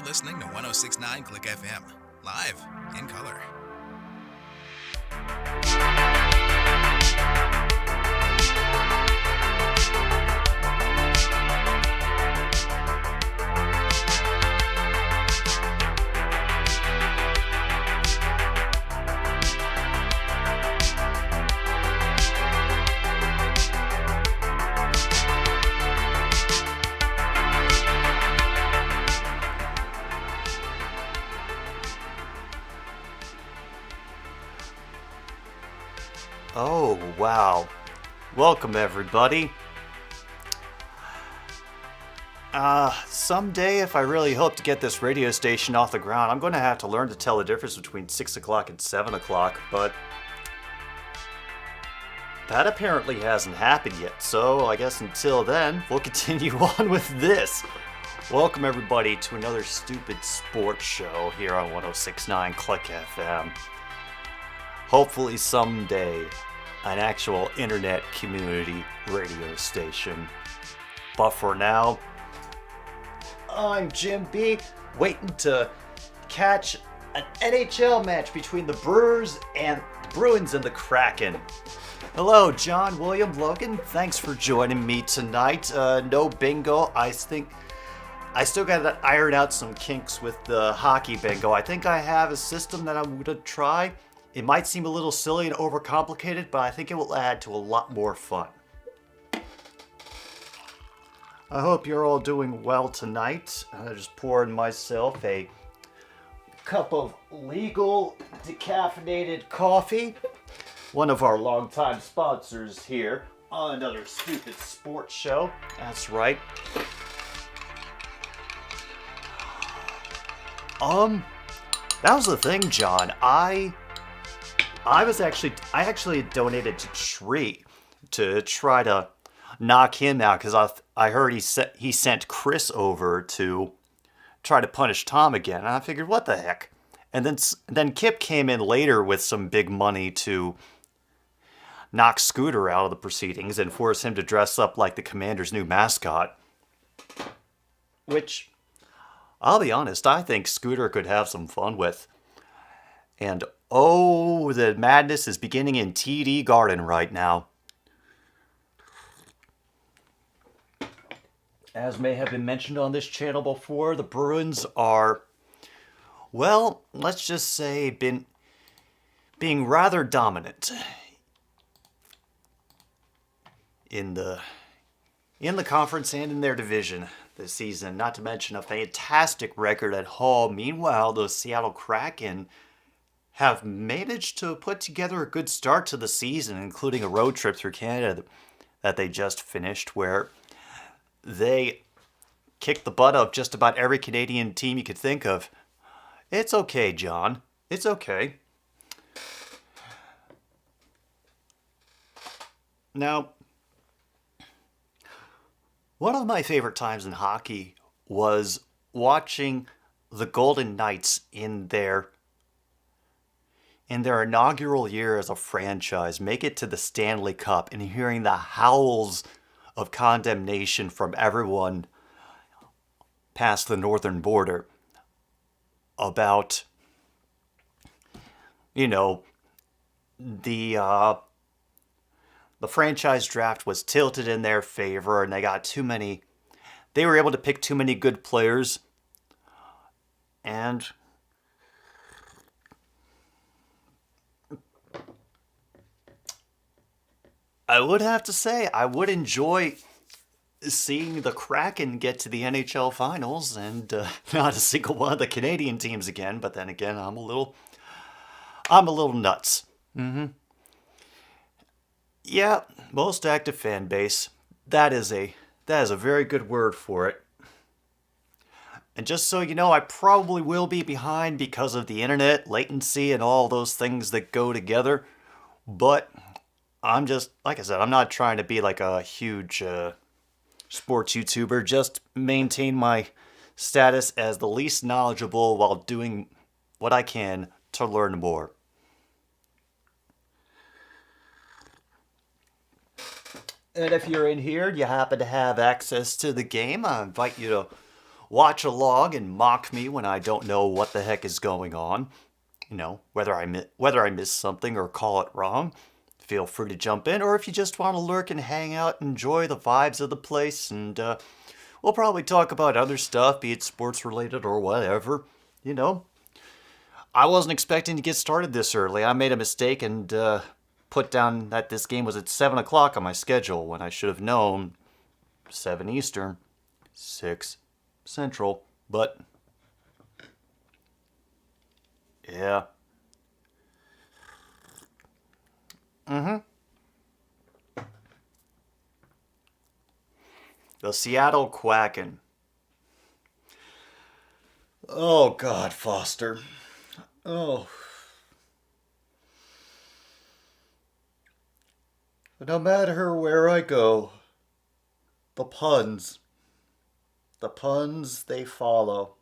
listening to 1069 Click FM, live in color. Oh, wow. Welcome, everybody. Someday, if I really hope to get this radio station off the ground, I'm going to have to learn to tell the difference between 6 o'clock and 7 o'clock, but that apparently hasn't happened yet, so I guess until then, we'll continue on with this. Welcome, everybody, to another stupid sports show here on 1069 Click FM. Hopefully someday, an actual internet community radio station. But for now, I'm Jim B, waiting to catch an NHL match between the Bruins and the Kraken. Hello, John, William, Logan. Thanks for joining me tonight. No bingo. I think I still got to iron out some kinks with the hockey bingo. I think I have a system that I'm going to try. It might seem a little silly and overcomplicated, but I think it will add to a lot more fun. I hope you're all doing well tonight. I just poured myself a cup of legal decaffeinated coffee. One of our longtime sponsors here on another stupid sports show. That's right. That was the thing, John. I actually donated to Tree to try to knock him out because I heard he sent Chris over to try to punish Tom again, and I figured, what the heck? And then Kip came in later with some big money to knock Scooter out of the proceedings and force him to dress up like the Commander's new mascot. Which, I'll be honest, I think Scooter could have some fun with. And oh, the madness is beginning in TD Garden right now. As may have been mentioned on this channel before, the Bruins are, well, let's just say being rather dominant in the conference and in their division this season, not to mention a fantastic record at home. Meanwhile, the Seattle Kraken have managed to put together a good start to the season, including a road trip through Canada that they just finished, where they kicked the butt of just about every Canadian team you could think of. It's okay, John. It's okay. Now, one of my favorite times in hockey was watching the Golden Knights in their inaugural year as a franchise make it to the Stanley Cup and hearing the howls of condemnation from everyone past the northern border about, the franchise draft was tilted in their favor and they were able to pick too many good players, and I would have to say, I would enjoy seeing the Kraken get to the NHL Finals and not a single one of the Canadian teams again. But then again, I'm a little nuts. Yeah, most active fan base. That is a very good word for it. And just so you know, I probably will be behind because of the internet, latency, and all those things that go together. But I'm just, like I said, I'm not trying to be like a huge sports YouTuber. Just maintain my status as the least knowledgeable while doing what I can to learn more. And if you're in here and you happen to have access to the game, I invite you to watch along and mock me when I don't know what the heck is going on. You know, whether I miss something or call it wrong, feel free to jump in. Or if you just want to lurk and hang out, enjoy the vibes of the place, and we'll probably talk about other stuff, be it sports related or whatever. You know, I wasn't expecting to get started this early. I made a mistake and put down that this game was at 7 o'clock on my schedule when I should have known 7 Eastern, 6 Central, but yeah. The Seattle Kraken. Oh, God, Foster. Oh. No matter where I go, the puns, they follow.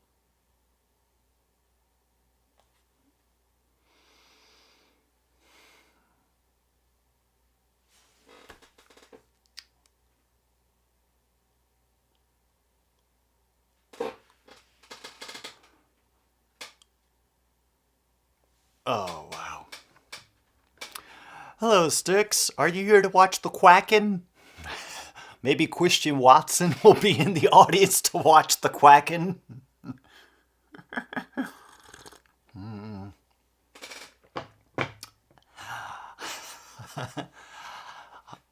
Oh, wow. Hello, Sticks. Are you here to watch the Kraken? Maybe Christian Watson will be in the audience to watch the Kraken.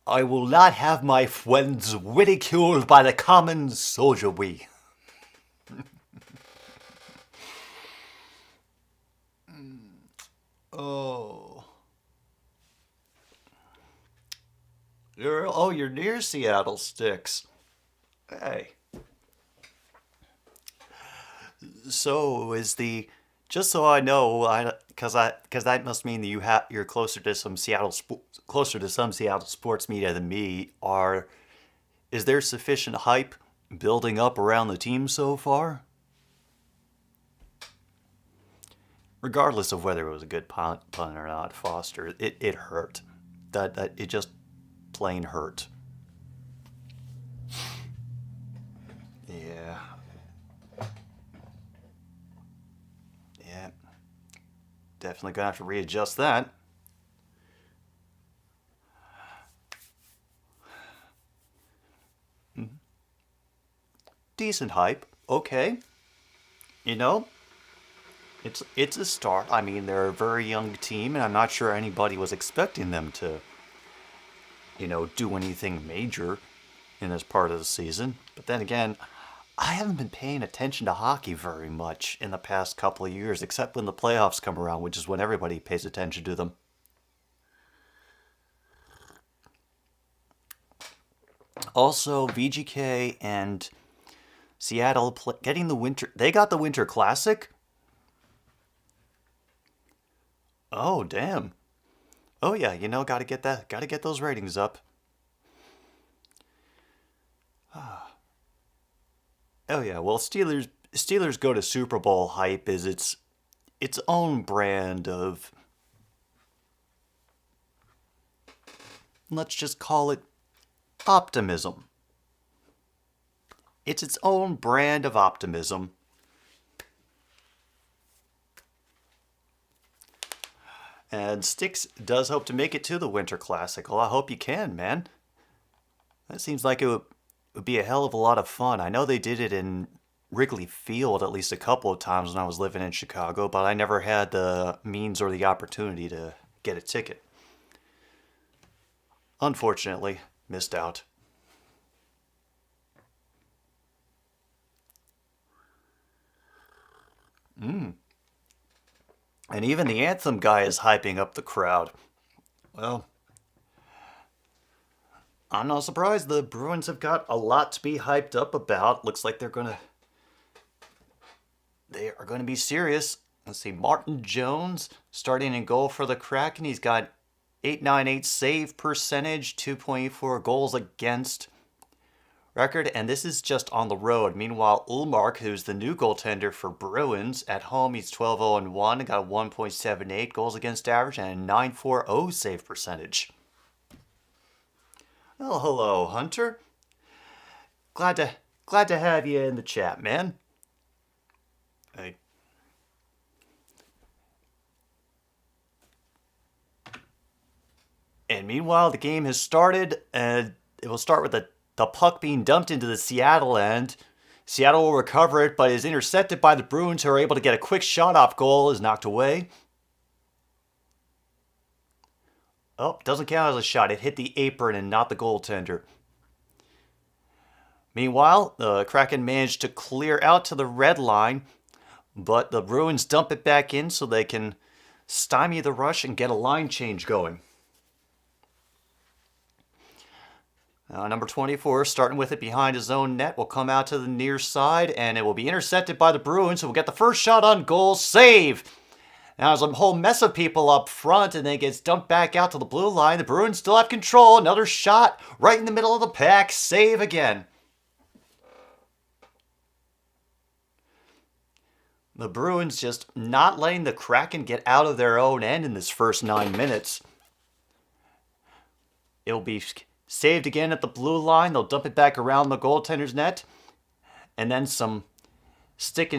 I will not have my friends ridiculed by the common soldiery. Oh. You're near Seattle, Sticks. Hey. So just so I know, because that must mean that you're closer to some Seattle sports media than me. Is there sufficient hype building up around the team so far? Regardless of whether it was a good pun or not, Foster, it hurt. That it just plain hurt. Yeah. Yeah. Definitely gonna have to readjust that. Decent hype. Okay. You know, it's a start. I mean, they're a very young team, and I'm not sure anybody was expecting them to, do anything major in this part of the season. But then again, I haven't been paying attention to hockey very much in the past couple of years, except when the playoffs come around, which is when everybody pays attention to them. Also, VGK and Seattle getting the winter. They got the Winter Classic. Oh, damn. Oh yeah, gotta get those ratings up. Oh yeah, well, Steelers go to Super Bowl hype is its own brand of, let's just call it optimism. It's its own brand of optimism. And Sticks does hope to make it to the Winter Classic. Well, I hope you can, man. That seems like it would be a hell of a lot of fun. I know they did it in Wrigley Field at least a couple of times when I was living in Chicago, but I never had the means or the opportunity to get a ticket. Unfortunately, missed out. And even the anthem guy is hyping up the crowd. Well, I'm not surprised. The Bruins have got a lot to be hyped up about. Looks like they are going to be serious. Let's see, Martin Jones starting in goal for the Kraken. He's got .898 save percentage, 2.84 goals against record, and this is just on the road. Meanwhile, Ullmark, who's the new goaltender for Bruins, at home he's 12-0-1, got a 1.78 goals against average and a 940 save percentage. Well, hello, Hunter. Glad to have you in the chat, man. And meanwhile, the game has started, and it will start with the puck being dumped into the Seattle end. Seattle will recover it, but is intercepted by the Bruins, who are able to get a quick shot off goal, is knocked away. Oh, doesn't count as a shot. It hit the apron and not the goaltender. Meanwhile, the Kraken managed to clear out to the red line, but the Bruins dump it back in so they can stymie the rush and get a line change going. Number 24, starting with it behind his own net, will come out to the near side, and it will be intercepted by the Bruins, who will get the first shot on goal. Save! Now there's a whole mess of people up front, and then it gets dumped back out to the blue line. The Bruins still have control. Another shot right in the middle of the pack. Save again. The Bruins just not letting the Kraken get out of their own end in this first 9 minutes. It'll be saved again at the blue line. They'll dump it back around the goaltender's net. And then some stick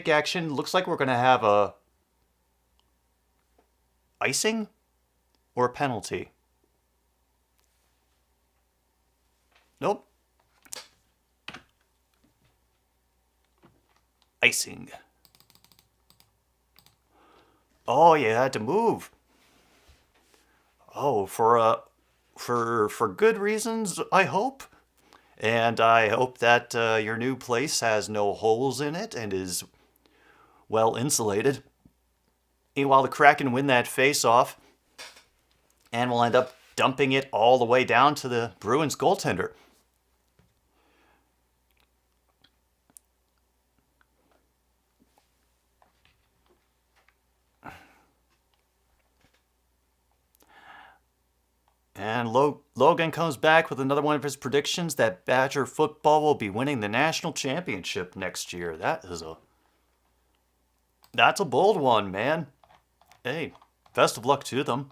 action. Looks like we're going to have a icing or a penalty. Nope. Icing. Oh, you had to move. Oh, for good reasons, I hope. And I hope that your new place has no holes in it and is well insulated. Meanwhile, the Kraken win that face-off and will end up dumping it all the way down to the Bruins goaltender. And Logan comes back with another one of his predictions that Badger football will be winning the national championship next year. That's a bold one, man. Hey, best of luck to them.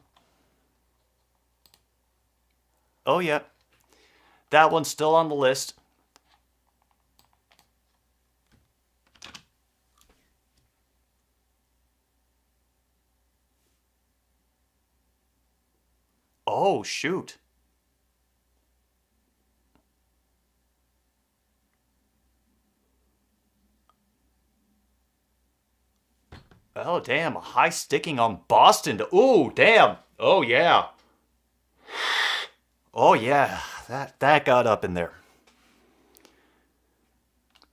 Oh, yeah. That one's still on the list. Oh, shoot. Oh, damn. A high sticking on Boston. Ooh, damn. Oh, yeah. Oh, yeah. That got up in there.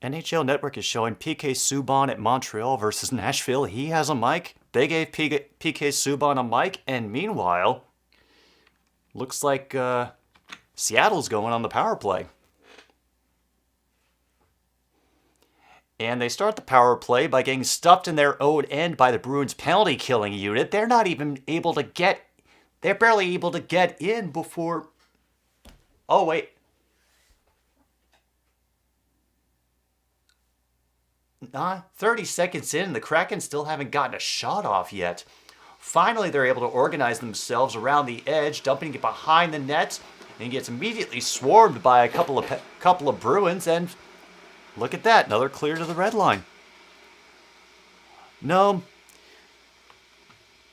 NHL Network is showing PK Subban at Montreal versus Nashville. He has a mic. They gave PK Subban a mic. And meanwhile, looks like Seattle's going on the power play. And they start the power play by getting stuffed in their own end by the Bruins penalty killing unit. They're not even able to get... They're barely able to get in before... Oh, wait. Nah, 30 seconds in, the Kraken still haven't gotten a shot off yet. Finally, they're able to organize themselves around the edge, dumping it behind the net, and gets immediately swarmed by a couple of Bruins, and look at that, another clear to the red line. No,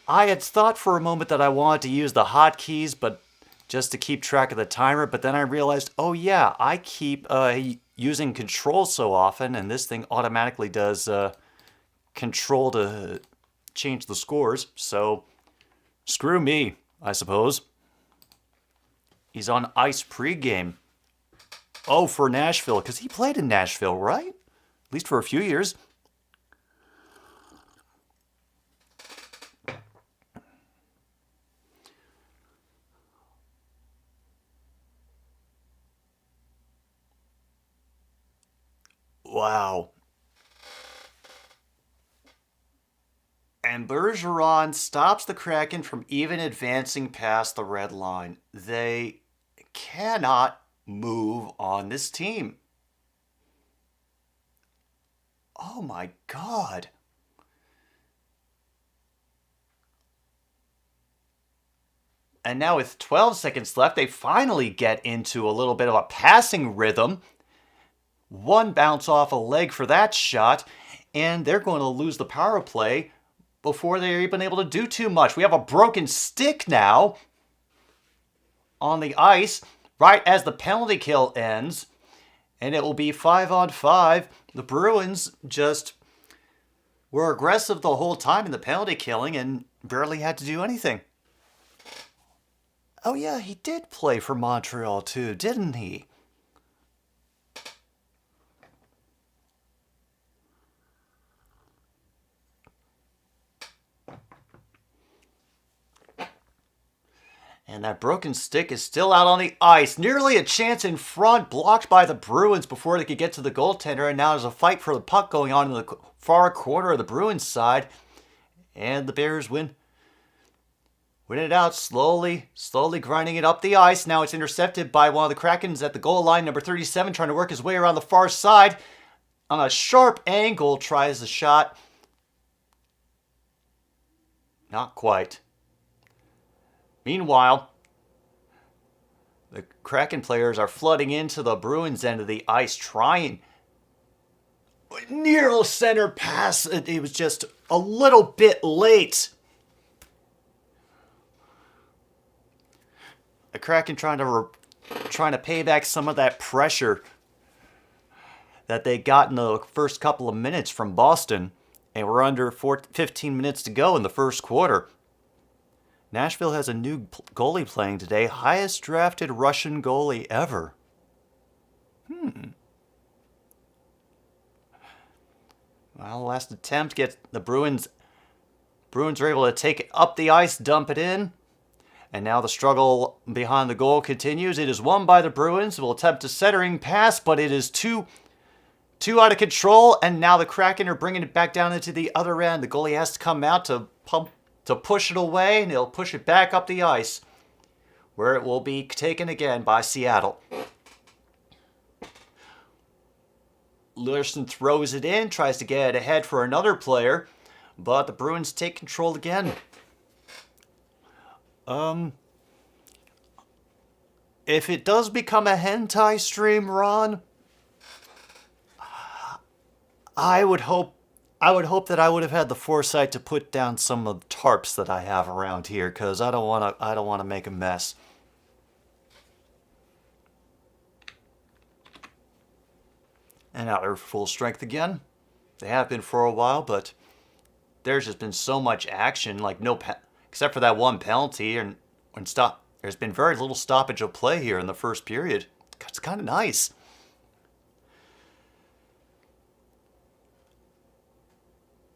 I had thought for a moment that I wanted to use the hotkeys, but just to keep track of the timer, but then I realized, oh yeah, I keep using control so often, and this thing automatically does control to change the scores, so screw me, I suppose. He's on ice pregame. Oh, for Nashville, because he played in Nashville, right? At least for a few years. Wow. And Bergeron stops the Kraken from even advancing past the red line. They cannot move on this team. Oh my God. And now with 12 seconds left, they finally get into a little bit of a passing rhythm. One bounce off a leg for that shot, and they're going to lose the power play before they're even able to do too much. We have a broken stick now. on the ice right as the penalty kill ends. And it will be 5-on-5. The Bruins just were aggressive the whole time in the penalty killing and barely had to do anything. Oh yeah, he did play for Montreal too, didn't he? And that broken stick is still out on the ice. Nearly a chance in front, blocked by the Bruins before they could get to the goaltender. And now there's a fight for the puck going on in the far corner of the Bruins side. And the Bears win it out slowly grinding it up the ice. Now it's intercepted by one of the Krakens at the goal line, number 37, trying to work his way around the far side. On a sharp angle, tries the shot. Not quite. Meanwhile, the Kraken players are flooding into the Bruins end of the ice, trying. Near center pass. It was just a little bit late. The Kraken trying to pay back some of that pressure that they got in the first couple of minutes from Boston. And we're under 15 minutes to go in the first quarter. Nashville has a new goalie playing today. Highest drafted Russian goalie ever. Well, last attempt gets the Bruins. Bruins are able to take it up the ice, dump it in. And now the struggle behind the goal continues. It is won by the Bruins. Will attempt a centering pass, but it is too out of control. And now the Kraken are bringing it back down into the other end. The goalie has to come out to push it away, and he'll push it back up the ice, where it will be taken again by Seattle. Larson throws it in, tries to get it ahead for another player, but the Bruins take control again. If it does become a hentai stream, Ron, I would hope that I would have had the foresight to put down some of the tarps that I have around here, because I don't want to make a mess. And now they're full strength again. They have been for a while, but there's just been so much action, like except for that one penalty, and there's been very little stoppage of play here in the first period. It's kind of nice.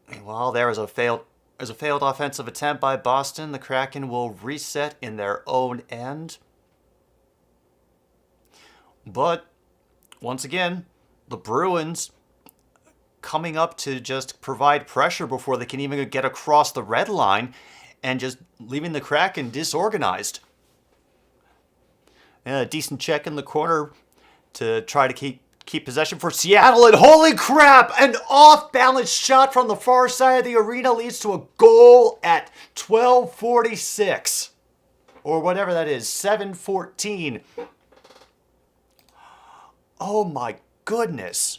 Meanwhile, there is a failed offensive attempt by Boston. The Kraken will reset in their own end. But once again, the Bruins coming up to just provide pressure before they can even get across the red line, and just leaving the Kraken disorganized. And a decent check in the corner to try to keep possession for Seattle, and holy crap, an off-balance shot from the far side of the arena leads to a goal at 12:46, or whatever that is, 7:14. Oh my goodness.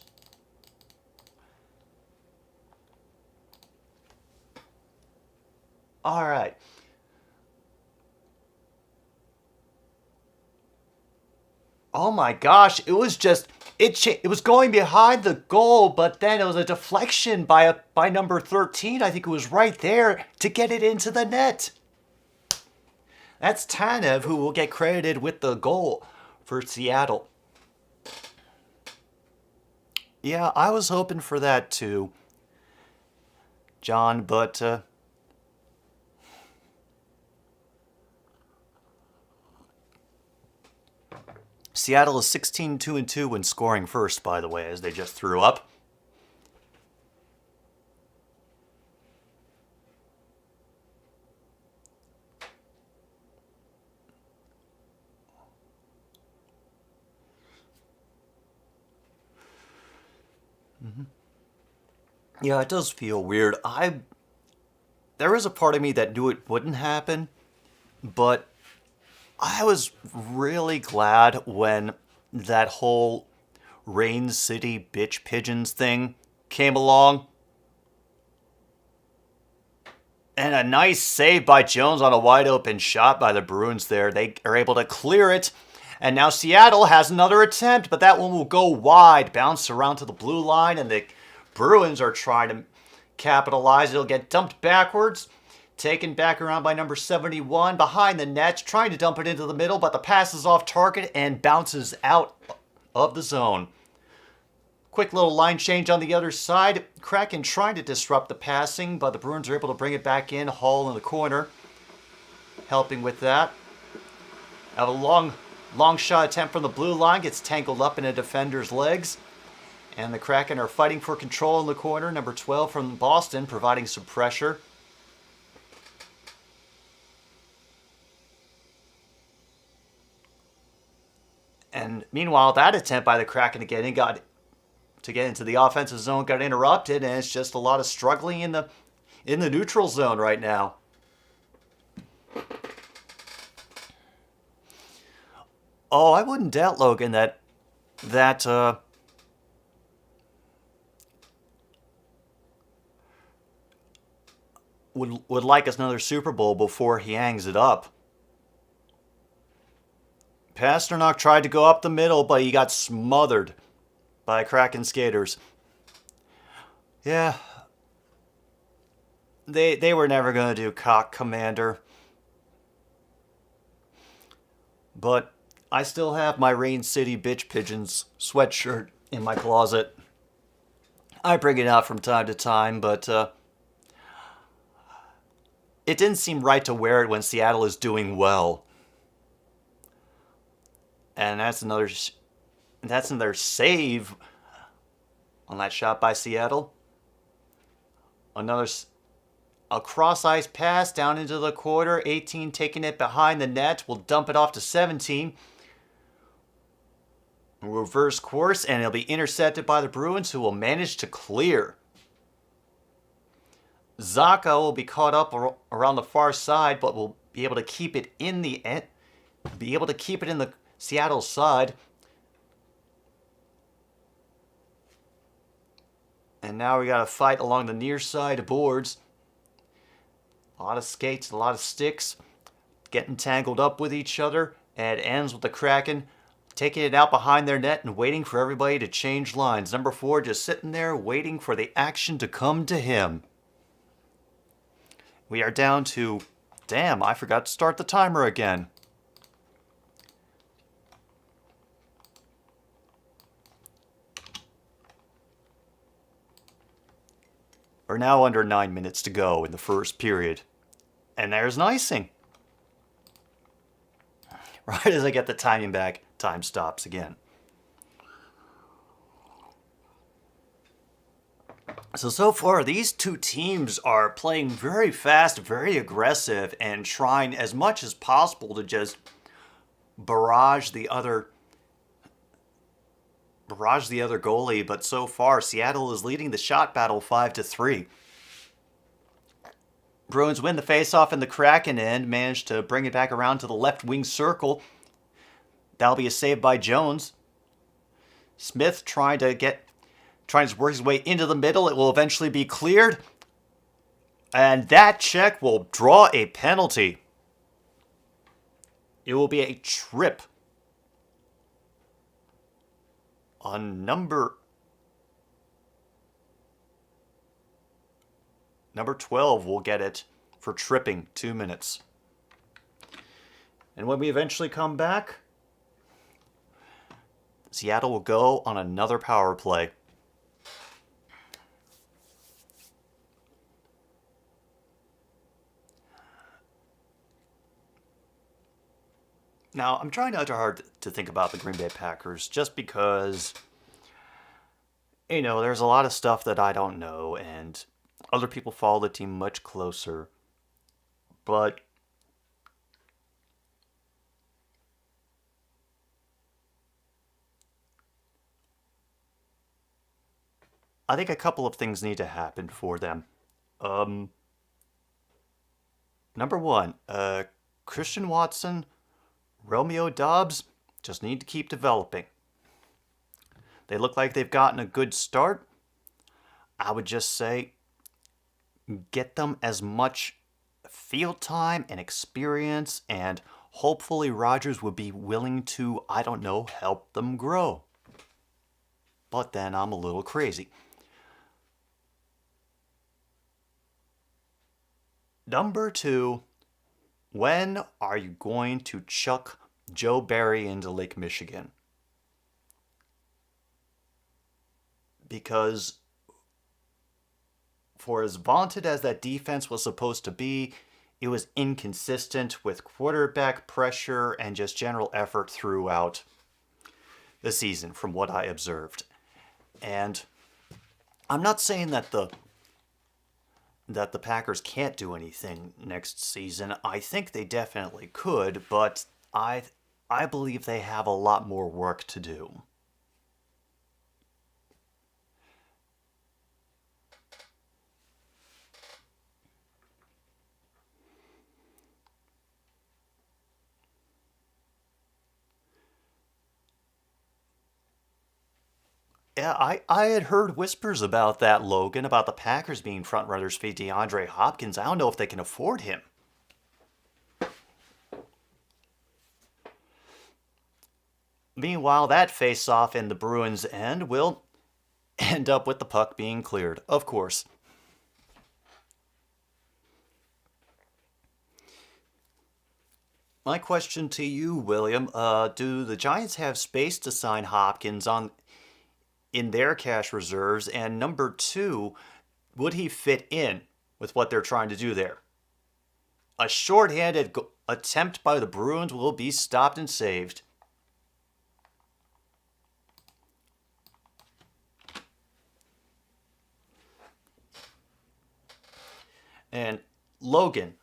All right. Oh my gosh, it was just it was going behind the goal, but then it was a deflection by number 13. I think it was right there to get it into the net. That's Tanev, who will get credited with the goal for Seattle. Yeah, I was hoping for that too, John, but Seattle is 16-2-2 when scoring first, by the way, as they just threw up. Yeah, it does feel weird. There is a part of me that knew it wouldn't happen, but I was really glad when that whole Rain City bitch pigeons thing came along. And a nice save by Jones on a wide open shot by the Bruins there. They are able to clear it. And now Seattle has another attempt, but that one will go wide. Bounce around to the blue line, and the Bruins are trying to capitalize. It'll get dumped backwards. Taken back around by number 71 behind the net. Trying to dump it into the middle, but the pass is off target and bounces out of the zone. Quick little line change on the other side. Kraken trying to disrupt the passing, but the Bruins are able to bring it back in. Hall in the corner, helping with that. Have a long shot attempt from the blue line. Gets tangled up in a defender's legs. And the Kraken are fighting for control in the corner. Number 12 from Boston providing some pressure. And meanwhile, that attempt by the Kraken to get into the offensive zone got interrupted, and it's just a lot of struggling in the neutral zone right now. Oh, I wouldn't doubt, Logan, that would like us another Super Bowl before he hangs it up. Pasternak tried to go up the middle, but he got smothered by Kraken skaters. Yeah. They were never going to do cock commander. But I still have my Rain City Bitch Pigeons sweatshirt in my closet. I bring it out from time to time, but it didn't seem right to wear it when Seattle is doing well. And that's another save on that shot by Seattle. A cross-ice pass down into the quarter. 18 taking it behind the net. Will dump it off to 17. Reverse course, and it'll be intercepted by the Bruins, who will manage to clear. Zaka will be caught up around the far side, but will be able to keep it in the Seattle side. And now we got to fight along the near side of boards. A lot of skates, a lot of sticks, getting tangled up with each other. And it ends with the Kraken taking it out behind their net and waiting for everybody to change lines. Number 4 just sitting there waiting for the action to come to him. We are down to... Damn, I forgot to start the timer again. We're now under 9 minutes to go in the first period. And there's an icing. Right as I get the timing back, time stops again. So far, these two teams are playing very fast, very aggressive, and trying as much as possible to just barrage the other goalie. But so far, Seattle is leading the shot battle 5-3. Bruins win the faceoff in the Kraken end, managed to bring it back around to the left wing circle. That'll be a save by Jones. Smith trying to work his way into the middle. It will eventually be cleared. And that check will draw a penalty. It will be a trip on number 12 will get it for tripping 2 minutes. And when we eventually come back, Seattle will go on another power play. Now, I'm trying not too hard to think about the Green Bay Packers just because, there's a lot of stuff that I don't know, and other people follow the team much closer. But I think a couple of things need to happen for them. Number 1, Christian Watson, Romeo Dobbs just need to keep developing. They look like they've gotten a good start. I would just say get them as much field time and experience, and hopefully Rodgers would be willing to, I don't know, help them grow. But then I'm a little crazy. Number 2, when are you going to chuck Joe Barry into Lake Michigan? Because for as vaunted as that defense was supposed to be, it was inconsistent with quarterback pressure and just general effort throughout the season from what I observed. And I'm not saying that the Packers can't do anything next season. I think they definitely could, but I believe they have a lot more work to do. Yeah, I had heard whispers about that, Logan, about the Packers being frontrunners for DeAndre Hopkins. I don't know if they can afford him. Meanwhile, that face-off in the Bruins' end will end up with the puck being cleared, of course. My question to you, William, do the Giants have space to sign Hopkins in their cash reserves? And number 2, would he fit in with what they're trying to do there? A shorthanded attempt by the Bruins will be stopped and saved. And Logan,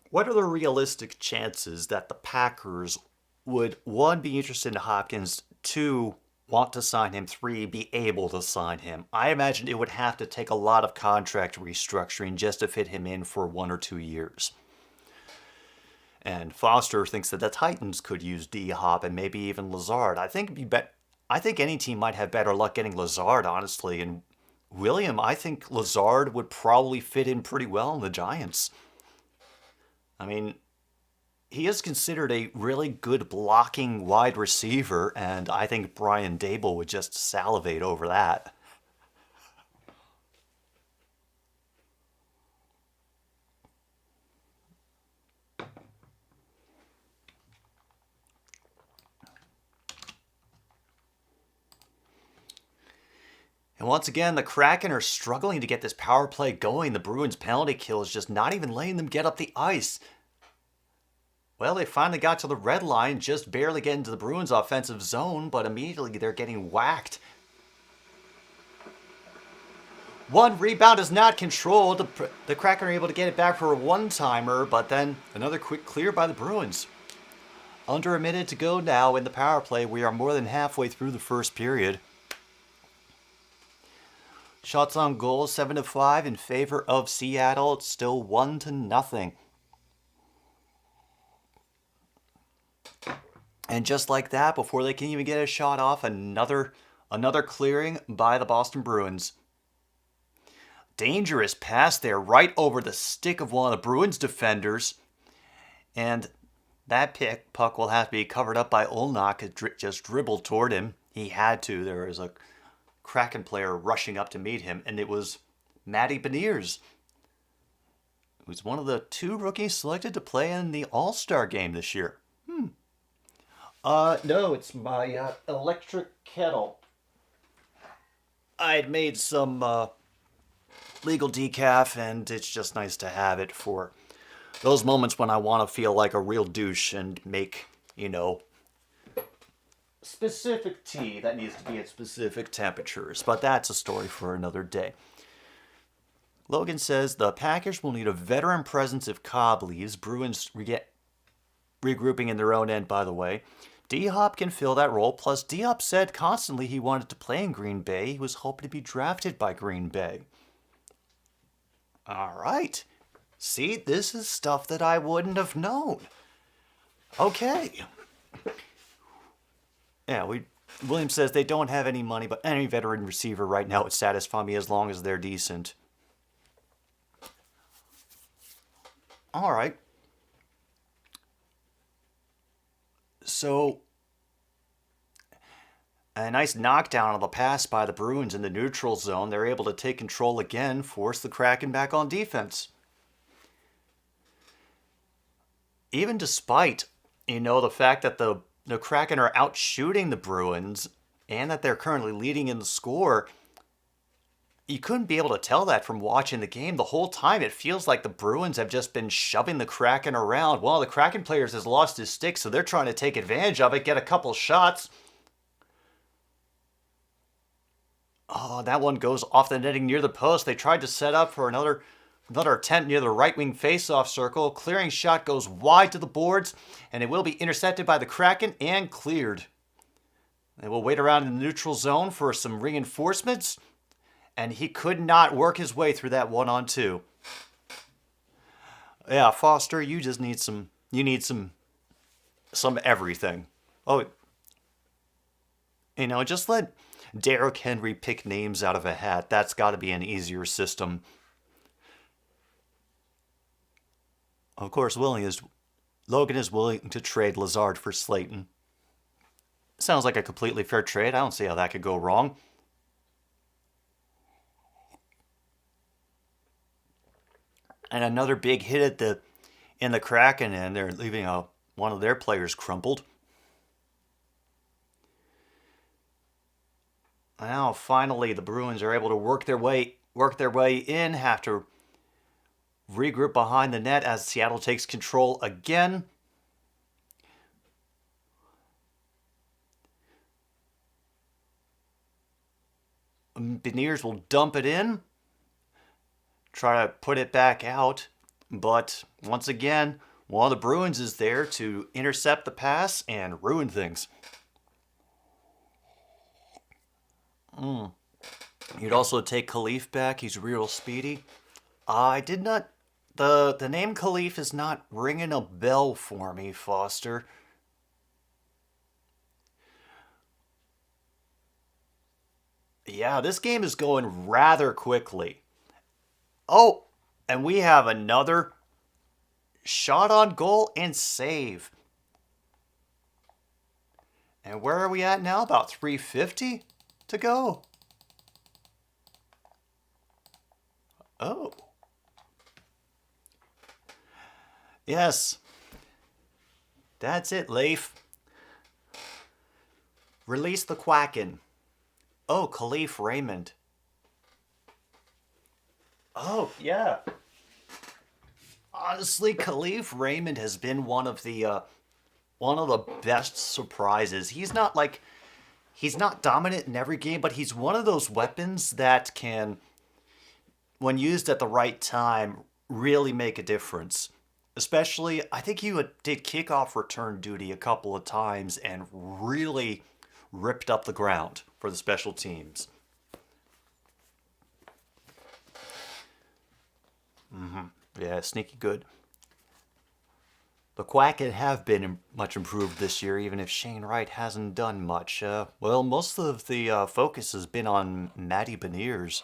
what are the realistic chances that the Packers would, 1, be interested in Hopkins, 2, want to sign him, 3, be able to sign him? I imagine it would have to take a lot of contract restructuring just to fit him in for 1 or 2 years. And Foster thinks that the Titans could use D-Hop and maybe even Lazard. I think any team might have better luck getting Lazard, honestly. And William, I think Lazard would probably fit in pretty well in the Giants. I mean, he is considered a really good blocking wide receiver, and I think Brian Dable would just salivate over that. And once again, the Kraken are struggling to get this power play going. The Bruins' penalty kill is just not even letting them get up the ice. Well, they finally got to the red line, just barely getting to the Bruins' offensive zone, but immediately they're getting whacked. One rebound is not controlled. The Kraken are able to get it back for a one-timer, but then another quick clear by the Bruins. Under a minute to go now in the power play. We are more than halfway through the first period. Shots on goal, 7-5 in favor of Seattle. It's still 1-0. And just like that, before they can even get a shot off, another clearing by the Boston Bruins. Dangerous pass there, right over the stick of one of the Bruins defenders. And that puck will have to be covered up by Olnak. It just dribbled toward him. He had to. There was a Kraken player rushing up to meet him, and it was Matty Beniers, who's one of the 2 rookies selected to play in the All-Star game this year. No, it's my electric kettle. I had made some legal decaf, and it's just nice to have it for those moments when I want to feel like a real douche and make, specific tea that needs to be at specific temperatures. But that's a story for another day. Logan says the Packers will need a veteran presence if Cobb leaves. Bruins regrouping in their own end, by the way. D-Hop can fill that role. Plus, D-Hop said constantly he wanted to play in Green Bay. He was hoping to be drafted by Green Bay. All right. See, this is stuff that I wouldn't have known. Okay. Yeah, William says they don't have any money, but any veteran receiver right now would satisfy me as long as they're decent. All right. So, a nice knockdown on the pass by the Bruins in the neutral zone. They're able to take control again, force the Kraken back on defense. Even despite, the fact that the Kraken are out shooting the Bruins and that they're currently leading in the score, you couldn't be able to tell that from watching the game. The whole time it feels like the Bruins have just been shoving the Kraken around. Well, the Kraken players has lost his stick, so they're trying to take advantage of it, get a couple shots. Oh, that one goes off the netting near the post. They tried to set up for another attempt near the right wing faceoff circle. Clearing shot goes wide to the boards, and it will be intercepted by the Kraken and cleared. They will wait around in the neutral zone for some reinforcements, and he could not work his way through that 1-on-2. Yeah, Foster, you just need some. You need some everything. Oh, just let Derrick Henry pick names out of a hat. That's got to be an easier system. Of course, Logan is willing to trade Lazard for Slayton. Sounds like a completely fair trade. I don't see how that could go wrong. And another big hit in the Kraken, and they're leaving one of their players crumpled. Now, finally, the Bruins are able to work their way in, have to regroup behind the net as Seattle takes control again. Beniers will dump it in, try to put it back out, but once again, one of the Bruins is there to intercept the pass and ruin things. You'd also take Khalif back. He's real speedy. I did not. The name Khalif is not ringing a bell for me, Foster. Yeah, this game is going rather quickly. Oh, and we have another shot on goal and save. And where are we at now? About 350 to go. Oh. Yes. That's it, Leif. Release the Quacken. Oh, Khalif Raymond. Oh, yeah. Honestly, Khalif Raymond has been one of the best surprises. He's not dominant in every game, but he's one of those weapons that can, when used at the right time, really make a difference. Especially, I think he did kickoff return duty a couple of times and really ripped up the ground for the special teams. Yeah, sneaky good. The Quacken have been much improved this year, even if Shane Wright hasn't done much. Most of the focus has been on Matty Beniers.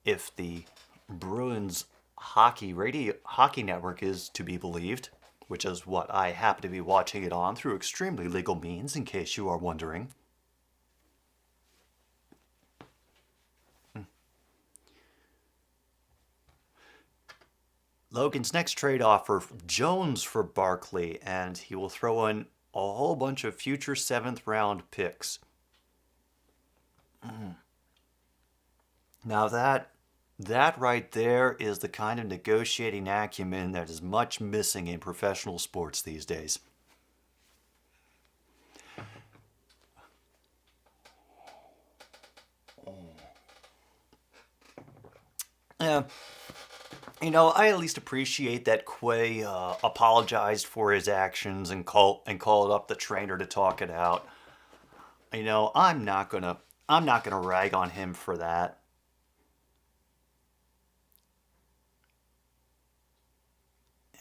If the Bruins hockey network is to be believed, which is what I happen to be watching it on through extremely legal means, in case you are wondering. Logan's next trade offer, Jones for Barkley, and he will throw in a whole bunch of future 7th round picks. Now that right there is the kind of negotiating acumen that is much missing in professional sports these days. Yeah. I at least appreciate that Quay apologized for his actions and called up the trainer to talk it out. I'm not gonna rag on him for that.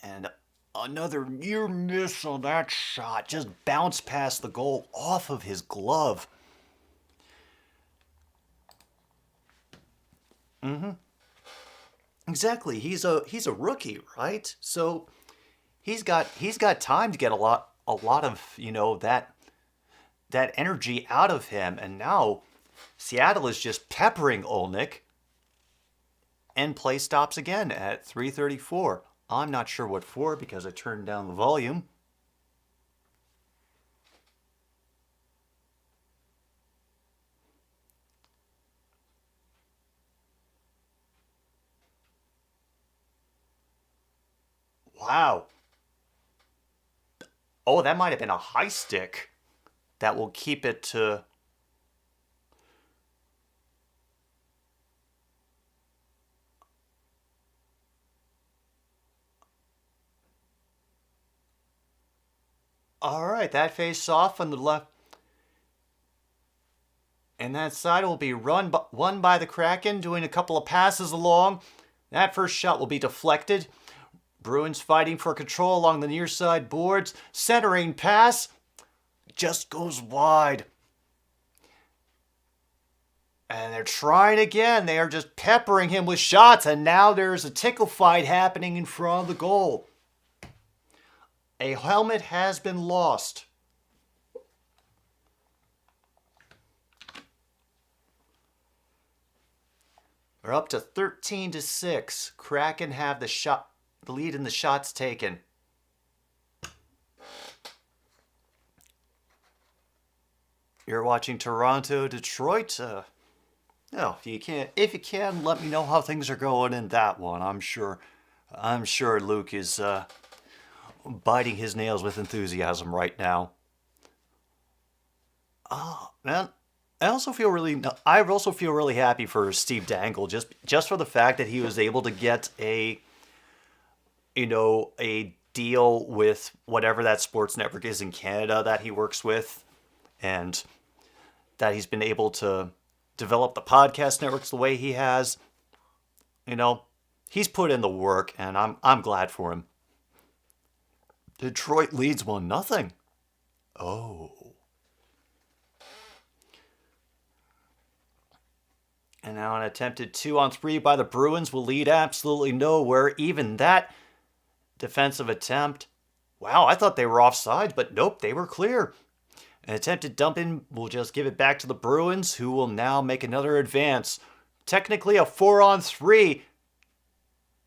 And another near miss on that shot, just bounced past the goal off of his glove. Exactly. He's a rookie, right? So he's got time to get a lot of, that energy out of him. And now Seattle is just peppering Olnick, and play stops again at 3:34. I'm not sure what for because I turned down the volume. Wow. Oh, that might have been a high stick. That will keep it to. All right, that face off on the left. And that side will be won by the Kraken, doing a couple of passes along. That first shot will be deflected. Bruins fighting for control along the near side boards. Centering pass just goes wide. And they're trying again. They are just peppering him with shots. And now there's a tickle fight happening in front of the goal. A helmet has been lost. We're up to 13-6. Kraken have the lead in the shots taken. You're watching Toronto, Detroit. If you can, let me know how things are going in that one. I'm sure Luke is biting his nails with enthusiasm right now. Oh man, I also feel really happy for Steve Dangle, just for the fact that he was able to get a deal with whatever that sports network is in Canada that he works with, and that he's been able to develop the podcast networks the way he has. He's put in the work, and I'm glad for him. Detroit leads 1-0. Oh. And now an attempted 2-on-3 by the Bruins will lead absolutely nowhere. Even that defensive attempt. Wow, I thought they were offside, but nope, they were clear. An attempted dump in will just give it back to the Bruins, who will now make another advance. Technically a 4-on-3.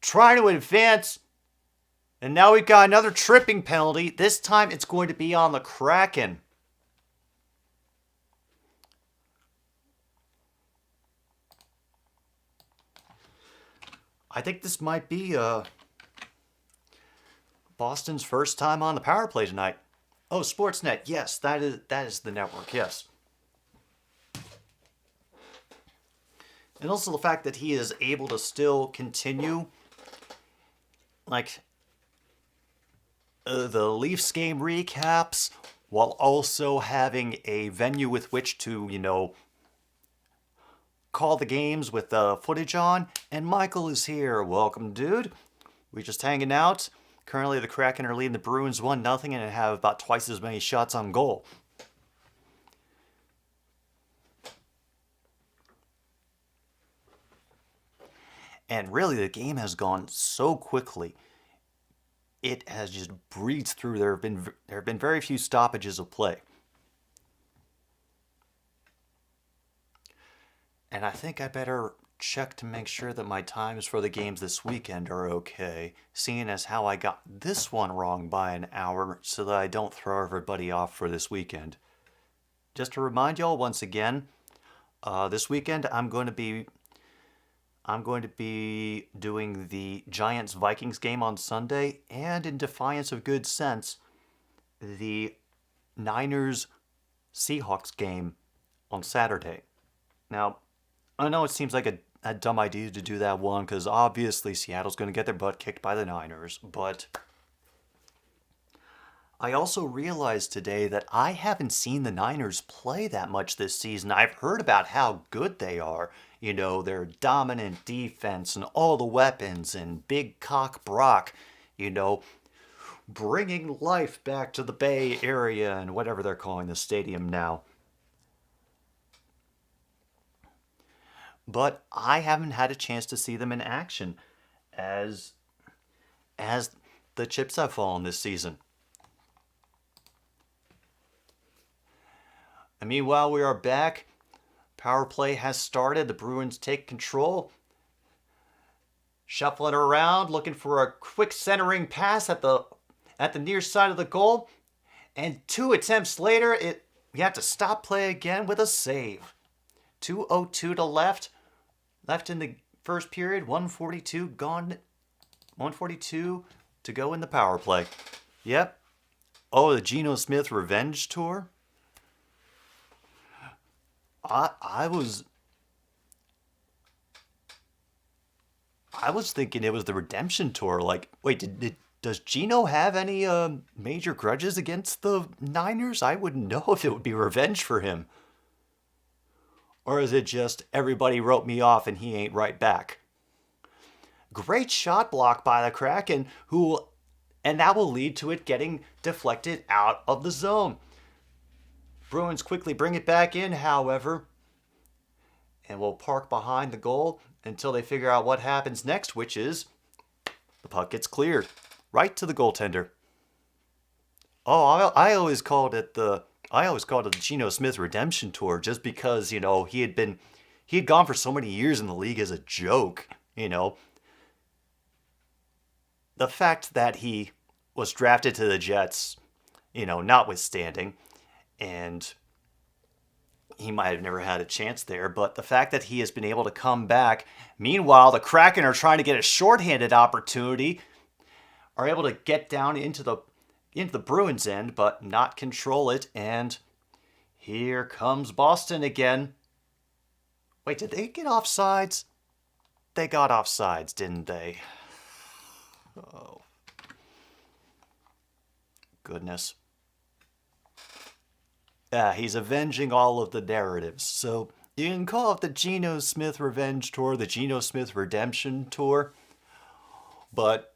Trying to advance. And now we've got another tripping penalty. This time it's going to be on the Kraken. I think this might be Boston's first time on the power play tonight. Oh, Sportsnet. Yes, that is the network. Yes. And also the fact that he is able to still continue the Leafs game recaps while also having a venue with which to, call the games with the footage on. And Michael is here. Welcome, dude. We're just hanging out. Currently, the Kraken are leading the Bruins 1-0 and have about twice as many shots on goal. And really, the game has gone so quickly. It has just breezed through. There have been very few stoppages of play. And I think I better check to make sure that my times for the games this weekend are okay, seeing as how I got this one wrong by an hour so that I don't throw everybody off for this weekend. Just to remind y'all once again, this weekend I'm going to be doing the Giants-Vikings game on Sunday, and in defiance of good sense, the Niners-Seahawks game on Saturday. Now, I know it seems like a dumb idea to do that one, because obviously Seattle's going to get their butt kicked by the Niners, but I also realized today that I haven't seen the Niners play that much this season. I've heard about how good they are. Their dominant defense and all the weapons and Big Cock Brock, bringing life back to the Bay Area and whatever they're calling the stadium now. But I haven't had a chance to see them in action. as the chips have fallen this season. And meanwhile, we are back. Power play has started. The Bruins take control. Shuffling around, looking for a quick centering pass at the near side of the goal. And 2 attempts later, we have to stop play again with a save. 2:02 to left. Left in the first period. 1:42 gone. 1:42 to go in the power play. Yep. Oh, the Geno Smith revenge tour. I was thinking it was the redemption tour. Like, wait, does Geno have any major grudges against the Niners? I wouldn't know if it would be revenge for him. Or is it just everybody wrote me off and he ain't right back? Great shot block by the Kraken, and that will lead to it getting deflected out of the zone. Bruins quickly bring it back in, however, and will park behind the goal until they figure out what happens next, which is the puck gets cleared right to the goaltender. Oh, I always called it the Geno Smith redemption tour, just because, he had gone for so many years in the league as a joke. The fact that he was drafted to the Jets, notwithstanding, and he might have never had a chance there, but the fact that he has been able to come back, meanwhile the Kraken are trying to get a shorthanded opportunity, are able to get down into the Bruins end, but not control it, and here comes Boston again. Wait, did they get offsides? They got offsides, didn't they? Oh. Goodness. Yeah, he's avenging all of the narratives. So you can call it the Geno Smith Revenge Tour, the Geno Smith Redemption Tour. But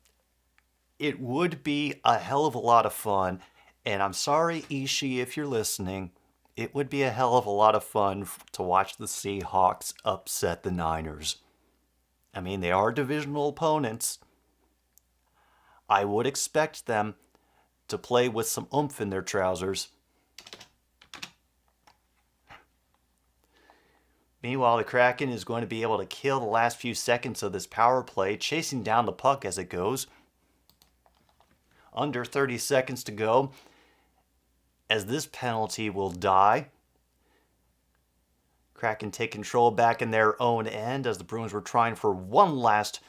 it would be a hell of a lot of fun. And I'm sorry, Ishii, if you're listening. It would be a hell of a lot of fun to watch the Seahawks upset the Niners. I mean, they are divisional opponents. I would expect them to play with some oomph in their trousers. Meanwhile, the Kraken is going to be able to kill the last few seconds of this power play, chasing down the puck as it goes. Under 30 seconds to go, as this penalty will die. Kraken take control back in their own end as the Bruins were trying for one last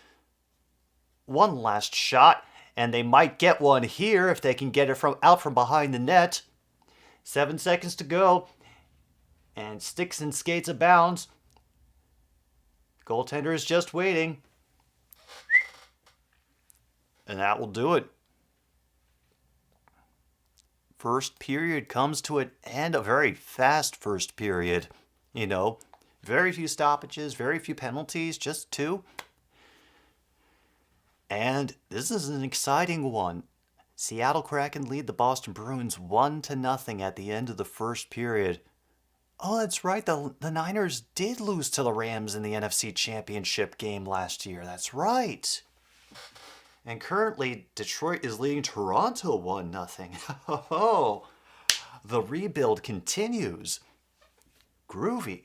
shot, and they might get one here if they can get it out from behind the net. 7 seconds to go, and sticks and skates abounds. Goaltender is just waiting, and that will do it. First period comes to an end, a very fast first period. Very few stoppages, very few penalties, just 2. And this is an exciting one. Seattle Kraken lead the Boston Bruins 1-0 at the end of the first period. Oh, that's right. The Niners did lose to the Rams in the NFC Championship game last year. That's right. And currently, Detroit is leading Toronto 1-0. Oh, the rebuild continues. Groovy.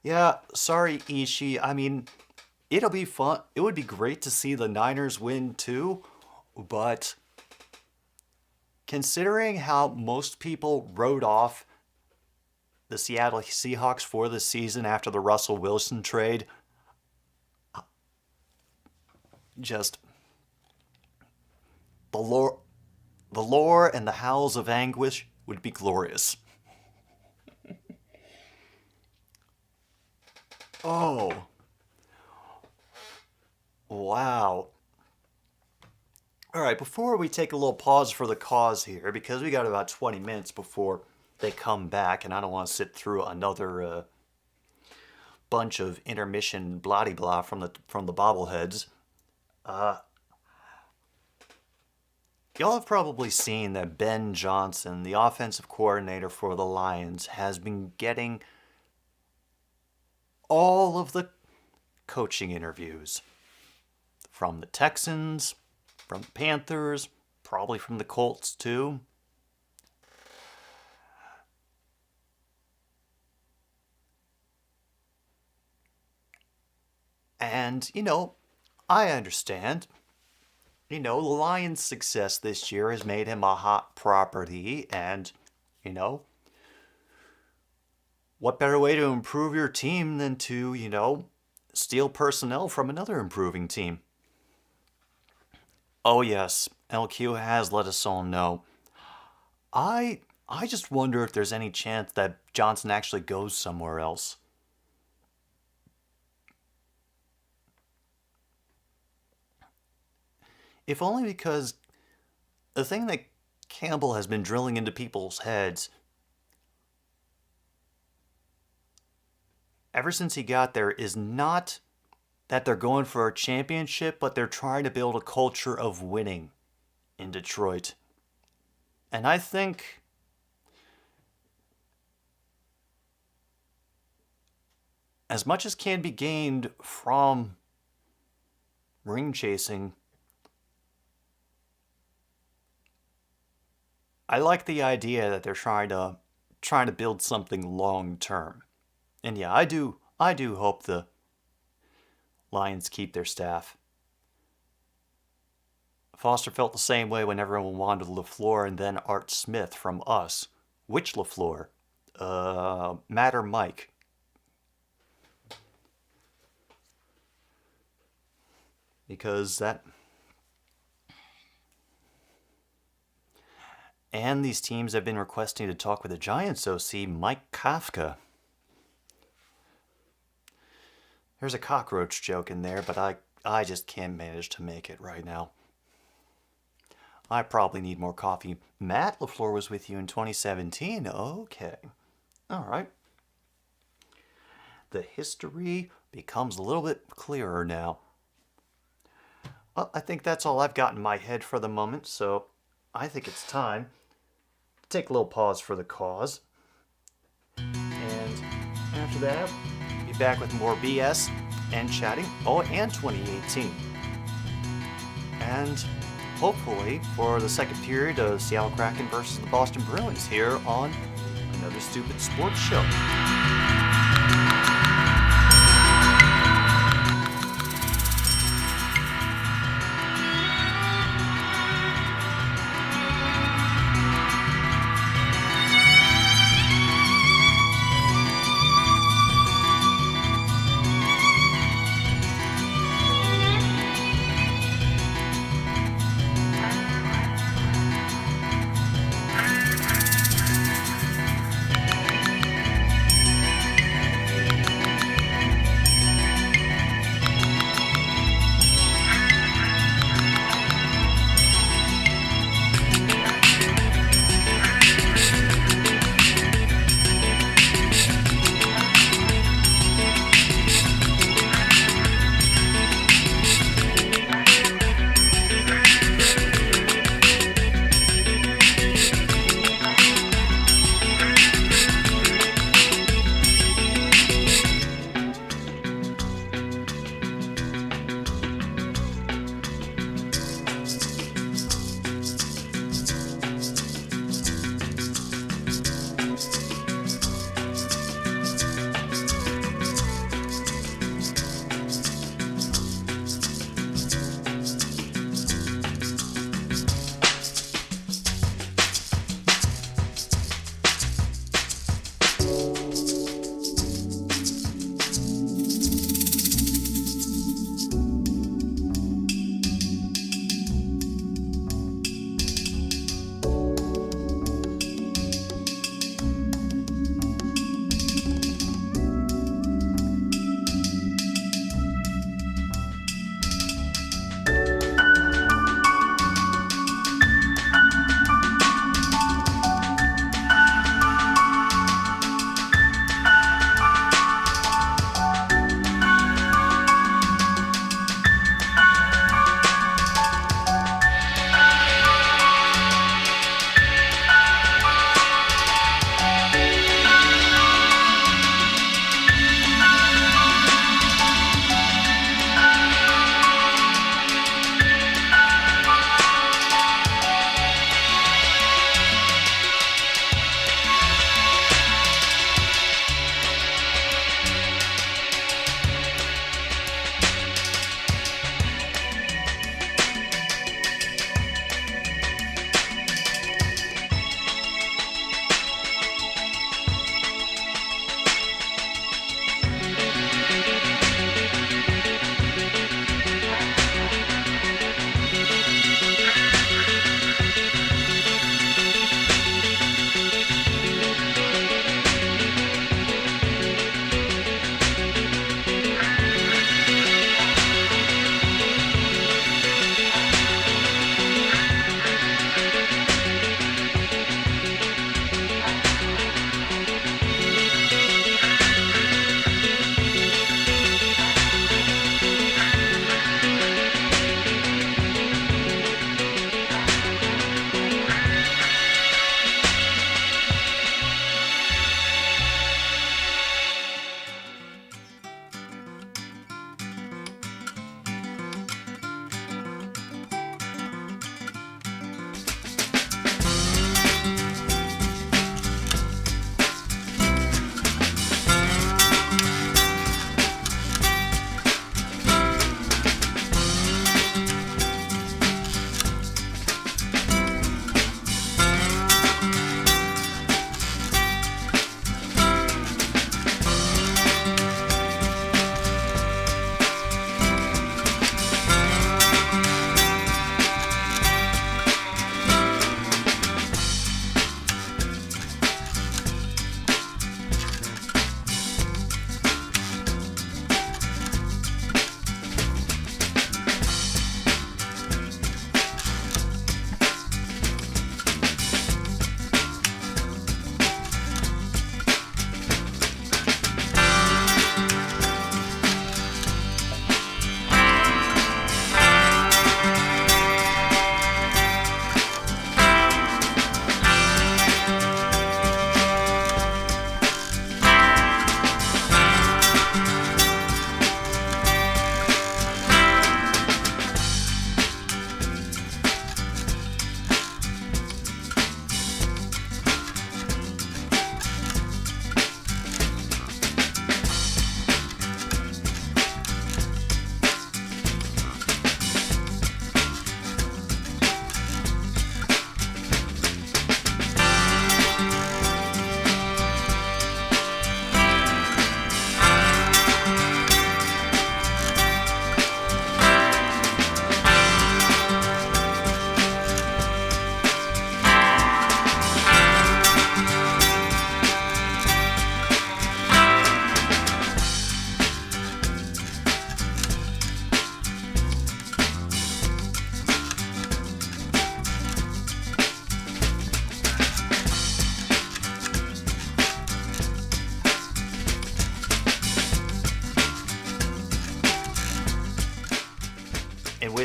Yeah, sorry, Ishii. I mean, it'll be fun. It would be great to see the Niners win too, but considering how most people wrote off the Seattle Seahawks for the season after the Russell Wilson trade, just the lore and the howls of anguish would be glorious. Oh. Wow. All right, before we take a little pause for the cause here, because we got about 20 minutes before they come back, and I don't want to sit through another bunch of intermission blah-de-blah from the bobbleheads. Y'all have probably seen that Ben Johnson, the offensive coordinator for the Lions, has been getting all of the coaching interviews. From the Texans, from the Panthers, probably from the Colts too. And, I understand. The Lions' success this year has made him a hot property, and, what better way to improve your team than to, steal personnel from another improving team? Oh yes, LQ has let us all know. I just wonder if there's any chance that Johnson actually goes somewhere else. If only because the thing that Campbell has been drilling into people's heads ever since he got there is not that they're going for a championship, but they're trying to build a culture of winning in Detroit. And I think as much as can be gained from ring chasing, I like the idea that they're trying to build something long term. And yeah, I do hope the Lions keep their staff. Foster felt the same way when everyone wanted LaFleur and then Art Smith from us. Which LaFleur? Matt or Mike? Because that... And these teams have been requesting to talk with the Giants OC, Mike Kafka. There's a cockroach joke in there, but I just can't manage to make it right now. I probably need more coffee. Matt LaFleur was with you in 2017. Okay. All right. The history becomes a little bit clearer now. Well, I think that's all I've got in my head for the moment, so I think it's time to take a little pause for the cause. And after that, be back with more BS and chatting. Oh, and 2018. And hopefully for the second period of Seattle Kraken versus the Boston Bruins here on another stupid sports show.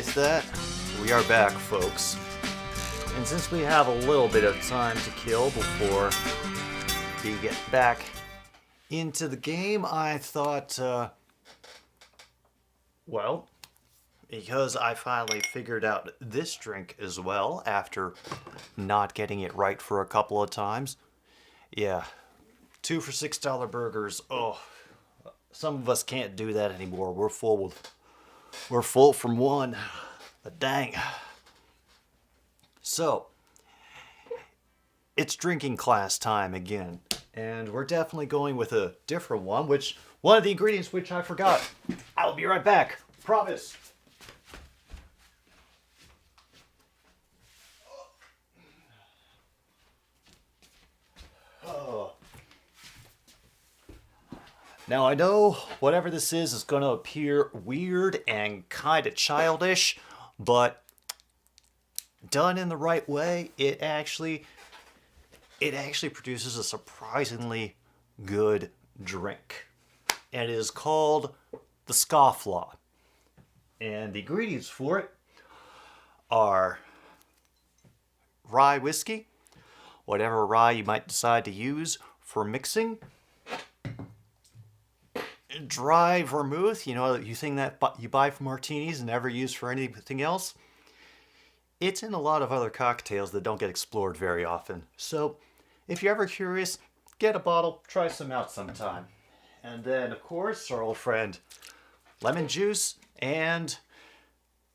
recognize that? We are back, folks. And since we have a little bit of time to kill before we get back into the game, I thought, well, because I finally figured out this drink as well after not getting it right for a couple of times. Yeah, 2 for $6 burgers. Oh, some of us can't do that anymore. We're full from one. But dang. So, it's drinking class time again. And we're definitely going with a different one, one of the ingredients which I forgot. I'll be right back. Promise. Oh. Now I know whatever this is going to appear weird and kind of childish, but done in the right way, it actually produces a surprisingly good drink. And it is called the Scofflaw. And the ingredients for it are rye whiskey, whatever rye you might decide to use for mixing, dry vermouth, you think that you buy for martinis and never use for anything else. It's in a lot of other cocktails that don't get explored very often. So if you're ever curious, get a bottle, try some out sometime. And then, of course, our old friend lemon juice and,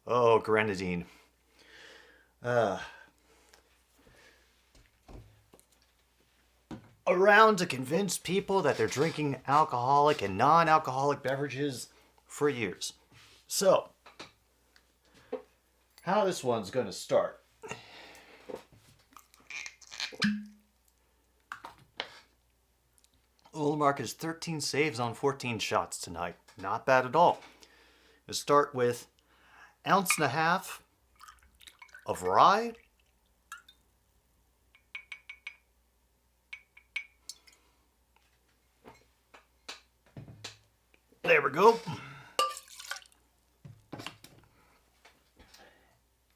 grenadine. Around to convince people that they're drinking alcoholic and non-alcoholic beverages for years. So, how this one's going to start. Ullmark is 13 saves on 14 shots tonight. Not bad at all. Let's start with 1.5 ounces of rye. There we go.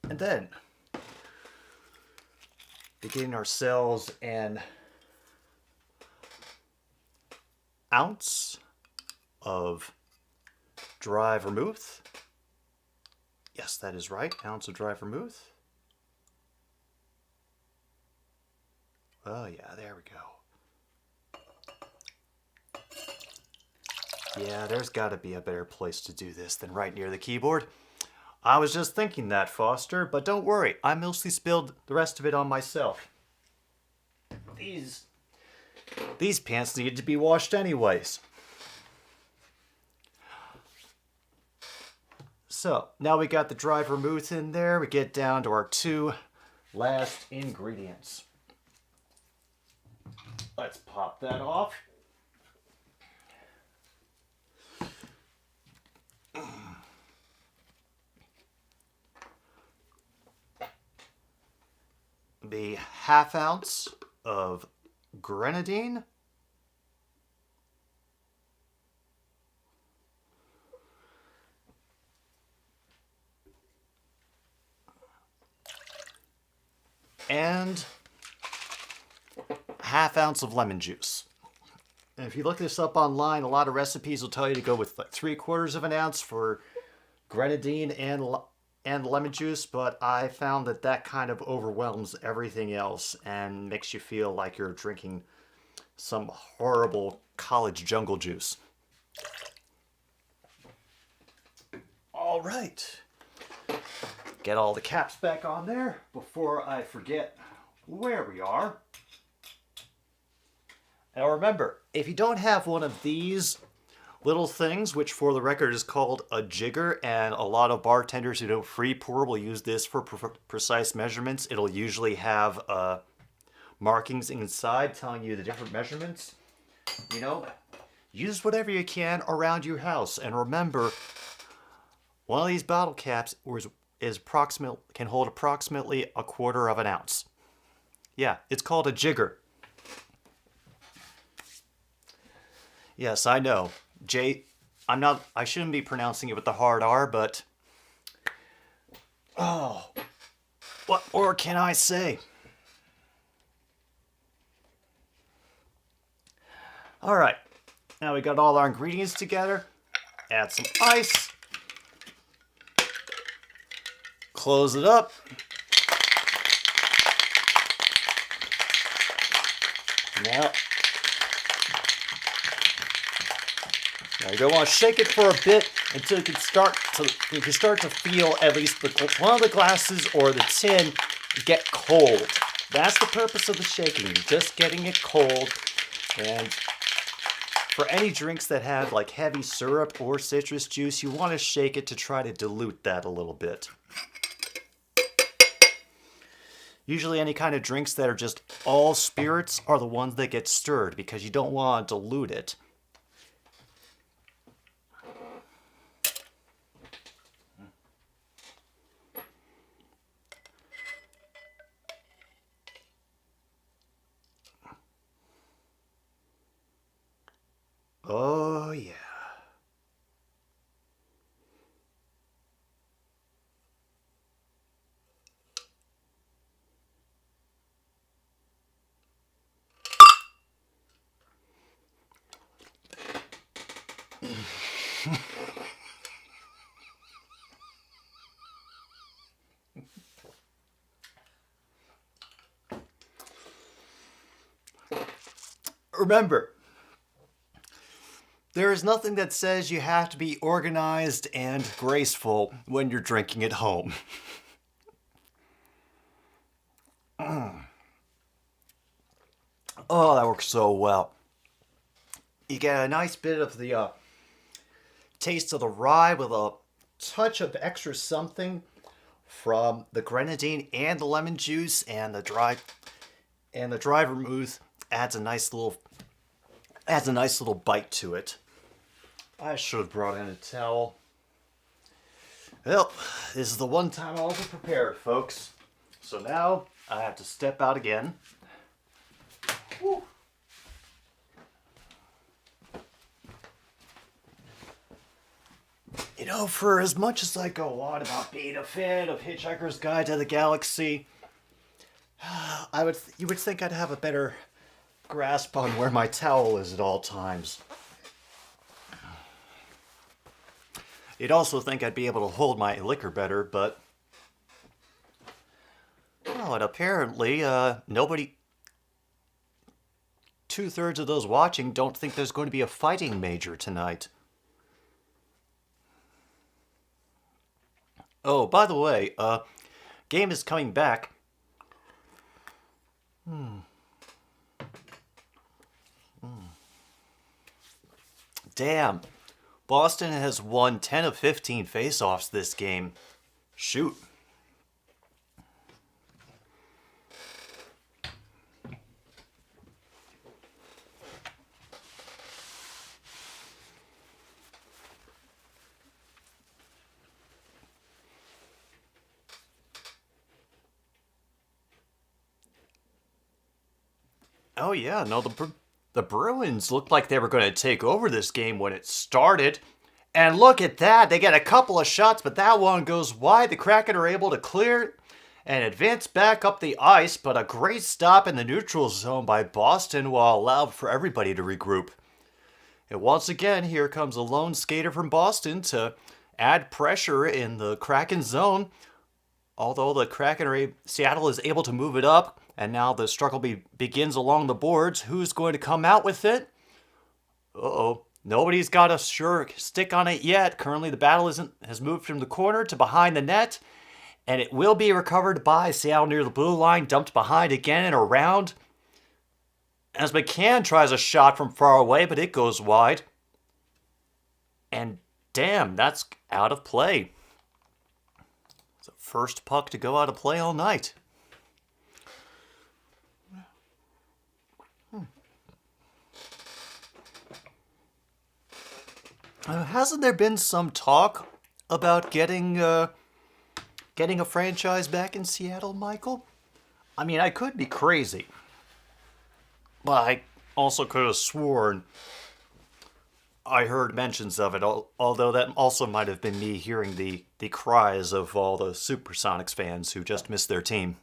And then, beginning ourselves an ounce of dry vermouth. Yes, that is right. Ounce of dry vermouth. Oh yeah, there we go. Yeah, there's got to be a better place to do this than right near the keyboard. I was just thinking that, Foster, but don't worry. I mostly spilled the rest of it on myself. These pants needed to be washed anyways. So, now we got the dry vermouth in there. We get down to our 2 last ingredients. Let's pop that off. The 1/2 ounce of grenadine. And 1/2 ounce of lemon juice. And if you look this up online, a lot of recipes will tell you to go with like 3/4 of an ounce for grenadine and lemon juice, but I found that kind of overwhelms everything else and makes you feel like you're drinking some horrible college jungle juice. All right. Get all the caps back on there before I forget where we are. Now remember, if you don't have one of these little things, which for the record is called a jigger, and a lot of bartenders who don't free pour will use this for precise measurements. It'll usually have markings inside telling you the different measurements. Use whatever you can around your house. And remember, one of these bottle caps can hold approximately 1/4 of an ounce. Yeah, it's called a jigger. Yes, I know. I shouldn't be pronouncing it with the hard R, but Oh, what more can I say? All right, now we got all our ingredients together. Add some ice. Close it up. Now you don't want to shake it for a bit until you can start to feel at least one of the glasses or the tin get cold. That's the purpose of the shaking. You're just getting it cold. And for any drinks that have like heavy syrup or citrus juice, you want to shake it to try to dilute that a little bit. Usually any kind of drinks that are just all spirits are the ones that get stirred because you don't want to dilute it. Oh, yeah. Remember, there is nothing that says you have to be organized and graceful when you're drinking at home. Oh, that works so well. You get a nice bit of the taste of the rye with a touch of extra something from the grenadine and the lemon juice, and the dry vermouth adds a nice little bite to it. I should have brought in a towel. Well, this is the one time I wasn't prepared, folks. So now I have to step out again. Woo. You know, for as much as I go on about being a fan of Hitchhiker's Guide to the Galaxy, you would think I'd have a better grasp on where my towel is at all times. You'd also think I'd be able to hold my liquor better, but well, and apparently nobody, 2/3 of those watching don't think there's going to be a fighting major tonight. Oh, by the way, game is coming back. Damn. Boston has won 10 of 15 face-offs this game. Shoot. Oh yeah, no, the Bruins looked like they were going to take over this game when it started. And look at that, they get a couple of shots, but that one goes wide. The Kraken are able to clear and advance back up the ice, but a great stop in the neutral zone by Boston will allow for everybody to regroup. And once again, here comes a lone skater from Boston to add pressure in the Kraken zone. Although the Seattle is able to move it up, and now the struggle begins along the boards. Who's going to come out with it? Uh-oh. Nobody's got a sure stick on it yet. Currently, the battle has moved from the corner to behind the net, and it will be recovered by Seattle near the blue line, dumped behind again and around. As McCann tries a shot from far away, but it goes wide. And damn, that's out of play. It's the first puck to go out of play all night. Hasn't there been some talk about getting a franchise back in Seattle, Michael? I mean, I could be crazy, but I also could have sworn I heard mentions of it, although that also might have been me hearing the cries of all the Supersonics fans who just missed their team.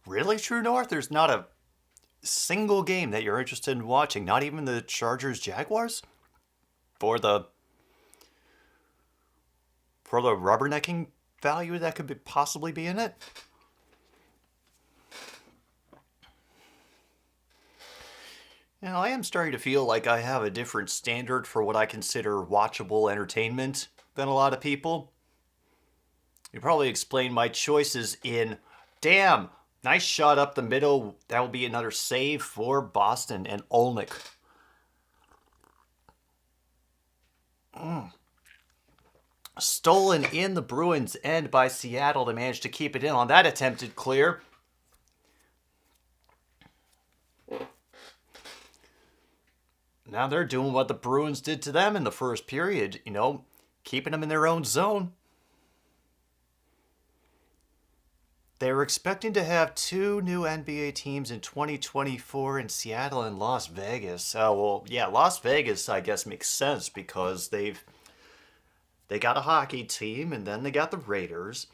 Really, True North? There's not a single game that you're interested in watching, not even the Chargers Jaguars? For the rubbernecking value that could possibly be in it? I am starting to feel like I have a different standard for what I consider watchable entertainment than a lot of people. You probably explain my choices in, damn, nice shot up the middle. That will be another save for Boston and Olnick. Stolen in the Bruins end by Seattle to manage to keep it in on that attempted clear. Now they're doing what the Bruins did to them in the first period, keeping them in their own zone. They were expecting to have 2 new NBA teams in 2024 in Seattle and Las Vegas. Oh, well, yeah, Las Vegas, I guess, makes sense because they got a hockey team and then they got the Raiders.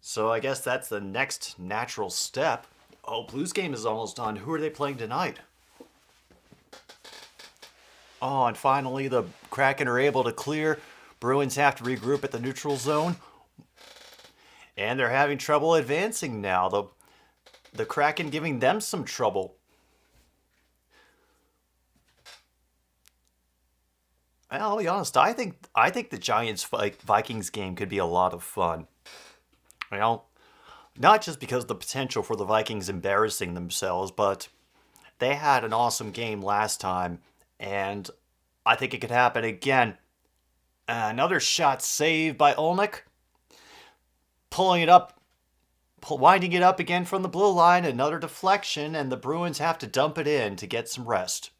So I guess that's the next natural step. Oh, Blues game is almost done. Who are they playing tonight? Oh, and finally the Kraken are able to clear. Bruins have to regroup at the neutral zone. And they're having trouble advancing now. The Kraken giving them some trouble. I'll be honest, I think the Giants-Vikings game could be a lot of fun. Not just because of the potential for the Vikings embarrassing themselves, but they had an awesome game last time, and I think it could happen again. Another shot saved by Olnick. Pulling it up, winding it up again from the blue line, another deflection, and the Bruins have to dump it in to get some rest.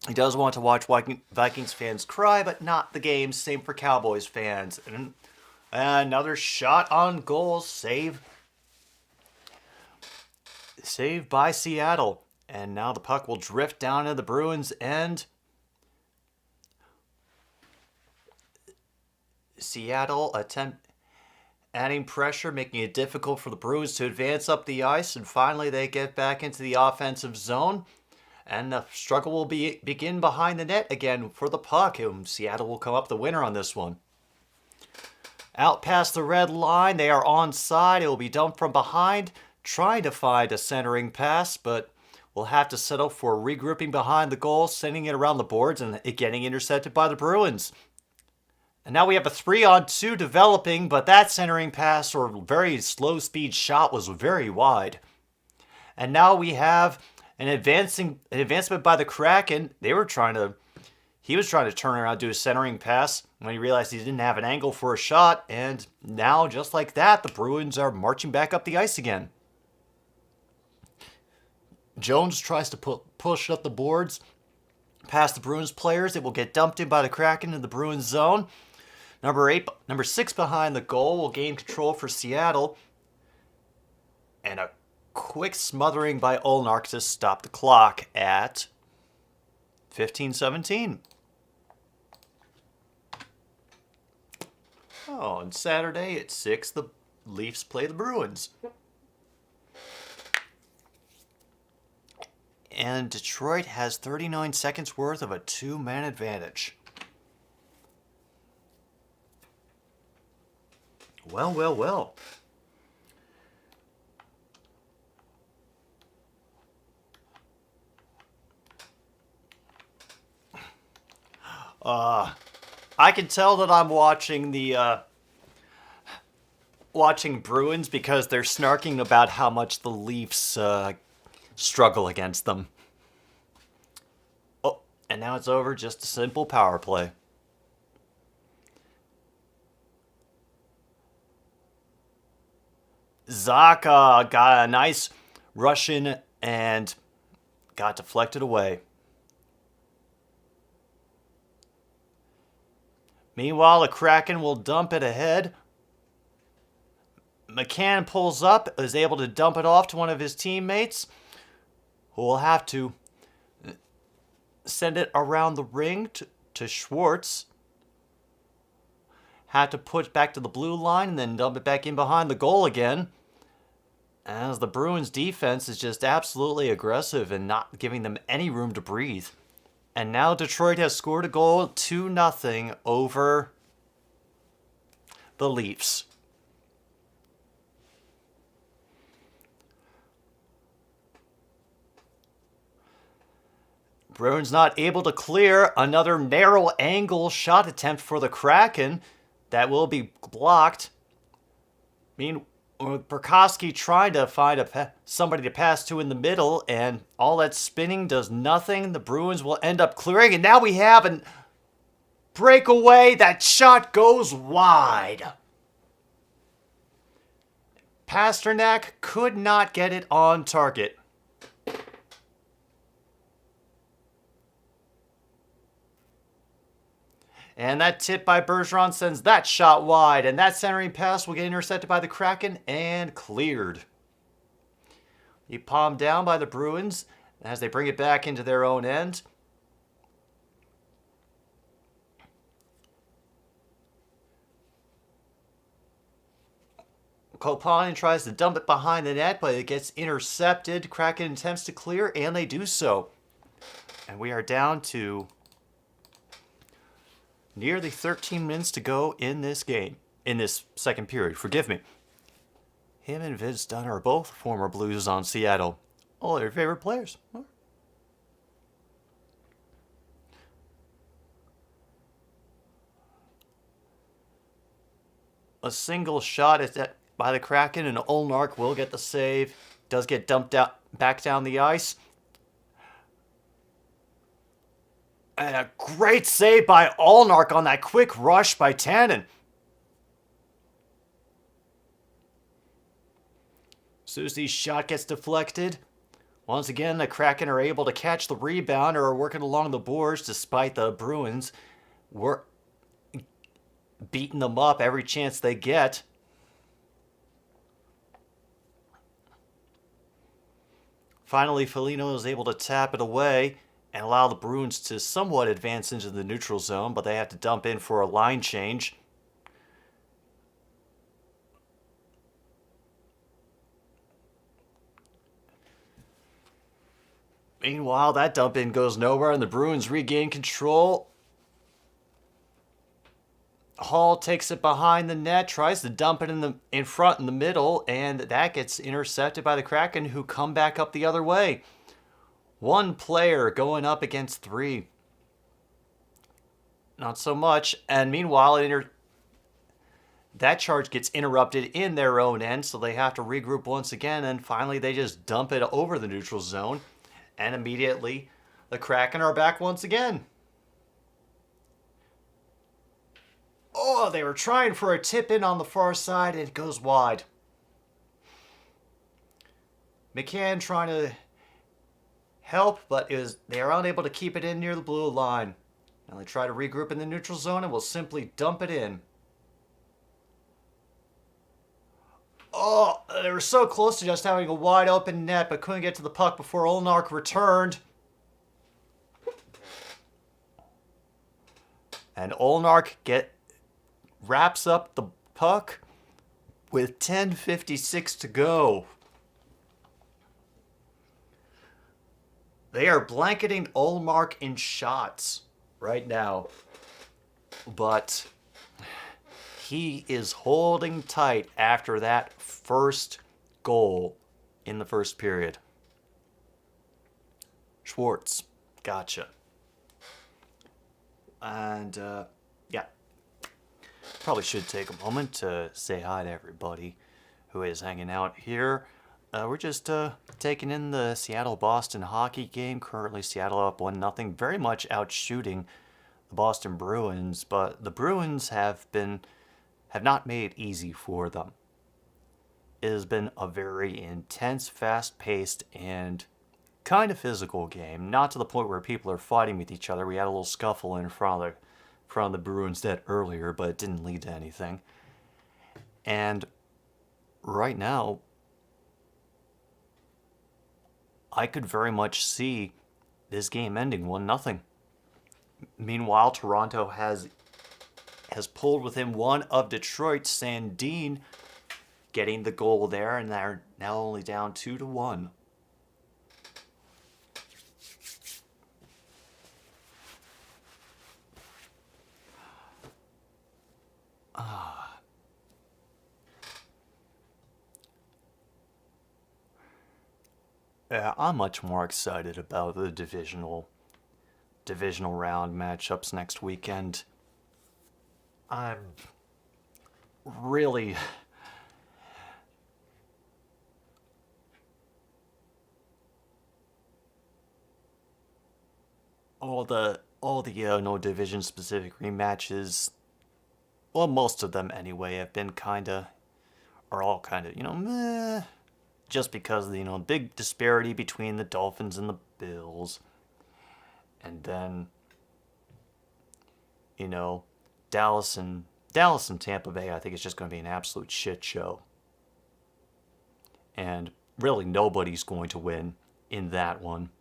He does want to watch Vikings fans cry, but not the game. Same for Cowboys fans. And another shot on goal, save by Seattle. And now the puck will drift down to the Bruins' end. Seattle adding pressure, making it difficult for the Bruins to advance up the ice, and finally they get back into the offensive zone, and the struggle will begin behind the net again for the puck, and Seattle will come up the winner on this one. Out past the red line, they are onside. It will be dumped from behind, trying to find a centering pass, but will have to settle for regrouping behind the goal, sending it around the boards, and it getting intercepted by the Bruins. And now we have a 3-on-2 developing, but that centering pass or very slow speed shot was very wide. And now we have an advancement by the Kraken. He was trying to turn around and do a centering pass when he realized he didn't have an angle for a shot. And now, just like that, the Bruins are marching back up the ice again. Jones tries to push up the boards past the Bruins players. It will get dumped in by the Kraken in the Bruins zone. Number 6 behind the goal will gain control for Seattle. And a quick smothering by Olnark to stop the clock at 15:17. Oh, and Saturday at 6, the Leafs play the Bruins. And Detroit has 39 seconds worth of a 2-man advantage. Well. I can tell that I'm watching watching Bruins because they're snarking about how much the Leafs struggle against them. Oh, and now it's over. Just a simple power play. Zaka got a nice rush in and got deflected away. Meanwhile, the Kraken will dump it ahead. McCann pulls up, is able to dump it off to one of his teammates, who will have to send it around the ring to Schwartz. Had to put it back to the blue line and then dump it back in behind the goal again. As the Bruins defense is just absolutely aggressive and not giving them any room to breathe. And now Detroit has scored a goal, 2-0 over the Leafs. Bruins not able to clear. Another narrow angle shot attempt for the Kraken. That will be blocked. Burkowski trying to find somebody to pass to in the middle, and all that spinning does nothing. The Bruins will end up clearing, and now we have a breakaway. That shot goes wide. Pasternak could not get it on target. And that tip by Bergeron sends that shot wide. And that centering pass will get intercepted by the Kraken and cleared. He palmed down by the Bruins as they bring it back into their own end. Kopani tries to dump it behind the net, but it gets intercepted. Kraken attempts to clear, and they do so. And we are down to nearly 13 minutes to go in this game. In this second period, forgive me. Him and Vince Dunn are both former Blues on Seattle. All their favorite players. A single shot by the Kraken, and Olnark will get the save. Does get dumped out back down the ice. And a great save by Olnark on that quick rush by Tannen. Soucy's shot gets deflected. Once again, the Kraken are able to catch the rebound or are working along the boards despite the Bruins were beating them up every chance they get. Finally, Foligno is able to tap it away and allow the Bruins to somewhat advance into the neutral zone, but they have to dump in for a line change. Meanwhile, that dump in goes nowhere, and the Bruins regain control. Hall takes it behind the net, tries to dump it in front in the middle, and that gets intercepted by the Kraken, who come back up the other way. One player going up against three. Not so much. And meanwhile, that charge gets interrupted in their own end, so they have to regroup once again, and finally they just dump it over the neutral zone. And immediately, the Kraken are back once again. Oh, they were trying for a tip-in on the far side, and it goes wide. McCann trying to help, but they are unable to keep it in near the blue line. Now they try to regroup in the neutral zone and will simply dump it in. Oh, they were so close to just having a wide open net, but couldn't get to the puck before Olnark returned. And Olnark wraps up the puck with 10:56 to go. They are blanketing Olnark in shots right now. But he is holding tight after that first goal in the first period. Schwartz, gotcha. And, yeah. Probably should take a moment to say hi to everybody who is hanging out here. We're just taking in the Seattle-Boston hockey game. Currently, Seattle up 1-0, very much outshooting the Boston Bruins, but the Bruins have not made it easy for them. It has been a very intense, fast-paced, and kind of physical game. Not to the point where people are fighting with each other. We had a little scuffle in front from the Bruins net earlier, but it didn't lead to anything. And right now, I could very much see this game ending 1-0. Meanwhile, Toronto has pulled within one of Detroit's Sandin getting the goal there, and they're now only down 2-1. Yeah, I'm much more excited about the divisional round matchups next weekend. I'm really all the no division specific rematches. Well, most of them anyway have been all kind of meh. Just because of the big disparity between the Dolphins and the Bills. And then Dallas and Tampa Bay, I think it's just going to be an absolute shit show. And really nobody's going to win in that one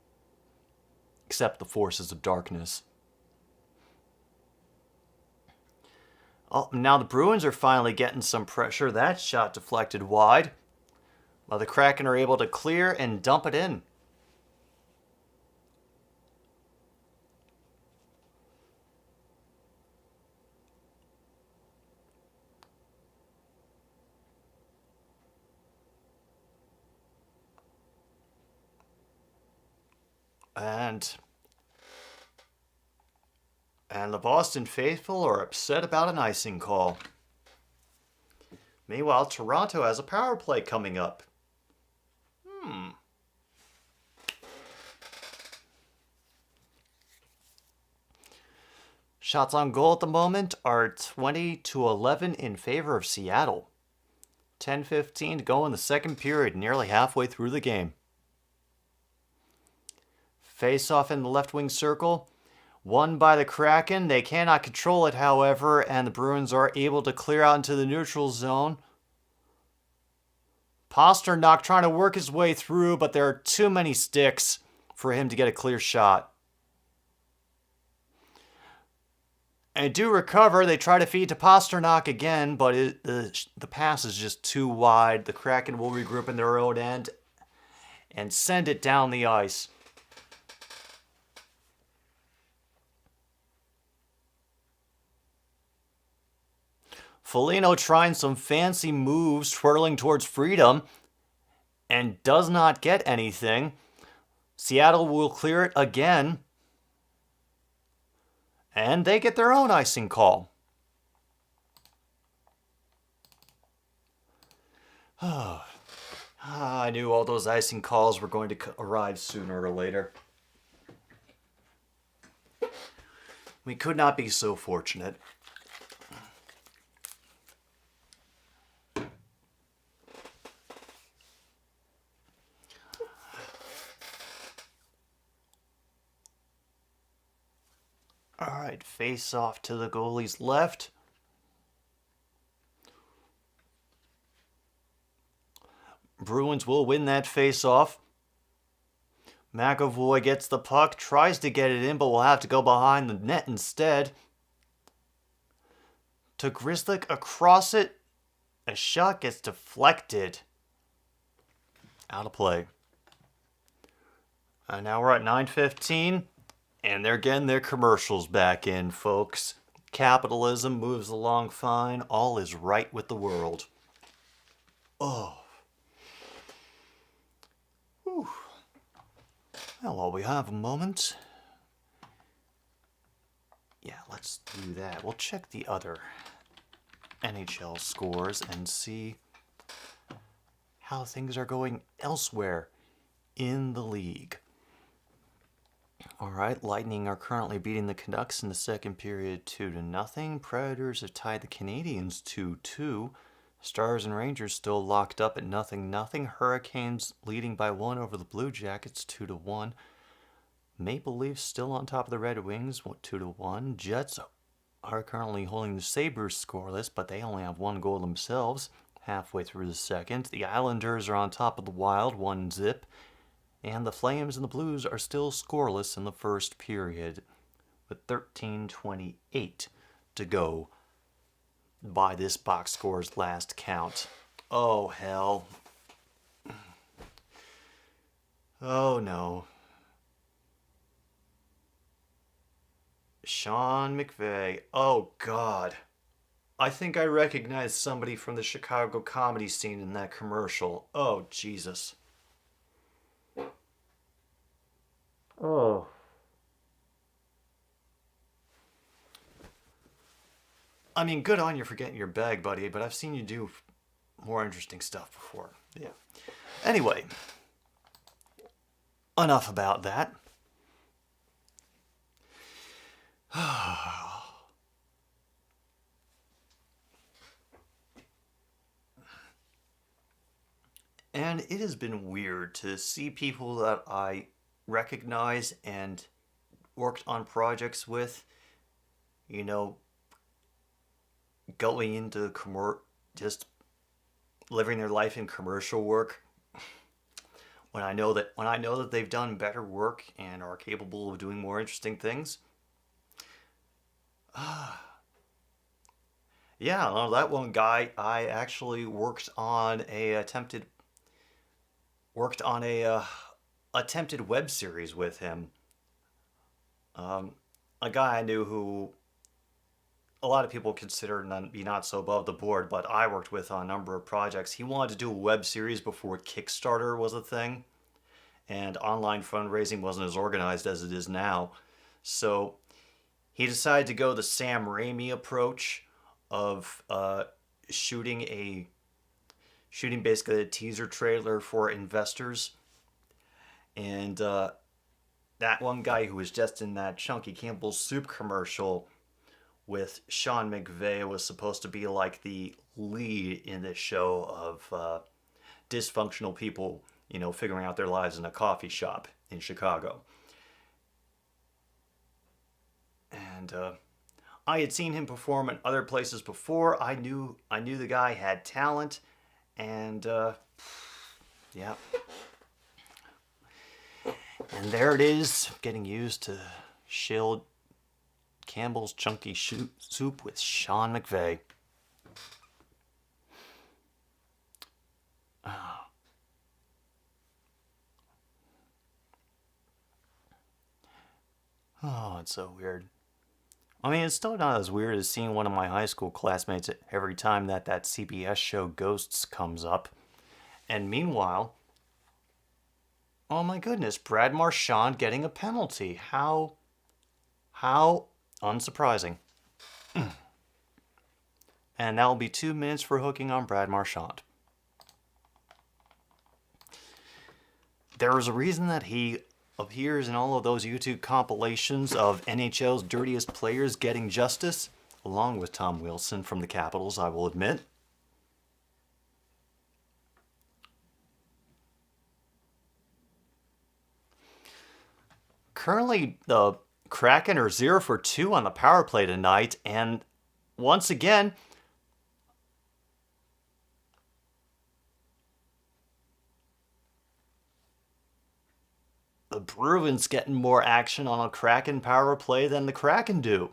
except the forces of darkness. Oh, now the Bruins are finally getting some pressure. That shot deflected wide. Well, the Kraken are able to clear and dump it in. And the Boston faithful are upset about an icing call. Meanwhile, Toronto has a power play coming up. Shots on goal at the moment are 20-11 in favor of Seattle. 10:15 to go in the second period, nearly halfway through the game. Face-off in the left wing circle. Won by the Kraken. They cannot control it, however, and the Bruins are able to clear out into the neutral zone. Pasternak trying to work his way through, but there are too many sticks for him to get a clear shot. And do recover. They try to feed to Pasternak again, but the pass is just too wide. The Kraken will regroup in their own end and send it down the ice. Foligno trying some fancy moves, twirling towards freedom, and does not get anything. Seattle will clear it again. And they get their own icing call. I knew all those icing calls were going to arrive sooner or later. We could not be so fortunate. Alright, face off to the goalie's left. Bruins will win that face off. McAvoy gets the puck, tries to get it in, but will have to go behind the net instead. To Grzelcyk across it. A shot gets deflected. Out of play. And now we're at 9:15. And they're getting their commercials back in, folks. Capitalism moves along fine. All is right with the world. Oh. Whew. Well, while we have a moment. Yeah, let's do that. We'll check the other NHL scores and see how things are going elsewhere in the league. Alright, Lightning are currently beating the Canucks in the second period 2-0. Predators have tied the Canadiens 2-2. Stars and Rangers still locked up at 0-0. Hurricanes leading by 1 over the Blue Jackets 2-1. Maple Leafs still on top of the Red Wings 2-1. Jets are currently holding the Sabres scoreless, but they only have one goal themselves halfway through the second. The Islanders are on top of the Wild, 1-0. And the Flames and the Blues are still scoreless in the first period, with 13:28 to go by this box score's last count. Oh, hell. Oh, no. Sean McVay. Oh, God. I think I recognize somebody from the Chicago comedy scene in that commercial. Oh, Jesus. Oh. I mean, good on you for getting your bag, buddy, but I've seen you do more interesting stuff before. Yeah. Anyway, enough about that. And it has been weird to see people that I recognize and worked on projects with, you know, going into just living their life in commercial work. When I know that they've done better work and are capable of doing more interesting things. Yeah, well, that one guy, I actually worked on a attempted web series with him. A guy I knew who a lot of people consider be not so above the board, but I worked with on a number of projects. He wanted to do a web series before Kickstarter was a thing, and online fundraising wasn't as organized as it is now. So he decided to go the Sam Raimi approach of shooting basically a teaser trailer for investors. And that one guy who was just in that Chunky Campbell's soup commercial with Sean McVay was supposed to be like the lead in this show of dysfunctional people, you know, figuring out their lives in a coffee shop in Chicago. And I had seen him perform in other places before. I knew the guy had talent, and yeah. And there it is, getting used to shield Campbell's Chunky Soup with Sean McVay. Oh, it's so weird. I mean, it's still not as weird as seeing one of my high school classmates every time that CBS show Ghosts comes up. And meanwhile, oh my goodness, Brad Marchand getting a penalty. How unsurprising. And that will be 2 minutes for hooking on Brad Marchand. There is a reason that he appears in all of those YouTube compilations of NHL's dirtiest players getting justice, along with Tom Wilson from the Capitals, I will admit. Currently, the Kraken are 0 for 2 on the power play tonight, and once again, the Bruins getting more action on a Kraken power play than the Kraken do.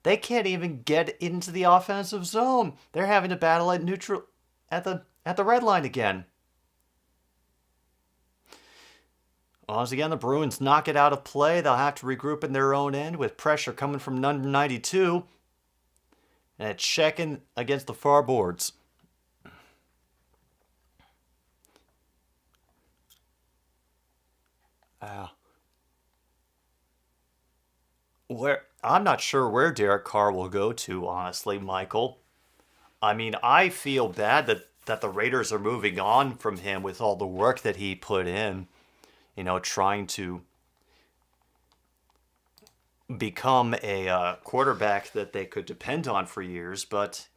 They can't even get into the offensive zone. They're having to battle at neutral at the red line again. Once again, the Bruins knock it out of play. They'll have to regroup in their own end with pressure coming from number 92. And it's checking against the far boards. I'm not sure where Derek Carr will go to, honestly, Michael. I mean, I feel bad that the Raiders are moving on from him with all the work that he put in. You know, trying to become a quarterback that they could depend on for years, but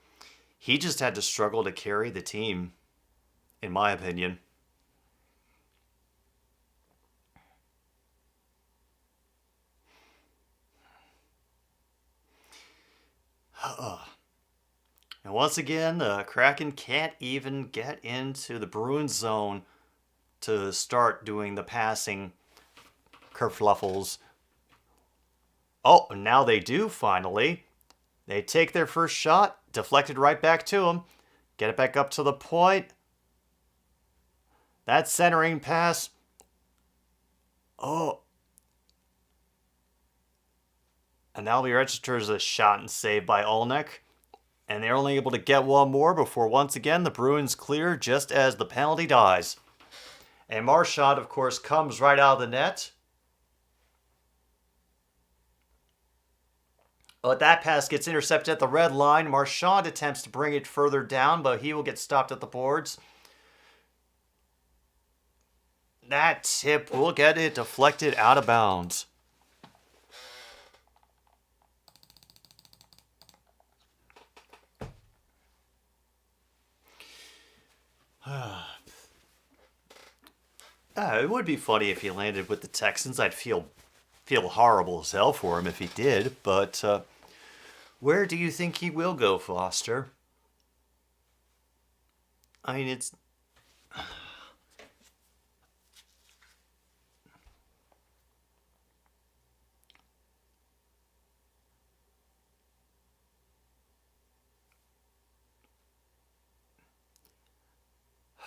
he just had to struggle to carry the team, in my opinion. And once again, the Kraken can't even get into the Bruins zone to start doing the passing kerfluffles. Oh, now they do finally. They take their first shot, deflected right back to them. Get it back up to the point. That centering pass. Oh. And that'll be registered as a shot and save by Olnick. And they're only able to get one more before once again the Bruins clear just as the penalty dies. And Marchand, of course, comes right out of the net. But that pass gets intercepted at the red line. Marchand attempts to bring it further down, but he will get stopped at the boards. That tip will get it deflected out of bounds. It would be funny if he landed with the Texans. I'd feel horrible as hell for him if he did. But where do you think he will go, Foster? I mean, it's...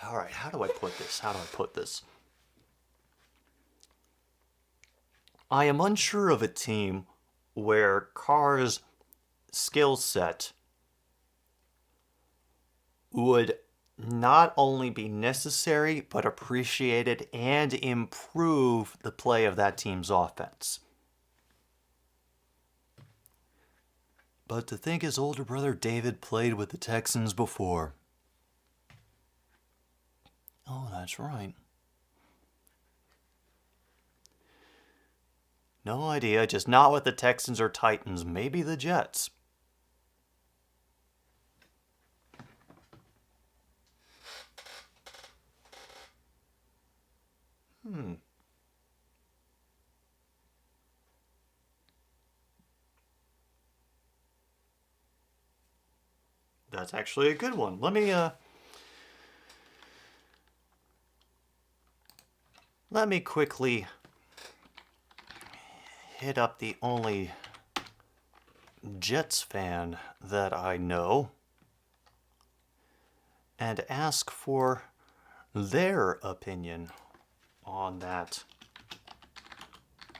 All right, how do I put this? I am unsure of a team where Carr's skill set would not only be necessary, but appreciated and improve the play of that team's offense. But to think his older brother David played with the Texans before. Oh, that's right. No idea, just not with the Texans or Titans, maybe the Jets. That's actually a good one. Let me quickly hit up the only Jets fan that I know and ask for their opinion on that.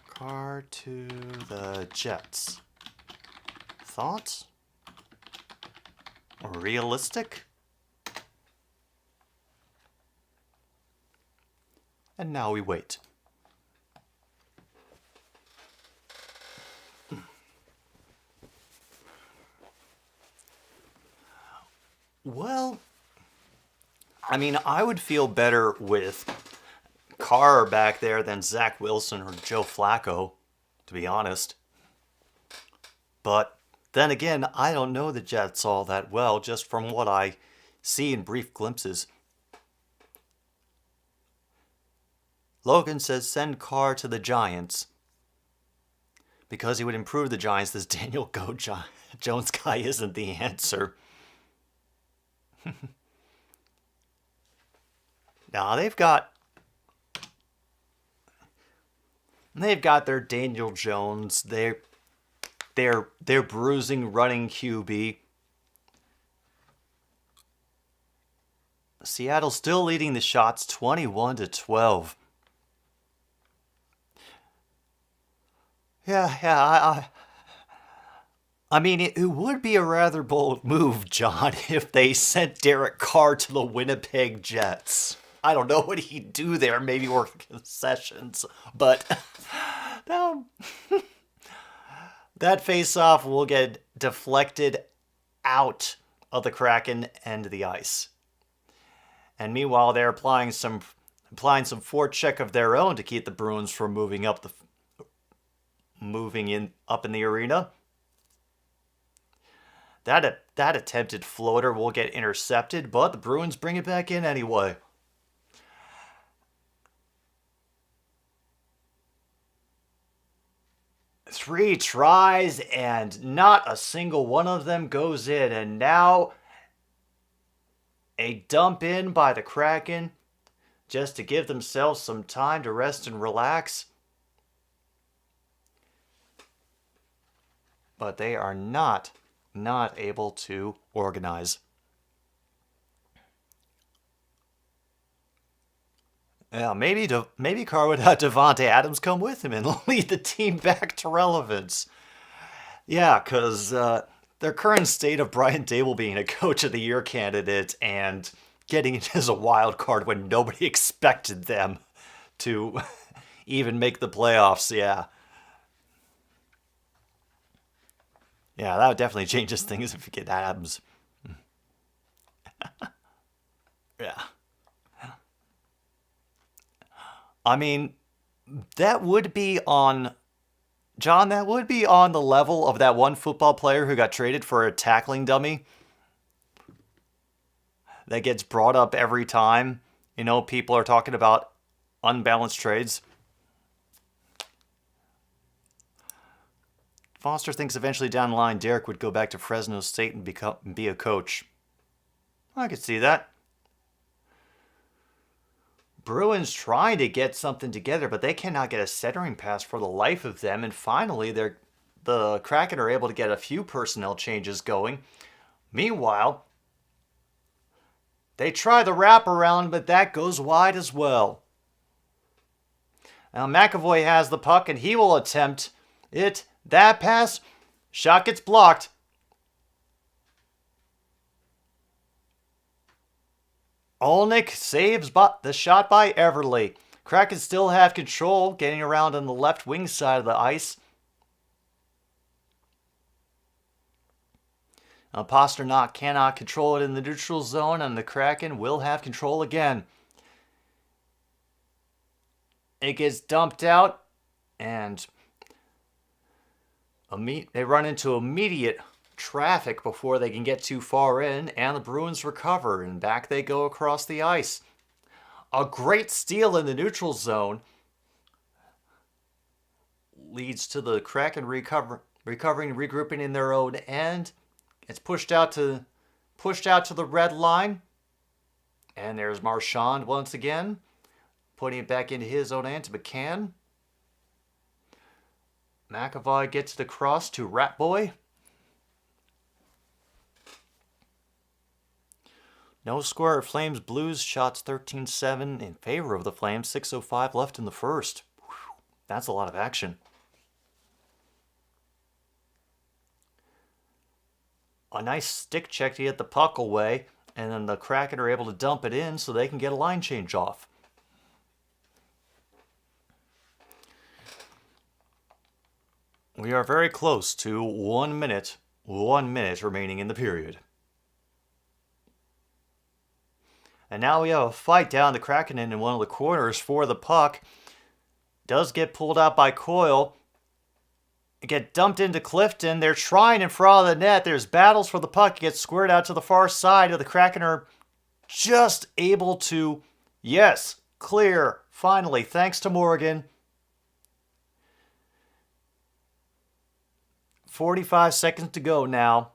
Carr to the Jets. Thoughts? Realistic? And now we wait. Well, I mean, I would feel better with Carr back there than Zach Wilson or Joe Flacco, to be honest. But then again, I don't know the Jets all that well, just from what I see in brief glimpses. Logan says send Carr to the Giants because he would improve the Giants. This Daniel Jones guy isn't the answer. Now they've got their Daniel Jones, their bruising running QB. Seattle still leading the shots 21-12. Yeah, I mean, it would be a rather bold move, John, if they sent Derek Carr to the Winnipeg Jets. I don't know what he'd do there, maybe work concessions, but that face-off will get deflected out of the Kraken and the ice. And meanwhile, they're applying some forecheck of their own to keep the Bruins from moving up in the arena. That attempted floater will get intercepted, but the Bruins bring it back in anyway. Three tries and not a single one of them goes in, and now A dump in by the Kraken just to give themselves some time to rest and relax. But they are not able to organize. Yeah, maybe Carr would have Devontae Adams come with him and lead the team back to relevance. Yeah, because their current state of Brian Dable being a Coach of the Year candidate and getting it as a wild card when nobody expected them to even make the playoffs. Yeah, that would definitely change things if you get Adams. Yeah. I mean, that would be on, John, that would be on the level of that one football player who got traded for a tackling dummy. That gets brought up every time, people are talking about unbalanced trades. Foster thinks eventually down the line, Derek would go back to Fresno State and be a coach. I could see that. Bruins trying to get something together, but they cannot get a centering pass for the life of them. And finally, the Kraken are able to get a few personnel changes going. Meanwhile, they try the wraparound, but that goes wide as well. Now McAvoy has the puck, and he will attempt it. That pass, shot gets blocked. Olnick saves the shot by Everly. Kraken still have control, getting around on the left wing side of the ice. Now Pasternak cannot control it in the neutral zone, and the Kraken will have control again. It gets dumped out, and they run into immediate traffic before they can get too far in, and the Bruins recover, and back they go across the ice. A great steal in the neutral zone leads to the Kraken recovering and regrouping in their own end. It's pushed out to the red line, and there's Marchand once again, putting it back into his own end to McCann. McAvoy gets the cross to Ratboy. No score at Flames Blues. Shots 13-7 in favor of the Flames. 6:05 left in the first. Whew, that's a lot of action. A nice stick check to get the puck away, and then the Kraken are able to dump it in so they can get a line change off. We are very close to 1 minute remaining in the period. And now we have a fight down the Kraken in one of the corners for the puck. Does get pulled out by Coyle. It get dumped into Clifton. They're trying in front of the net. There's battles for the puck. It gets squared out to the far side. The Kraken are just able to, yes, clear. Finally, thanks to Morgan. 45 seconds to go now.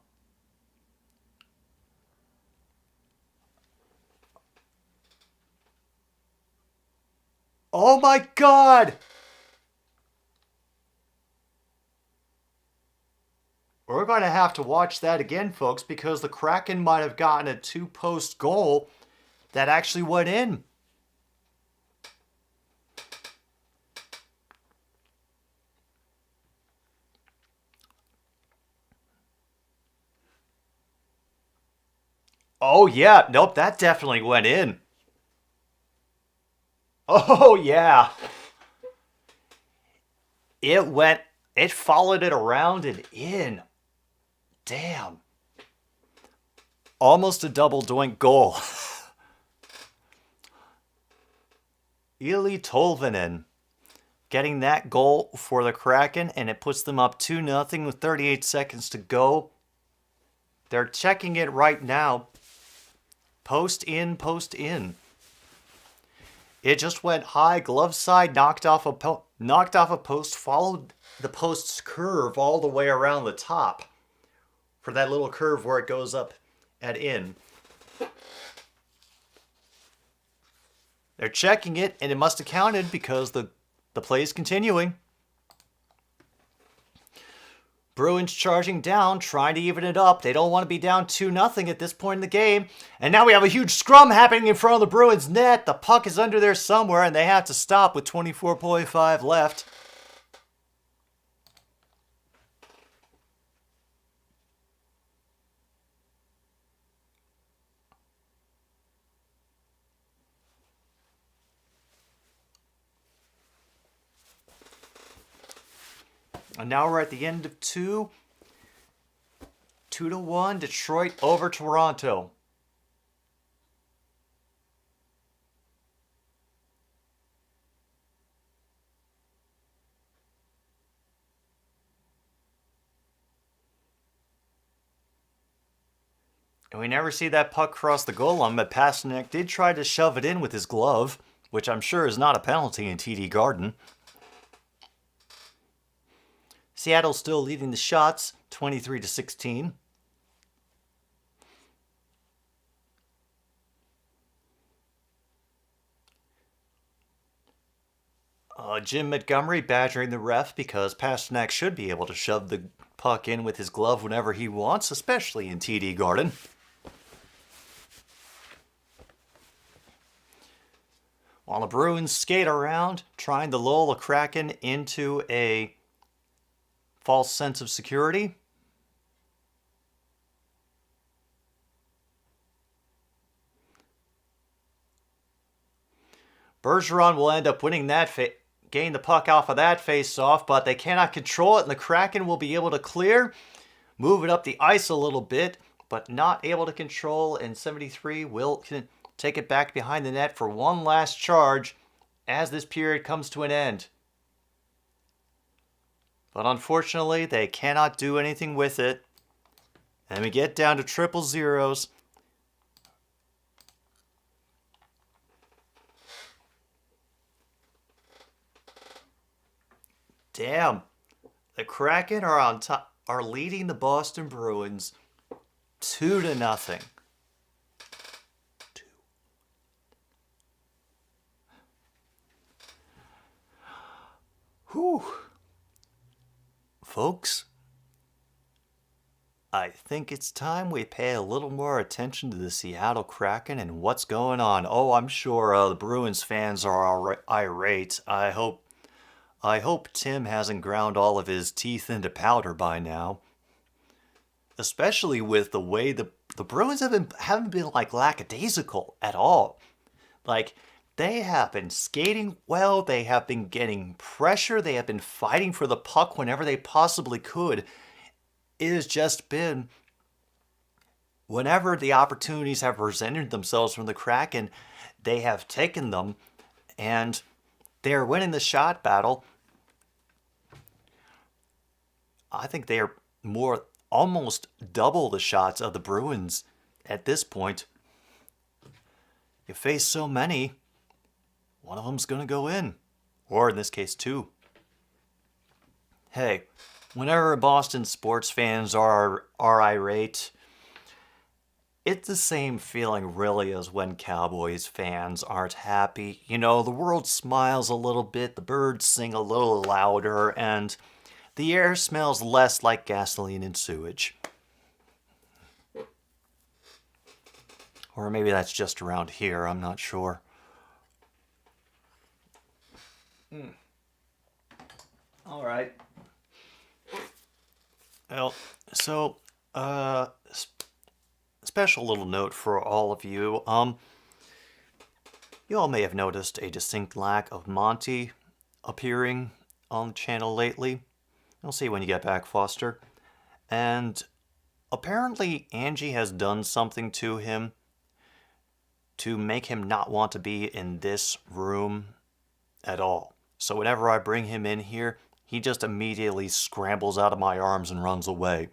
Oh my God! We're going to have to watch that again, folks, because the Kraken might have gotten a two-post goal that actually went in. Oh yeah, nope, that definitely went in. Oh, yeah. It followed it around and in. Damn. Almost a double doink goal. Eeli Tolvanen getting that goal for the Kraken, and it puts them up 2-0 with 38 seconds to go. They're checking it right now. Post in, post in. It just went high, glove side, knocked off a post, followed the post's curve all the way around the top for that little curve where it goes up at in. They're checking it, and it must have counted because the play is continuing. Bruins charging down, trying to even it up. They don't want to be down 2-0 at this point in the game. And now we have a huge scrum happening in front of the Bruins net. The puck is under there somewhere, and they have to stop with 24.5 left. And now we're at the end of 2. 2-1, Detroit over Toronto. And we never see that puck cross the goal line, but Pastrnak did try to shove it in with his glove, which I'm sure is not a penalty in TD Garden. Seattle still leading the shots, 23-16. Jim Montgomery badgering the ref because Pastrnak should be able to shove the puck in with his glove whenever he wants, especially in TD Garden. While the Bruins skate around, trying to lull the Kraken into a false sense of security. Bergeron will end up winning that, gain the puck off of that face-off, but they cannot control it, and the Kraken will be able to clear, move it up the ice a little bit, but not able to control, and 73 will take it back behind the net for one last charge as this period comes to an end. But unfortunately, they cannot do anything with it. And we get down to 0-0s. Damn. The Kraken are on top, are leading the Boston Bruins 2-0. Whew. Folks, I think it's time we pay a little more attention to the Seattle Kraken and what's going on. Oh, I'm sure the Bruins fans are irate. I hope Tim hasn't ground all of his teeth into powder by now. Especially with the way the Bruins haven't been like lackadaisical at all. Like, they have been skating well, they have been getting pressure, they have been fighting for the puck whenever they possibly could. It has just been, whenever the opportunities have presented themselves from the Kraken, they have taken them, and they're winning the shot battle. I think they are almost double the shots of the Bruins at this point. You face so many, one of them's going to go in. Or in this case, 2. Hey, whenever Boston sports fans are irate, it's the same feeling really as when Cowboys fans aren't happy. You know, the world smiles a little bit, the birds sing a little louder, and the air smells less like gasoline and sewage. Or maybe that's just around here, I'm not sure. All right. Well, so, special little note for all of you. You all may have noticed a distinct lack of Monty appearing on the channel lately. You'll see when you get back, Foster. And apparently Angie has done something to him to make him not want to be in this room at all. So whenever I bring him in here, he just immediately scrambles out of my arms and runs away.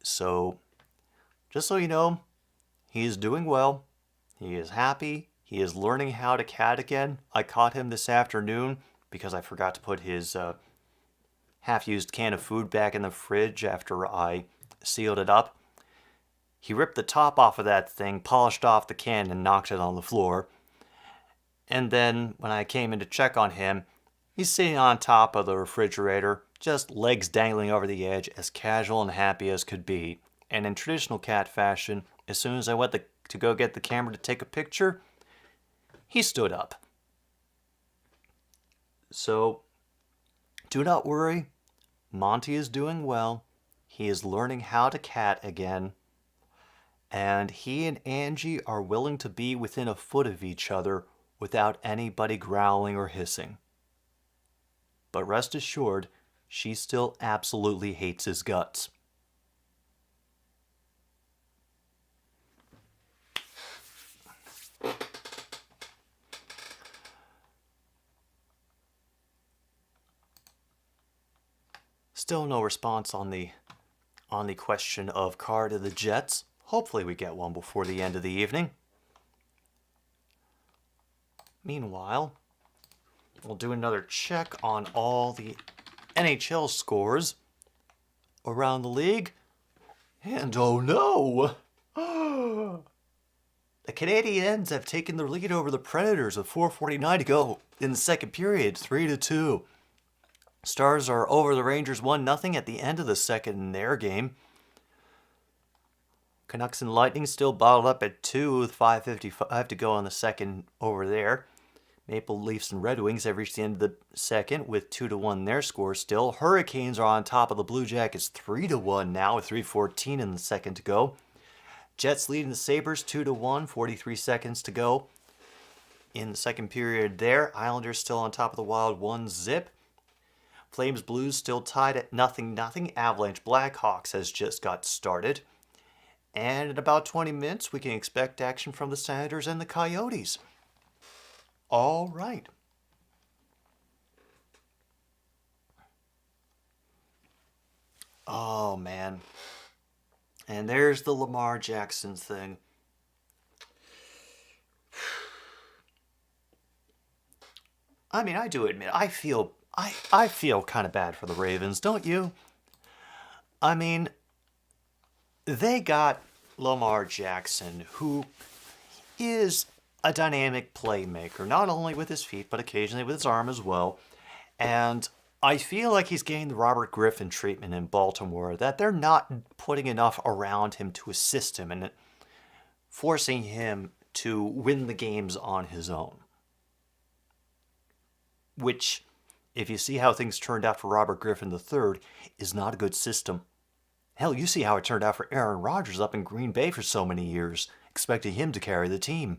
So, just so you know, he is doing well. He is happy. He is learning how to cat again. I caught him this afternoon because I forgot to put his half-used can of food back in the fridge after I sealed it up. He ripped the top off of that thing, polished off the can, and knocked it on the floor. And then when I came in to check on him, he's sitting on top of the refrigerator, just legs dangling over the edge, as casual and happy as could be. And in traditional cat fashion, as soon as I went to go get the camera to take a picture, he stood up. So, do not worry. Monty is doing well. He is learning how to cat again. And he and Angie are willing to be within a foot of each other without anybody growling or hissing. But rest assured, she still absolutely hates his guts. Still no response on the question of card of the Jets. Hopefully we get one before the end of the evening. Meanwhile, we'll do another check on all the NHL scores around the league. And oh no! The Canadiens have taken the lead over the Predators with 4:49 to go in the second period, 3-2. Stars are over the Rangers 1-0 at the end of the second in their game. Canucks and Lightning still bottled up at 2 with 5:55 to go on the second over there. Maple Leafs and Red Wings have reached the end of the second with 2-1 their score still. Hurricanes are on top of the Blue Jackets 3-1 now with 3:14 in the second to go. Jets leading the Sabres 2-1, 43 seconds to go in the second period there. Islanders still on top of the Wild 1-0. Flames Blues still tied at 0-0. Avalanche Blackhawks has just got started. And in about 20 minutes, we can expect action from the Senators and the Coyotes. All right. Oh, man. And there's the Lamar Jackson thing. I mean, I do admit, I feel kind of bad for the Ravens, don't you? I mean, they got Lamar Jackson, who is a dynamic playmaker, not only with his feet, but occasionally with his arm as well. And I feel like he's getting the Robert Griffin treatment in Baltimore, that they're not putting enough around him to assist him and forcing him to win the games on his own. Which, if you see how things turned out for Robert Griffin III, is not a good system. Hell, you see how it turned out for Aaron Rodgers up in Green Bay for so many years, expecting him to carry the team.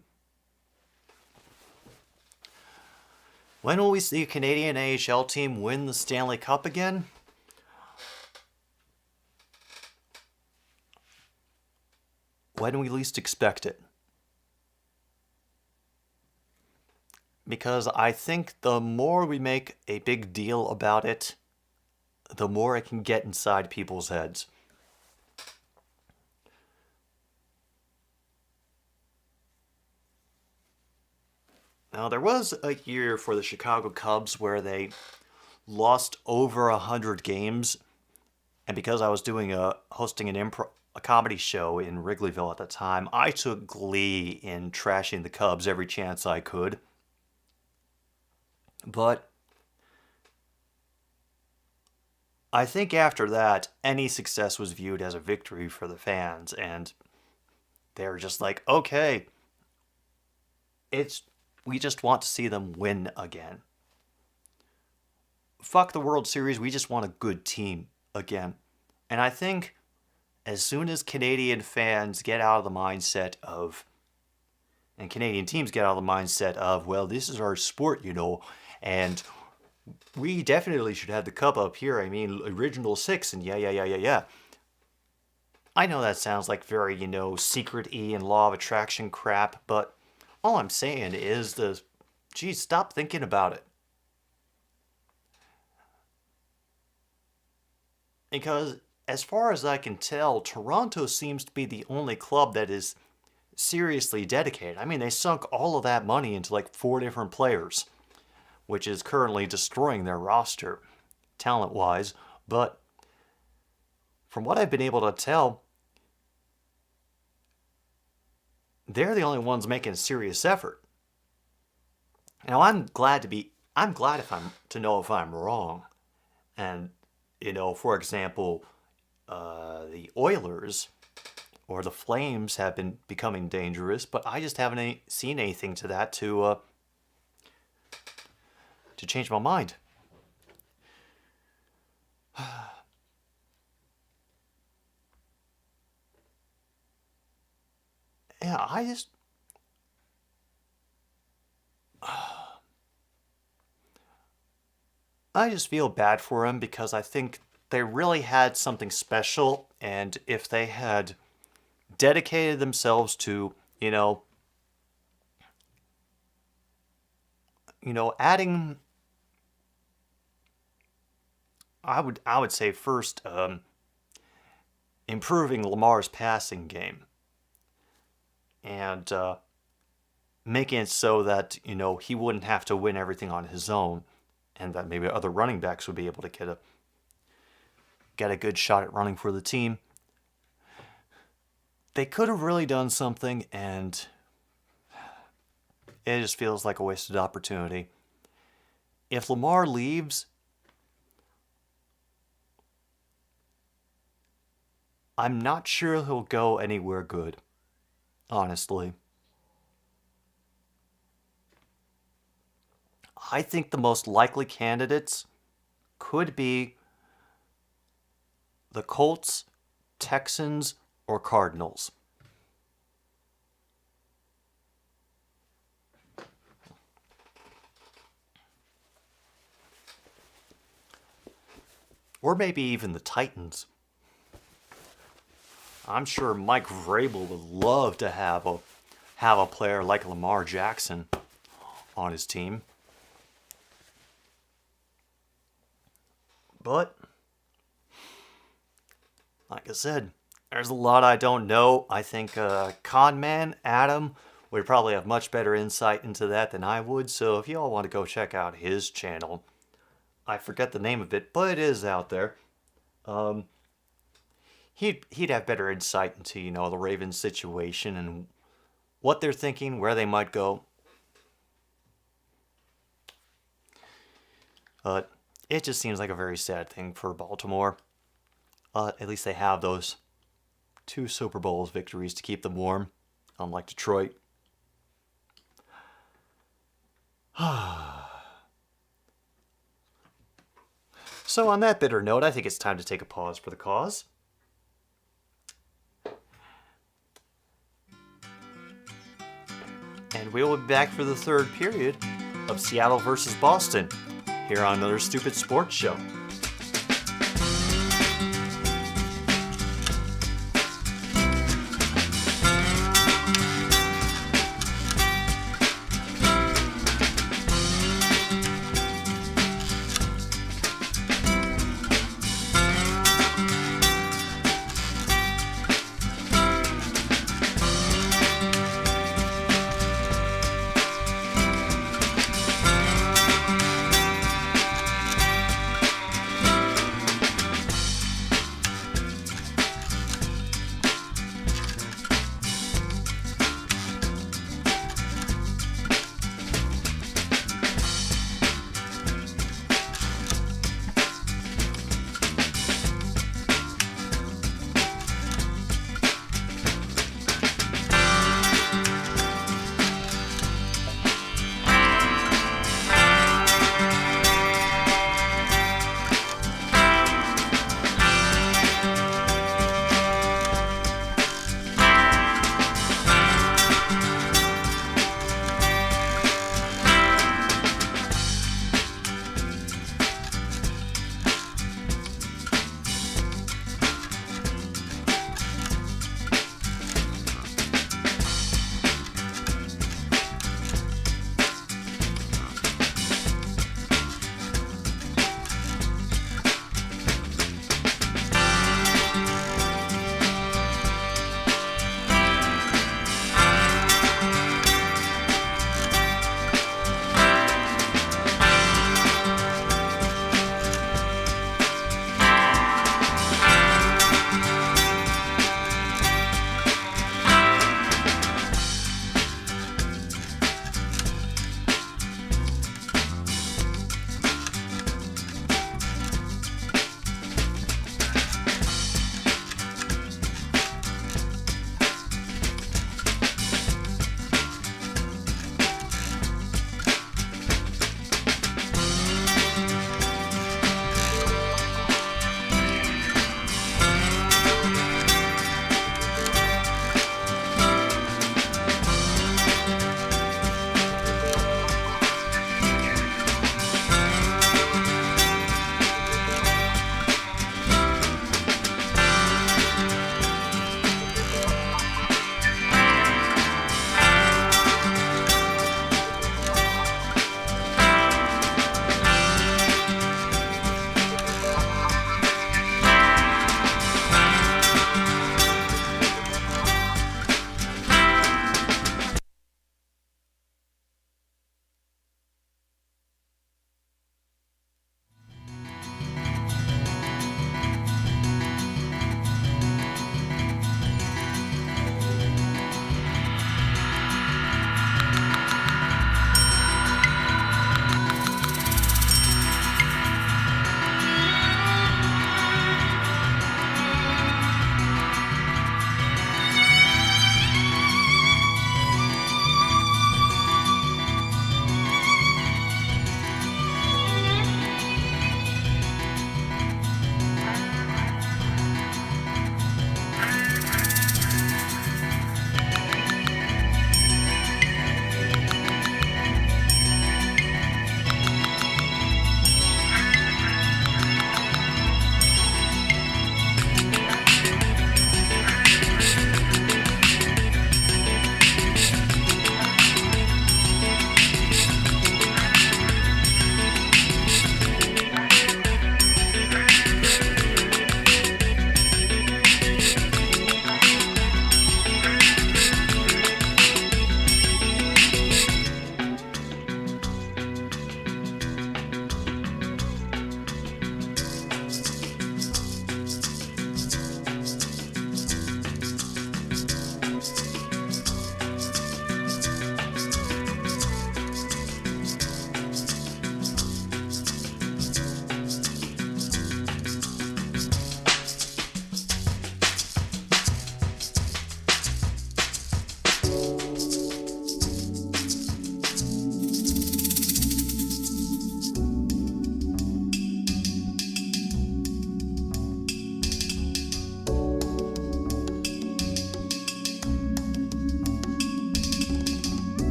When will we see a Canadian AHL team win the Stanley Cup again? When we least expect it. Because I think the more we make a big deal about it, the more it can get inside people's heads. Now, there was a year for the Chicago Cubs where they lost over 100 games, and because I was hosting a comedy show in Wrigleyville at the time, I took glee in trashing the Cubs every chance I could. But I think after that, any success was viewed as a victory for the fans, and they were just like, okay, we just want to see them win again. Fuck the World Series, we just want a good team again. And I think as soon as Canadian fans get out of the mindset of, and Canadian teams get out of the mindset of, well, this is our sport, and we definitely should have the cup up here. I mean, original six, and yeah. I know that sounds like very, secret E and law of attraction crap, but all I'm saying is geez, stop thinking about it. Because as far as I can tell, Toronto seems to be the only club that is seriously dedicated. I mean, they sunk all of that money into like 4 different players, which is currently destroying their roster, talent-wise. But from what I've been able to tell, they're the only ones making a serious effort. Now I'm glad to know if I'm wrong. And, for example, the Oilers or the Flames have been becoming dangerous, but I just haven't seen anything to that to change my mind. Yeah, I just feel bad for him because I think they really had something special, and if they had dedicated themselves to, adding, I would say first, improving Lamar's passing game and making it so that he wouldn't have to win everything on his own, and that maybe other running backs would be able to get a good shot at running for the team. They could have really done something, and it just feels like a wasted opportunity. If Lamar leaves, I'm not sure he'll go anywhere good, honestly. I think the most likely candidates could be the Colts, Texans, or Cardinals. Or maybe even the Titans. I'm sure Mike Vrabel would love to have a player like Lamar Jackson on his team. But, like I said, there's a lot I don't know. I think Conman Adam would probably have much better insight into that than I would. So if y'all want to go check out his channel, I forget the name of it, but it is out there. He'd have better insight into, the Ravens situation and what they're thinking, where they might go. But it just seems like a very sad thing for Baltimore. At least they have those 2 Super Bowls victories to keep them warm, unlike Detroit. So on that bitter note, I think it's time to take a pause for the cause. And we'll be back for the 3rd period of Seattle versus Boston here on another Stupid Sports Show.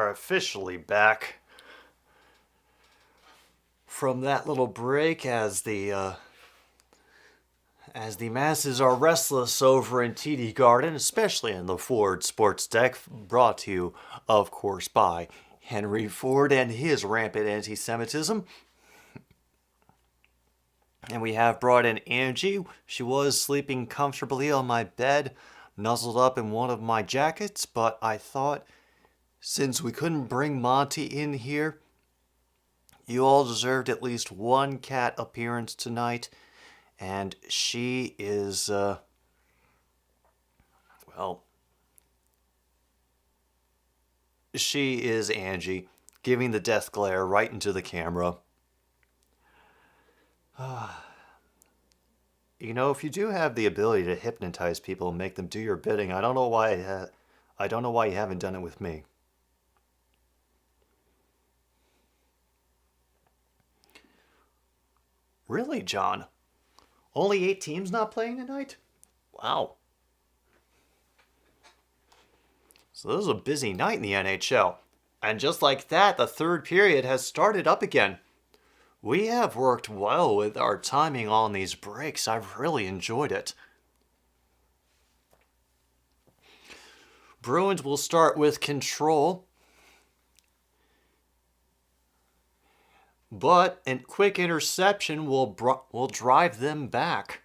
are officially back from that little break as the masses are restless over in TD Garden, especially in the Ford Sports Deck, brought to you, of course, by Henry Ford and his rampant anti-Semitism. And we have brought in Angie. She was sleeping comfortably on my bed, nuzzled up in one of my jackets, but I thought, since we couldn't bring Monty in here, you all deserved at least one cat appearance tonight, and she is, she is Angie, giving the death glare right into the camera. You know, if you do have the ability to hypnotize people and make them do your bidding, I don't know why you haven't done it with me. Really, John? Only 8 teams not playing tonight? Wow. So this is a busy night in the NHL. And just like that, the third period has started up again. We have worked well with our timing on these breaks. I've really enjoyed it. Bruins will start with control. But a quick interception will drive them back.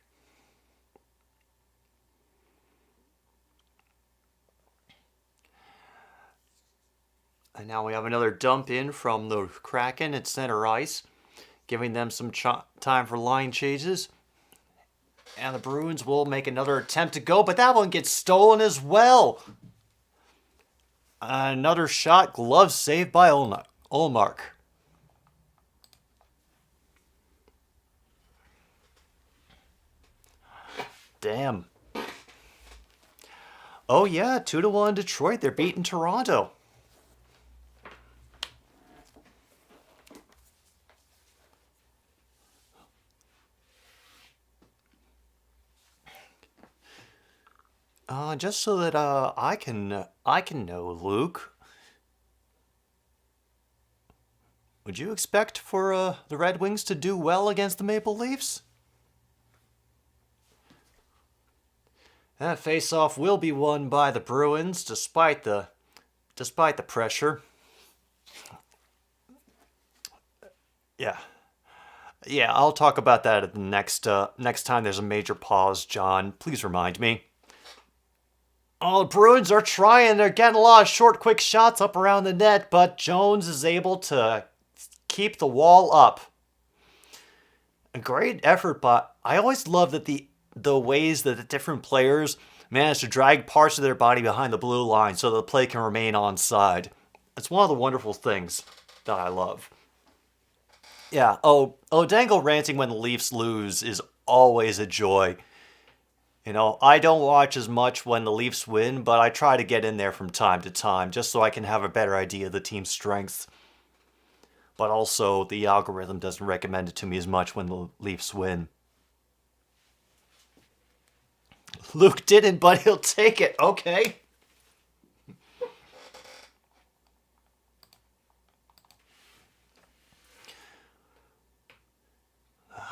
And now we have another dump in from the Kraken at center ice, giving them some time for line changes. And the Bruins will make another attempt to go, but that one gets stolen as well. Another shot, glove saved by Ullmark. Damn. Oh yeah, 2-1 Detroit. They're beating Toronto. Just so that I can know, Luke. Would you expect for the Red Wings to do well against the Maple Leafs? That face-off will be won by the Bruins, despite the pressure. Yeah, I'll talk about that at the next time there's a major pause. John, please remind me. Oh, the Bruins are trying. They're getting a lot of short, quick shots up around the net, but Jones is able to keep the wall up. A great effort, but I always love that the ways that the different players manage to drag parts of their body behind the blue line so the play can remain onside. It's one of the wonderful things that I love. Yeah, Dangle ranting when the Leafs lose is always a joy. You know, I don't watch as much when the Leafs win, but I try to get in there from time to time just so I can have a better idea of the team's strengths. But also, the algorithm doesn't recommend it to me as much when the Leafs win. Luke didn't, but he'll take it. Okay.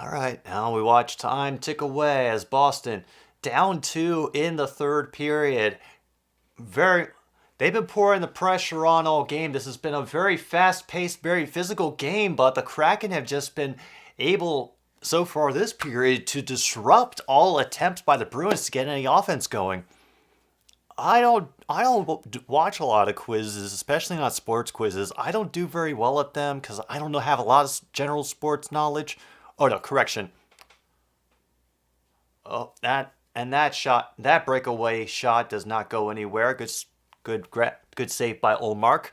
All right, now we watch time tick away as Boston down 2 in the third period. They've been pouring the pressure on all game. This has been a very fast-paced, very physical game, but the Kraken have just been able, so far this period, to disrupt all attempts by the Bruins to get any offense going. I don't watch a lot of quizzes, especially not sports quizzes. I don't do very well at them because I don't have a lot of general sports knowledge. Oh no, correction. Oh, that breakaway shot does not go anywhere. Good save by Ullmark.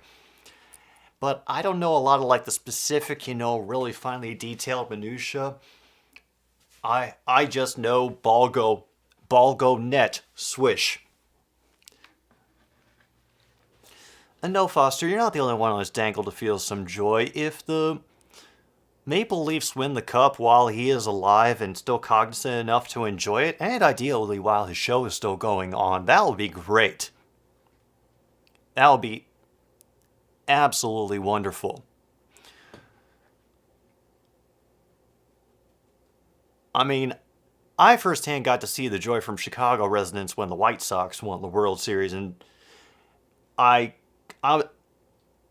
But I don't know a lot of like the specific, really finely detailed minutia. I just know ball go net, swish. And no, Foster, you're not the only one on this dangle to feel some joy. If the Maple Leafs win the cup while he is alive and still cognizant enough to enjoy it, and ideally while his show is still going on, that would be great. That would be absolutely wonderful. I mean, I firsthand got to see the joy from Chicago residents when the White Sox won the World Series, and I, I,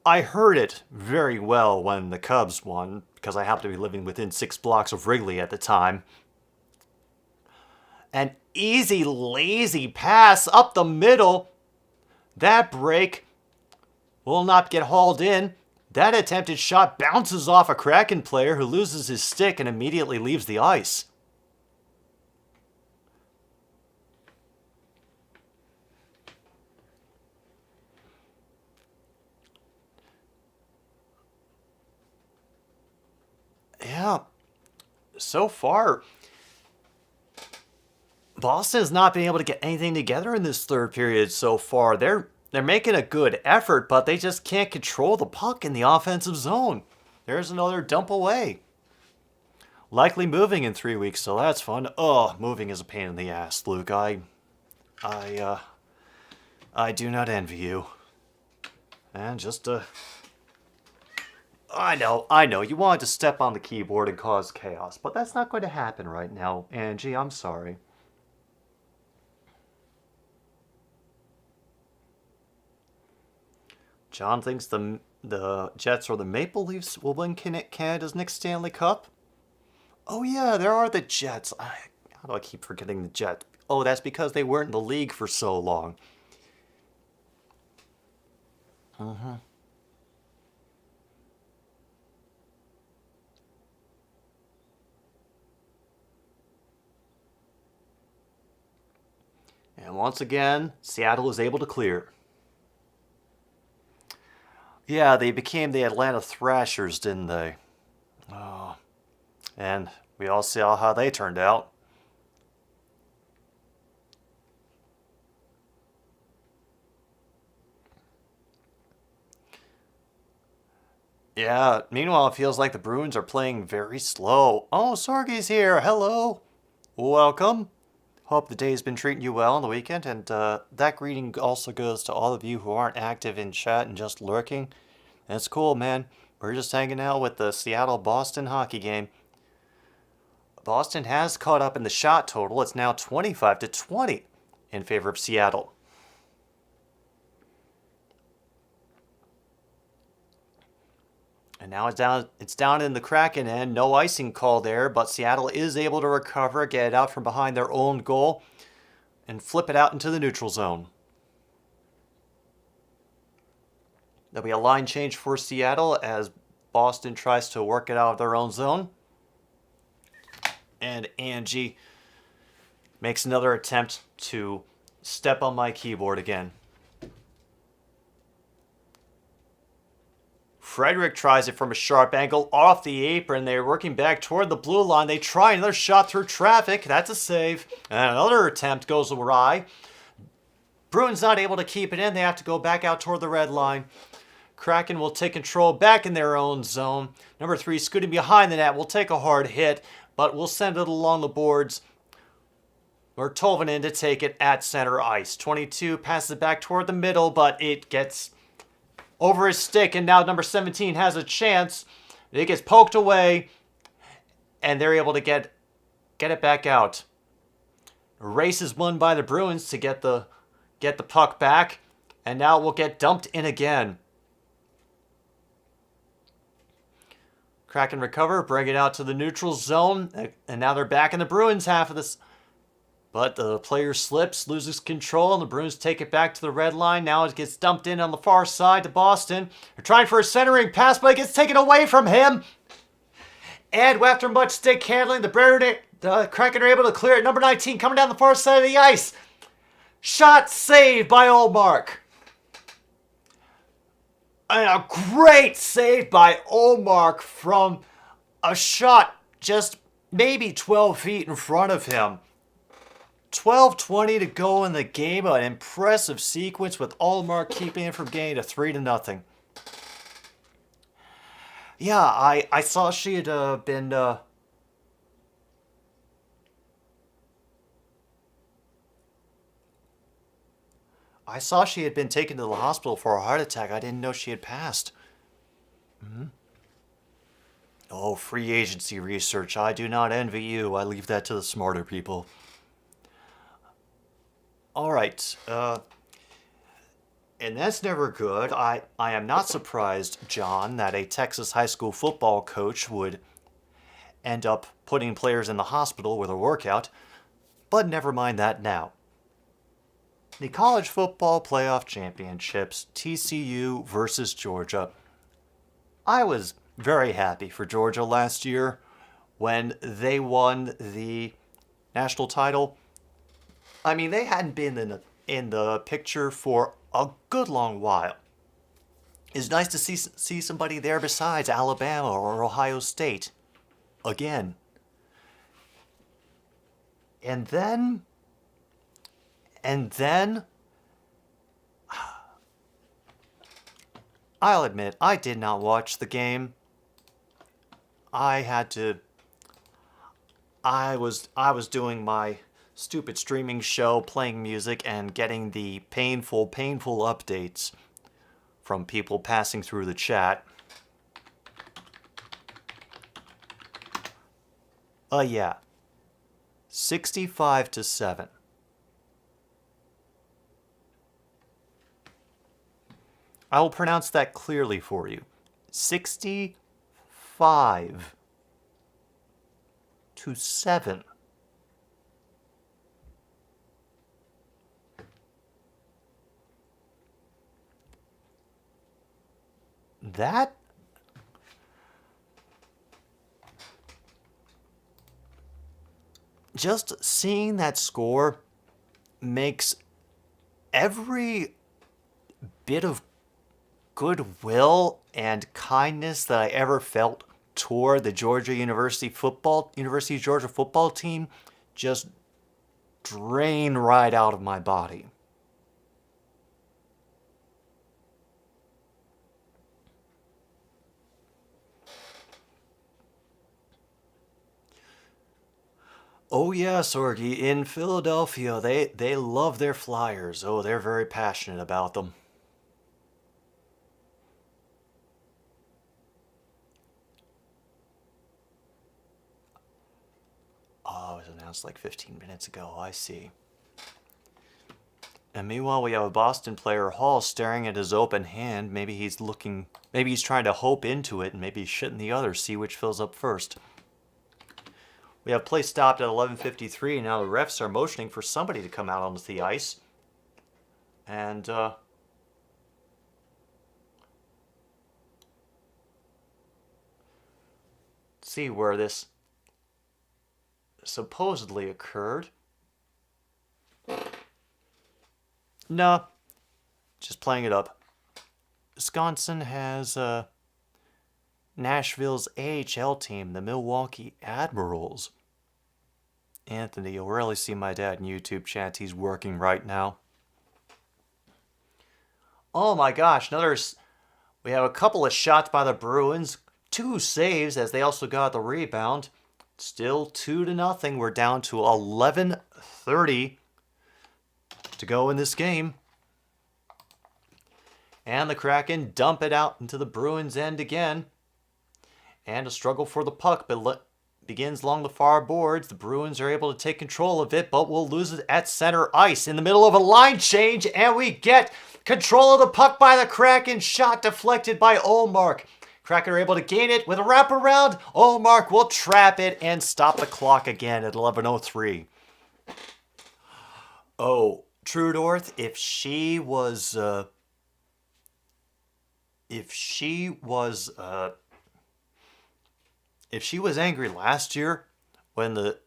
I heard it very well when the Cubs won, because I happened to be living within 6 blocks of Wrigley at the time. An easy, lazy pass up the middle. That break will not get hauled in. That attempted shot bounces off a Kraken player who loses his stick and immediately leaves the ice. Yeah, so far, Boston has not been able to get anything together in this third period so far. They're making a good effort, but they just can't control the puck in the offensive zone. There's another dump away. Likely moving in 3 weeks, so that's fun. Oh, moving is a pain in the ass, Luke. I do not envy you. And just I know, you wanted to step on the keyboard and cause chaos, but that's not going to happen right now, Angie. I'm sorry. John thinks the Jets or the Maple Leafs will win Canada's next Stanley Cup. Oh yeah, there are the Jets. How do I keep forgetting the Jets? Oh, that's because they weren't in the league for so long. And once again, Seattle is able to clear. Yeah, they became the Atlanta Thrashers, didn't they? Oh. And we all saw how they turned out. Yeah, meanwhile, it feels like the Bruins are playing very slow. Oh, Sorgy's here. Hello. Welcome. Hope the day's been treating you well on the weekend, and that greeting also goes to all of you who aren't active in chat and just lurking. It's cool, man. We're just hanging out with the Seattle-Boston hockey game. Boston has caught up in the shot total. It's now 25-20 in favor of Seattle. And now it's down in the Kraken end. No icing call there, but Seattle is able to recover, get it out from behind their own goal, and flip it out into the neutral zone. There'll be a line change for Seattle as Boston tries to work it out of their own zone. And Angie makes another attempt to step on my keyboard again. Frederick tries it from a sharp angle off the apron. They're working back toward the blue line. They try another shot through traffic. That's a save. And another attempt goes awry. Bruins not able to keep it in. They have to go back out toward the red line. Kraken will take control back in their own zone. Number 3 scooting behind the net will take a hard hit, but will send it along the boards. Or Tolvanen to take it at center ice. 22 passes it back toward the middle, but it gets over his stick, and now number 17 has a chance. It gets poked away, and they're able to get it back out. A race is won by the Bruins to get the puck back, and now it will get dumped in again. Kraken recover, bring it out to the neutral zone, and now they're back in the Bruins half of this. But the player slips, loses control, and the Bruins take it back to the red line. Now it gets dumped in on the far side to Boston. They're trying for a centering pass, but it gets taken away from him. And after much stick handling, the Kraken are able to clear it. Number 19 coming down the far side of the ice. Shot saved by Ullmark. And a great save by Ullmark from a shot just maybe 12 feet in front of him. 12:20 to go in the game. An impressive sequence with Ullmark keeping it from getting to 3-0. Yeah, I saw she had been... I saw she had been taken to the hospital for a heart attack. I didn't know she had passed. Oh, free agency research. I do not envy you. I leave that to the smarter people. All right. And that's never good. I am not surprised, John, that a Texas high school football coach would end up putting players in the hospital with a workout. But never mind that now. The College Football Playoff Championships, TCU versus Georgia. I was very happy for Georgia last year when they won the national title. I mean, they hadn't been in the picture for a good long while. It's nice to see somebody there besides Alabama or Ohio State. Again. And then, I'll admit, I did not watch the game. I was doing my stupid streaming show, playing music, and getting the painful updates from people passing through the chat. Yeah. 65-7. I will pronounce that clearly for you. 65-7. That just seeing that score makes every bit of goodwill and kindness that I ever felt toward the University of Georgia football team just drain right out of my body. Oh yeah, Sorgi, in Philadelphia, they love their Flyers. Oh, they're very passionate about them. Oh, it was announced like 15 minutes ago. I see. And meanwhile, we have a Boston player, Hall, staring at his open hand. Maybe he's trying to hope into it, and maybe he's shitting the other, see which fills up first. We have play stopped at 11:53, and now the refs are motioning for somebody to come out onto the ice. And, see where this supposedly occurred. No, just playing it up. Wisconsin has Nashville's AHL team, the Milwaukee Admirals. Anthony, you'll rarely see my dad in YouTube chats. He's working right now. Oh my gosh, we have a couple of shots by the Bruins. 2 saves as they also got the rebound. Still 2-0. We're down to 11:30 to go in this game. And the Kraken dump it out into the Bruins' end again. And a struggle for the puck, but begins along the far boards. The Bruins are able to take control of it, but will lose it at center ice in the middle of a line change, and we get control of the puck by the Kraken. Shot deflected by Ullmark. Kraken are able to gain it with a wraparound. Ullmark will trap it and stop the clock again at 11:03. Oh, True North, if she was angry last year when the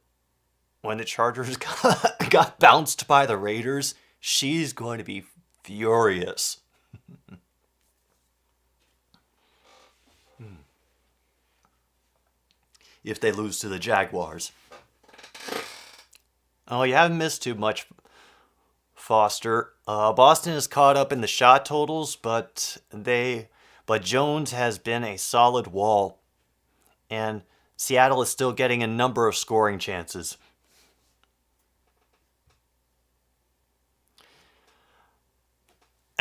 Chargers got bounced by the Raiders, she's going to be furious. If they lose to the Jaguars. Oh, you haven't missed too much, Foster. Boston is caught up in the shot totals, but Jones has been a solid wall. And Seattle is still getting a number of scoring chances.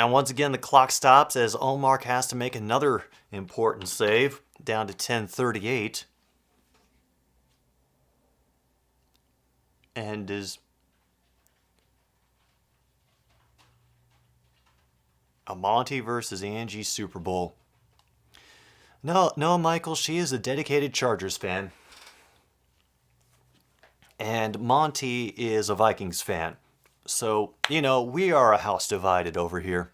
And once again, the clock stops as Ullmark has to make another important save, down to 10:38. And is a Monty versus Angie Super Bowl. No, Michael, she is a dedicated Chargers fan. And Monty is a Vikings fan. So, we are a house divided over here.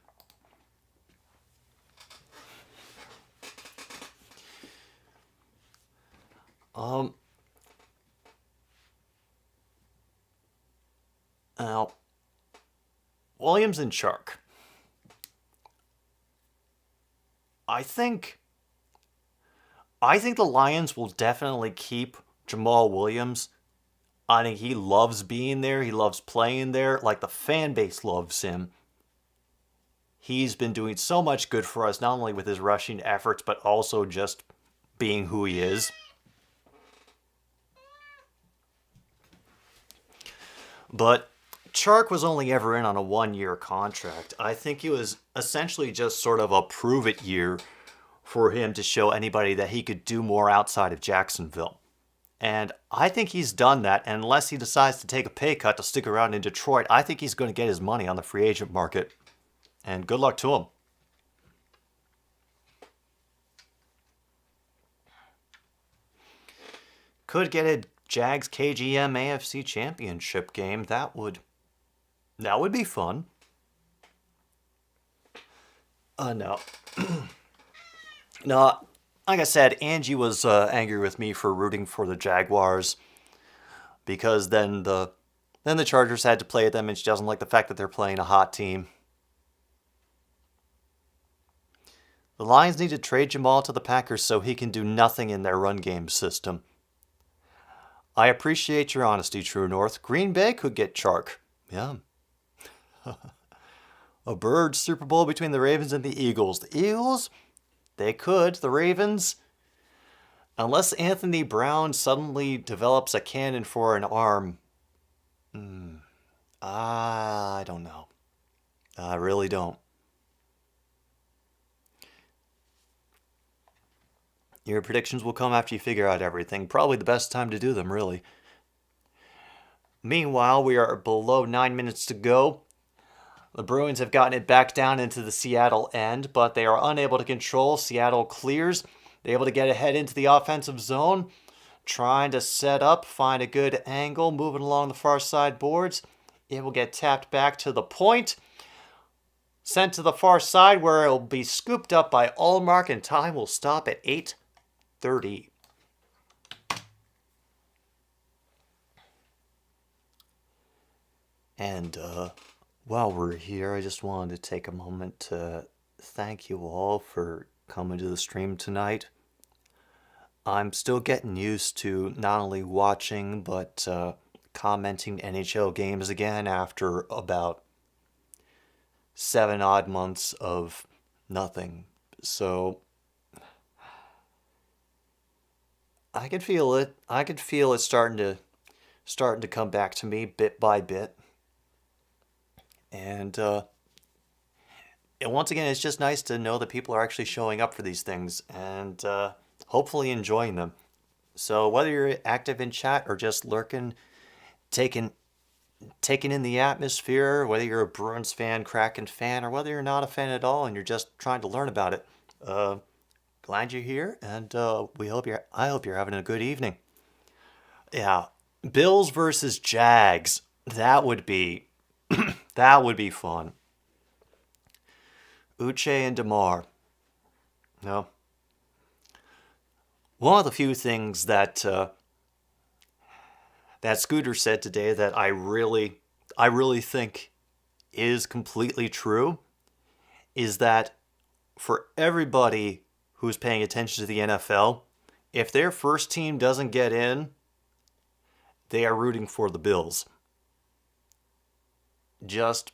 Now, Williams and Chark. I think the Lions will definitely keep Jamal Williams. I think he loves being there. He loves playing there. Like, the fan base loves him. He's been doing so much good for us, not only with his rushing efforts, but also just being who he is. But Chark was only ever in on a 1-year contract. I think it was essentially just sort of a prove-it year for him to show anybody that he could do more outside of Jacksonville. And I think he's done that, and unless he decides to take a pay cut to stick around in Detroit, I think he's going to get his money on the free agent market. And good luck to him. Could get a Jags KGM AFC Championship game. That would be fun. No. No, like I said, Angie was angry with me for rooting for the Jaguars because then the Chargers had to play them, and she doesn't like the fact that they're playing a hot team. The Lions need to trade Jamal to the Packers so he can do nothing in their run game system. I appreciate your honesty, True North. Green Bay could get Chark. Yeah. A Bird Super Bowl between the Ravens and the Eagles. The Eagles? They could. The Ravens? Unless Anthony Brown suddenly develops a cannon for an arm. I don't know. I really don't. Your predictions will come after you figure out everything. Probably the best time to do them, really. Meanwhile, we are below 9 minutes to go. The Bruins have gotten it back down into the Seattle end, but they are unable to control. Seattle clears. They're able to get ahead into the offensive zone. Trying to set up, find a good angle, moving along the far side boards. It will get tapped back to the point. Sent to the far side where it will be scooped up by Ullmark, and time will stop at 8:30. And while we're here, I just wanted to take a moment to thank you all for coming to the stream tonight. I'm still getting used to not only watching, but commenting NHL games again after about 7 odd months of nothing. So I could feel it. I could feel it starting to come back to me bit by bit. And once again, it's just nice to know that people are actually showing up for these things and hopefully enjoying them. So whether you're active in chat or just lurking, taking in the atmosphere, whether you're a Bruins fan, Kraken fan, or whether you're not a fan at all and you're just trying to learn about it, glad you're here, and I hope you're having a good evening. Yeah, Bills versus Jags. That would be fun. Uche and DeMar. No. One of the few things that Scooter said today that I really think is completely true is that for everybody who's paying attention to the NFL, if their first team doesn't get in, they are rooting for the Bills. Just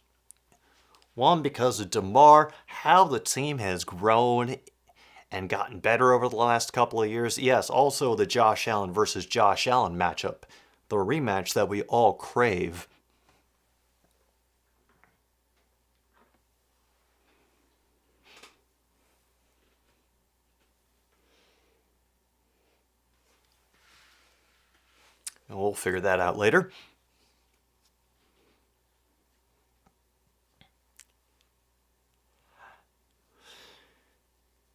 one, because of DeMar, how the team has grown and gotten better over the last couple of years. Yes, also the Josh Allen versus Josh Allen matchup, the rematch that we all crave. And we'll figure that out later.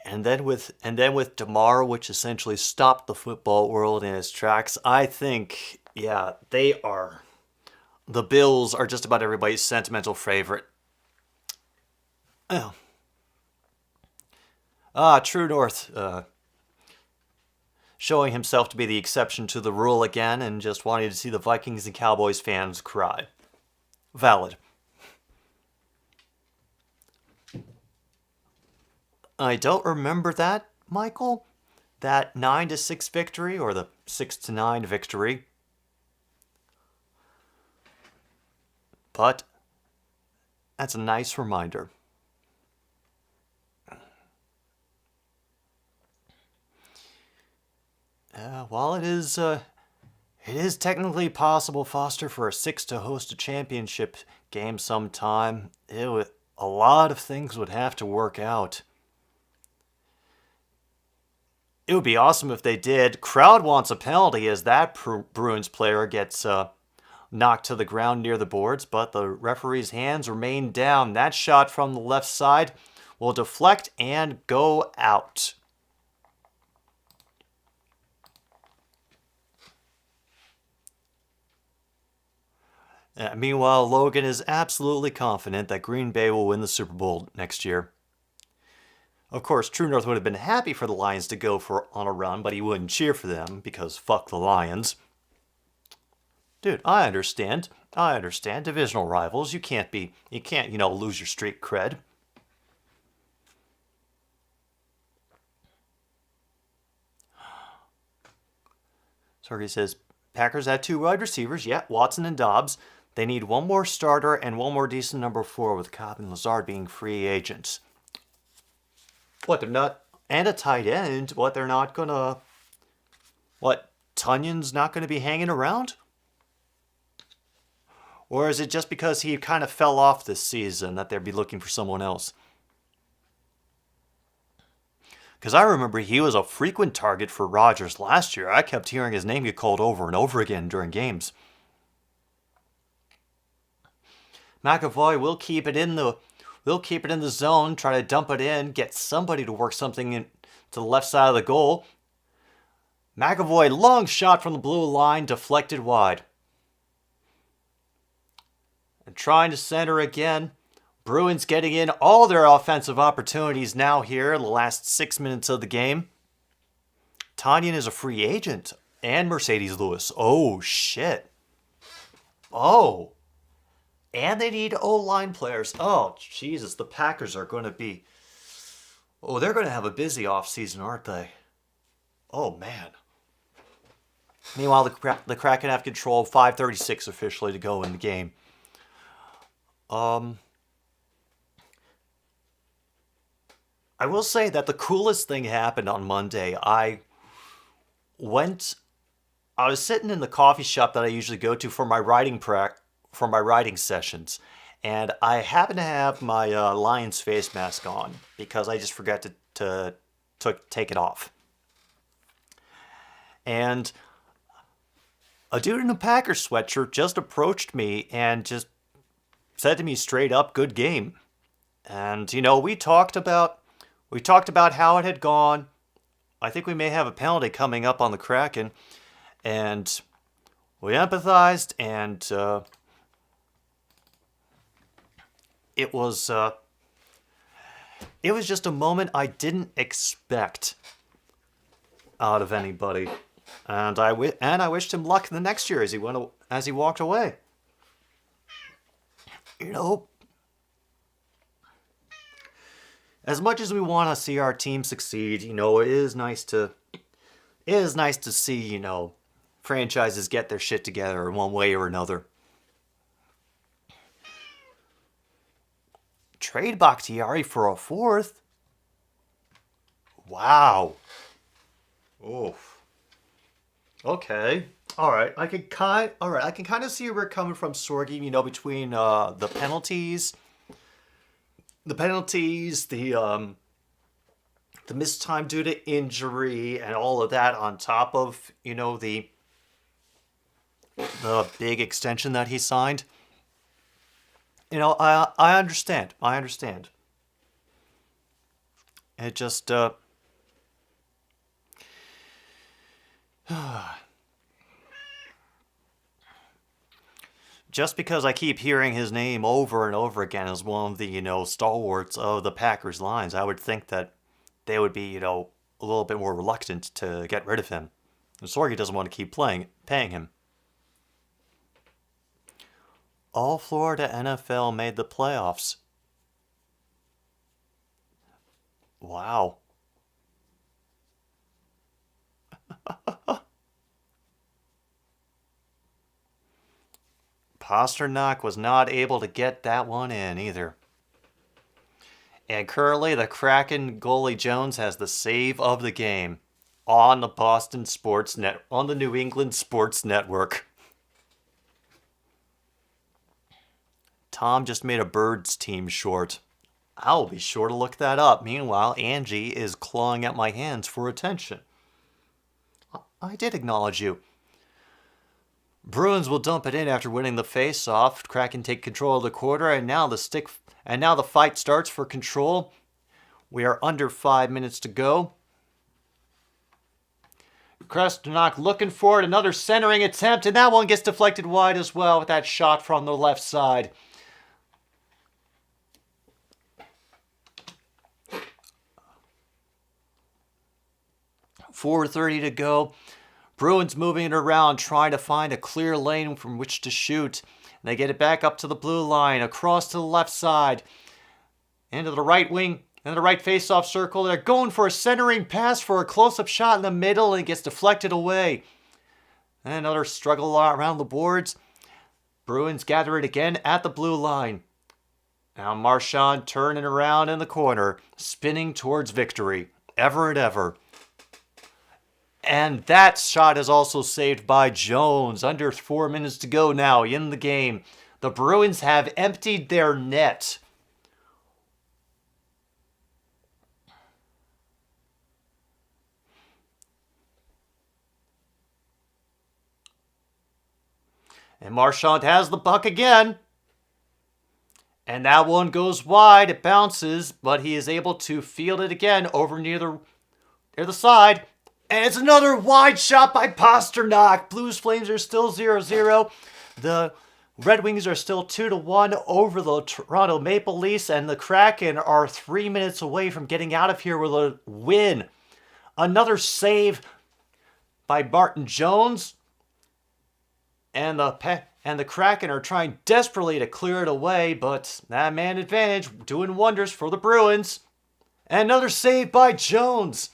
And then with DeMar, which essentially stopped the football world in its tracks, I think, yeah, the Bills are just about everybody's sentimental favorite. Oh. True North, showing himself to be the exception to the rule again and just wanting to see the Vikings and Cowboys fans cry. Valid. I don't remember that, Michael. That 9-6 victory, or the 6-9 victory. But that's a nice reminder. While it is technically possible, Foster, for a Six to host a championship game sometime, a lot of things would have to work out. It would be awesome if they did. Crowd wants a penalty as that Bruins player gets knocked to the ground near the boards, but the referee's hands remain down. That shot from the left side will deflect and go out. Meanwhile, Logan is absolutely confident that Green Bay will win the Super Bowl next year. Of course, True North would have been happy for the Lions to go on a run, but he wouldn't cheer for them because fuck the Lions. Dude, I understand. Divisional rivals, you can't, lose your street cred. Sorry, says, Packers have 2 wide receivers, yeah, Watson and Dobbs. They need one more starter and one more decent number 4, with Cobb and Lazard being free agents. What, they're not... And a tight end. What, they're not gonna... What, Tunyon's not gonna be hanging around? Or is it just because he kind of fell off this season that they'd be looking for someone else? Because I remember he was a frequent target for Rodgers last year. I kept hearing his name get called over and over again during games. McAvoy will keep it in the zone, try to dump it in, get somebody to work something in to the left side of the goal. McAvoy, long shot from the blue line, deflected wide. And trying to center again. Bruins getting in all their offensive opportunities now here in the last 6 minutes of the game. Tanyan is a free agent. And Mercedes Lewis. Oh, shit. Oh. And they need O-line players. Oh, Jesus. The Packers are going to be... Oh, they're going to have a busy offseason, aren't they? Oh, man. Meanwhile, the Kraken have control. 5:36 officially to go in the game. I will say that the coolest thing happened on Monday. I was sitting in the coffee shop that I usually go to for my writing sessions, and I happened to have my Lions face mask on because I just forgot to take it off. And a dude in a Packers sweatshirt just approached me and just said to me straight up, "Good game." And we talked about how it had gone. I think we may have a penalty coming up on the Kraken, and we empathized, and it was just a moment I didn't expect out of anybody, and I wished him luck the next year as he walked away. As much as we want to see our team succeed, it is nice to see, franchises get their shit together in one way or another. Trade Bakhtiari for a 4th? Wow. Oof. Okay. All right. I can kind of see where we're coming from, Sorgi, between the penalties, the missed time due to injury, and all of that on top of, the the big extension that he signed. You know, I understand. I understand. It just just because I keep hearing his name over and over again as one of the, stalwarts of the Packers lines, I would think that they would be, a little bit more reluctant to get rid of him. And Sorgi doesn't want to keep paying him. All Florida NFL made the playoffs. Wow. Pasternak was not able to get that one in either. And currently, the Kraken goalie Jones has the save of the game on the New England Sports Network. Tom just made a Birds team short. I'll be sure to look that up. Meanwhile, Angie is clawing at my hands for attention. I did acknowledge you. Bruins will dump it in after winning the face-off. Kraken take control of the quarter, and now the fight starts for control. We are under 5 minutes to go. Pasternak looking for it, another centering attempt, and that one gets deflected wide as well with that shot from the left side. .4:30 to go. Bruins moving it around, trying to find a clear lane from which to shoot. They get it back up to the blue line, across to the left side, into the right wing, and the right face-off circle. They're going for a centering pass for a close-up shot in the middle, and it gets deflected away. And another struggle around the boards. Bruins gather it again at the blue line. Now Marchand turning around in the corner, spinning towards victory, ever and ever. And that shot is also saved by Jones. Under 4 minutes to go now in the game. The Bruins have emptied their net. And Marchand has the puck again. And that one goes wide. It bounces, but he is able to field it again over near the side. And it's another wide shot by Pasternak. Blues Flames are still 0-0. The Red Wings are still 2-1 over the Toronto Maple Leafs. And the Kraken are 3 minutes away from getting out of here with a win. Another save by Martin Jones. And the Kraken are trying desperately to clear it away. But that man advantage doing wonders for the Bruins. And another save by Jones.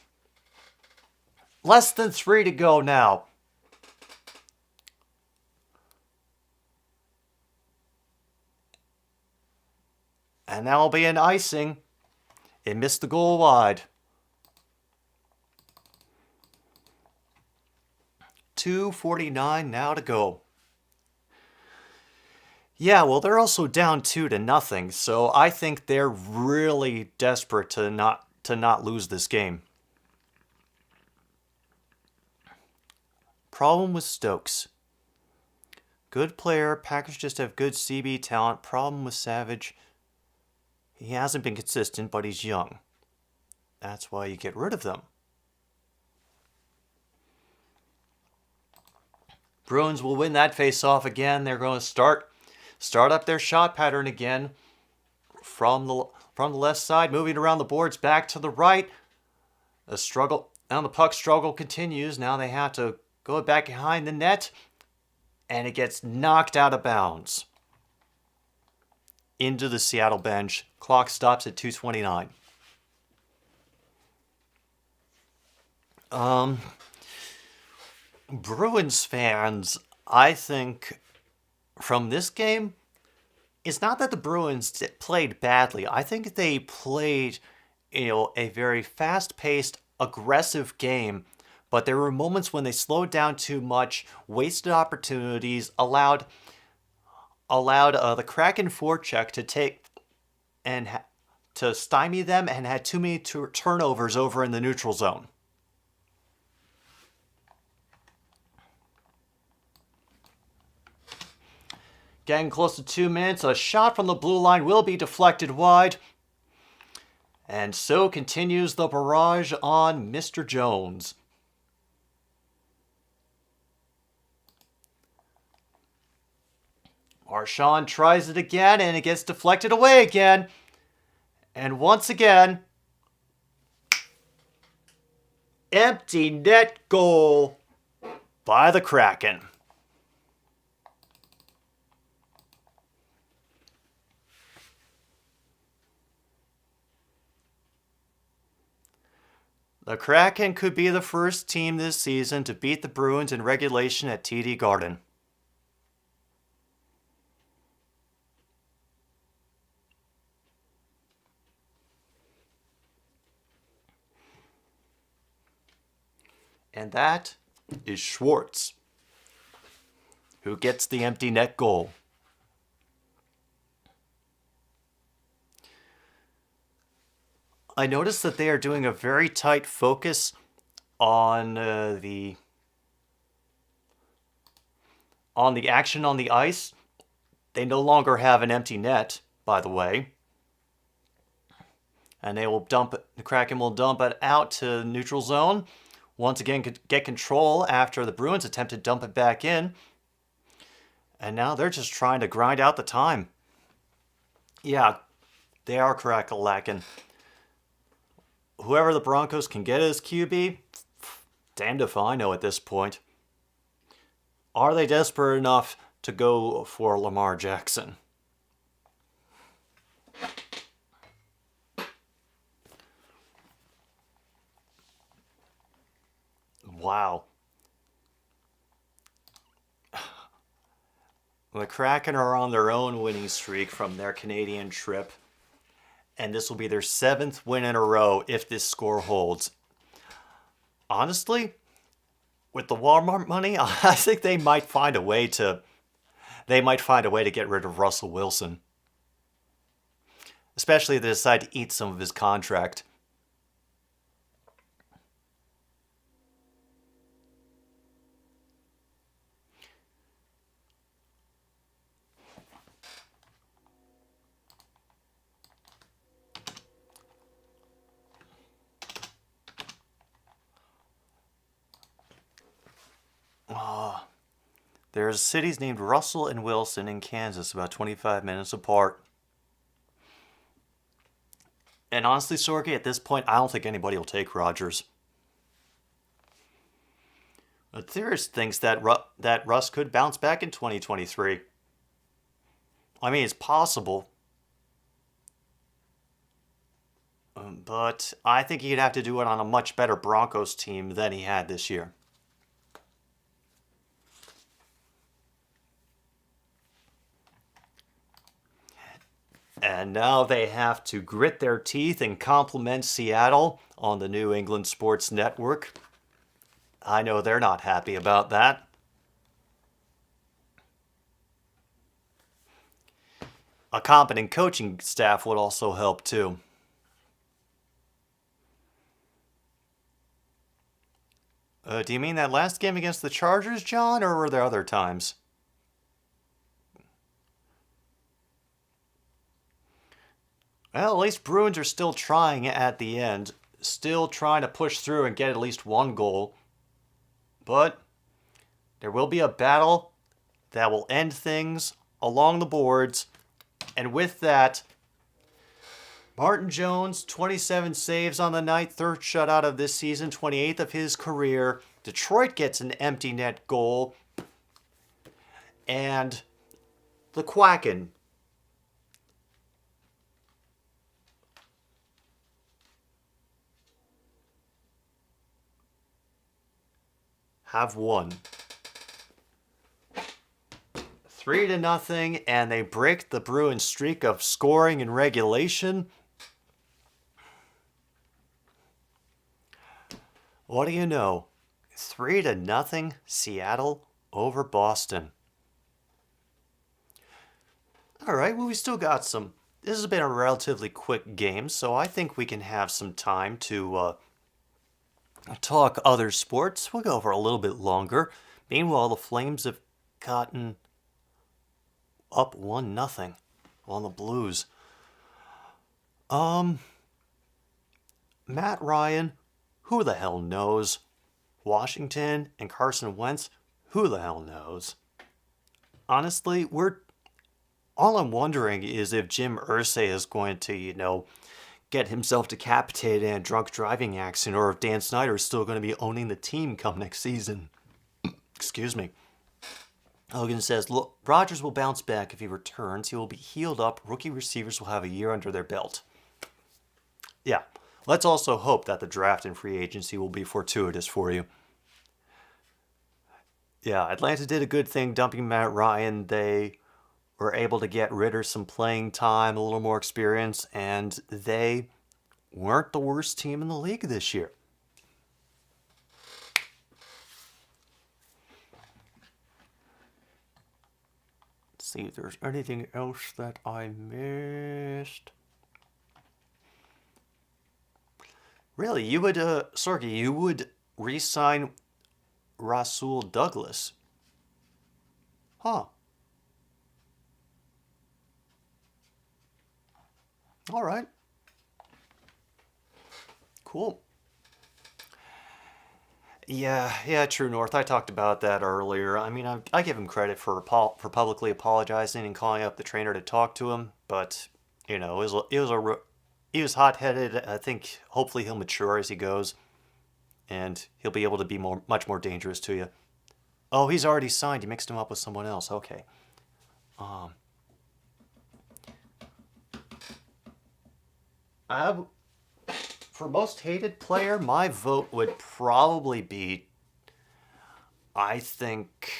Less than 3 to go now. And that'll be an icing. It missed the goal wide. 2:49 now to go. Yeah, well, they're also down 2-0, so I think they're really desperate to not lose this game. Problem with Stokes. Good player. Packers just have good CB talent. Problem with Savage. He hasn't been consistent, but he's young. That's why you get rid of them. Bruins will win that face-off again. They're going to start up their shot pattern again from the left side, moving around the boards back to the right. The struggle, now the puck struggle continues. Now they have to go back behind the net, and it gets knocked out of bounds into the Seattle bench. Clock stops at 2:29. Bruins fans, I think from this game, it's not that the Bruins played badly. I think they played, a very fast-paced, aggressive game. But there were moments when they slowed down too much, wasted opportunities, allowed the Kraken forecheck to take and to stymie them, and had too many turnovers over in the neutral zone. Getting close to 2 minutes, a shot from the blue line will be deflected wide. And so continues the barrage on Mr. Jones. Marchand tries it again, and it gets deflected away again. And once again, empty net goal by the Kraken. The Kraken could be the first team this season to beat the Bruins in regulation at TD Garden. And that is Schwartz, who gets the empty net goal. I noticed that they are doing a very tight focus on the action on the ice. They no longer have an empty net, by the way. And they will dump it, the Kraken will dump it out to neutral zone. Once again, get control after the Bruins attempt to dump it back in. And now they're just trying to grind out the time. Yeah, they are crack-a-lacking. Whoever the Broncos can get as QB, damned if I know at this point. Are they desperate enough to go for Lamar Jackson? Wow. The Kraken are on their own winning streak from their Canadian trip. And this will be their 7th win in a row if this score holds. Honestly, with the Walmart money, I think they might find a way to get rid of Russell Wilson. Especially if they decide to eat some of his contract. There's cities named Russell and Wilson in Kansas, about 25 minutes apart. And honestly, Sorky, at this point, I don't think anybody will take Rogers. But ThIIIrd thinks that Russ could bounce back in 2023. I mean, it's possible. But I think he'd have to do it on a much better Broncos team than he had this year. And now they have to grit their teeth and compliment Seattle on the New England Sports Network. I know they're not happy about that. A competent coaching staff would also help too. Do you mean that last game against the Chargers, John, or were there other times? Well, at least Bruins are still trying at the end. Still trying to push through and get at least one goal. But there will be a battle that will end things along the boards. And with that, Martin Jones, 27 saves on the night, 3rd shutout of this season, 28th of his career. Detroit gets an empty net goal. And the Kraken have won 3-0, and they break the Bruins streak of scoring in regulation. What do you know? 3-0 Seattle over Boston. All right, well, we still got some. This has been a relatively quick game, so I think we can have some time to talk other sports. We'll go for a little bit longer. Meanwhile, the Flames have gotten up 1-0 on the Blues. Matt Ryan, who the hell knows? Washington and Carson Wentz, who the hell knows? Honestly, all I'm wondering is if Jim Irsay is going to, get himself decapitated in a drunk driving accident, or if Dan Snyder is still going to be owning the team come next season. Excuse me. Hogan says, look, Rodgers will bounce back if he returns. He will be healed up. Rookie receivers will have a year under their belt. Yeah, let's also hope that the draft and free agency will be fortuitous for you. Yeah, Atlanta did a good thing dumping Matt Ryan. They were able to get Ritter some playing time, a little more experience, and they weren't the worst team in the league this year. Let's see if there's anything else that I missed. Really, you would, Sorgi, you would re-sign Rasul Douglas? Huh. All right. Cool. Yeah, True North. I talked about that earlier. I mean, I give him credit for publicly apologizing and calling up the trainer to talk to him, but he was hot-headed. I think hopefully he'll mature as he goes, and he'll be able to be much more dangerous to you. Oh, he's already signed. You mixed him up with someone else. Okay. For most hated player, my vote would probably be, I think,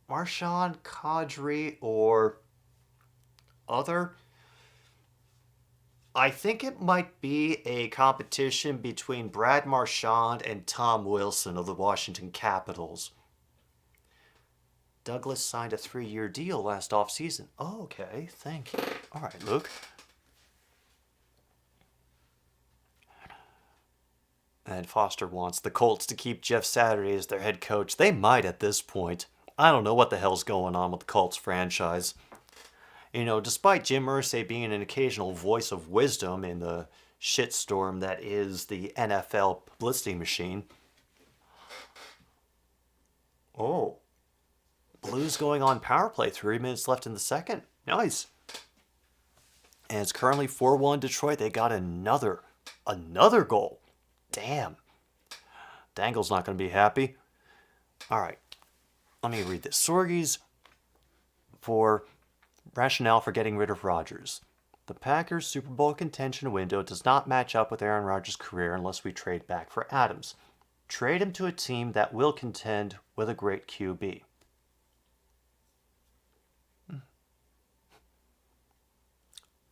Marchand, Kadri, or other. I think it might be a competition between Brad Marchand and Tom Wilson of the Washington Capitals. Douglas signed a 3-year deal last offseason. Oh, okay, thank you. All right, Luke. And Foster wants the Colts to keep Jeff Saturday as their head coach. They might at this point. I don't know what the hell's going on with the Colts franchise. Despite Jim Irsay being an occasional voice of wisdom in the shitstorm that is the NFL publicity machine. Oh. Blues going on power play. 3 minutes left in the second. Nice. And it's currently 4-1 Detroit. They got another goal. Damn. Dangle's not going to be happy. All right. Let me read this. Sorgi's for rationale for getting rid of Rodgers. The Packers' Super Bowl contention window does not match up with Aaron Rodgers' career unless we trade back for Adams. Trade him to a team that will contend with a great QB.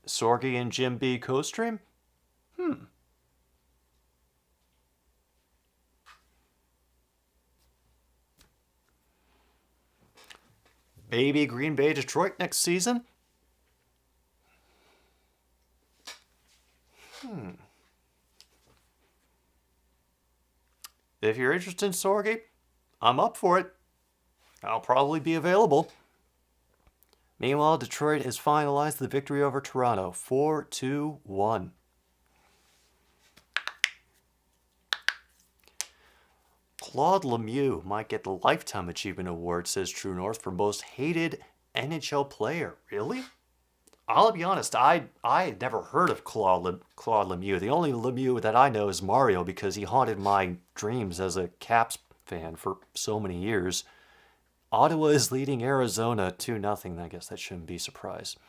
Sorgi and Jim B. co-stream? Maybe Green Bay, Detroit next season? If you're interested in Sorgi, I'm up for it. I'll probably be available. Meanwhile, Detroit has finalized the victory over Toronto, 4-1. Claude Lemieux might get the Lifetime Achievement Award, says True North, for most hated NHL player. Really? I'll be honest, I had never heard of Claude Lemieux. The only Lemieux that I know is Mario, because he haunted my dreams as a Caps fan for so many years. Ottawa is leading Arizona 2-0. I guess that shouldn't be surprising.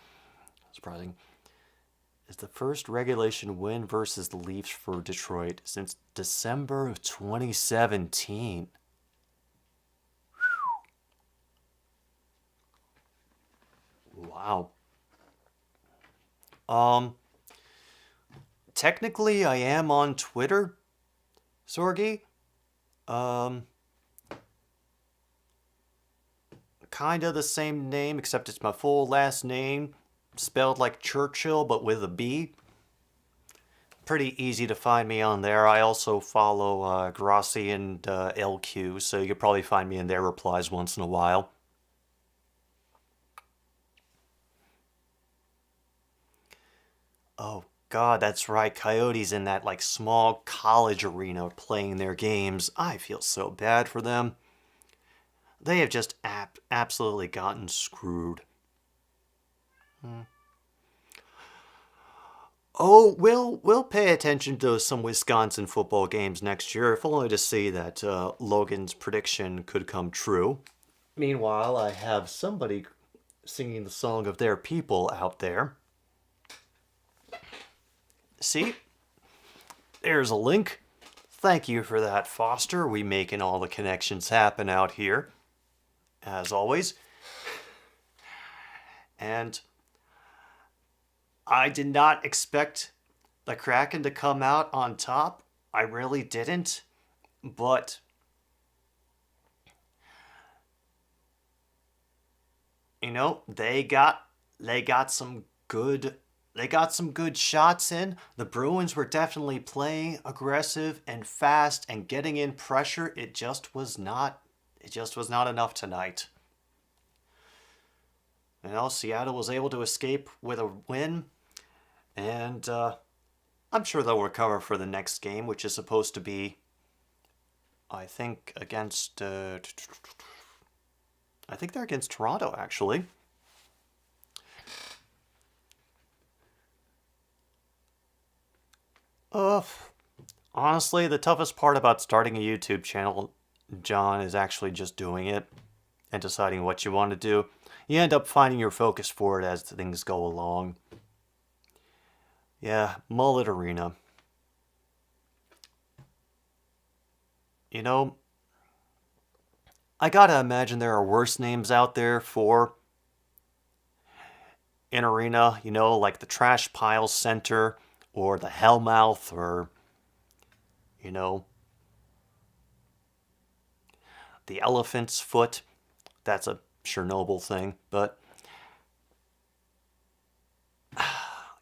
It's the first regulation win versus the Leafs for Detroit since December of 2017. Wow. Technically, I am on Twitter, Sorgi. Kind of the same name, except it's my full last name, spelled like Churchill, but with a B. pretty easy to find me on there. I also follow Grossi and LQ, so you could probably find me in their replies once in a while. Oh, God, that's right. Coyotes in that, like, small college arena playing their games. I feel so bad for them. They have just absolutely gotten screwed. Oh, we'll pay attention to some Wisconsin football games next year, if only to see that Logan's prediction could come true. Meanwhile, I have somebody singing the song of their people out there. See? There's a link. Thank you for that, Foster. We making all the connections happen out here, as always. And I did not expect the Kraken to come out on top. I really didn't. But you know, they got some good shots in. The Bruins were definitely playing aggressive and fast and getting in pressure. It just was not enough tonight. You know, Seattle was able to escape with a win, and I'm sure they'll recover for the next game, which is supposed to be, I think, against I think they're against Toronto, actually. Honestly, the toughest part about starting a YouTube channel, John, is actually just doing it and deciding what you want to do. You end up finding your focus for it as things go along. Yeah, Mullet Arena. You know, I gotta imagine there are worse names out there for an arena, you know, like the Trash Pile Center or the Hellmouth or, you know, the Elephant's Foot. That's a Chernobyl thing, but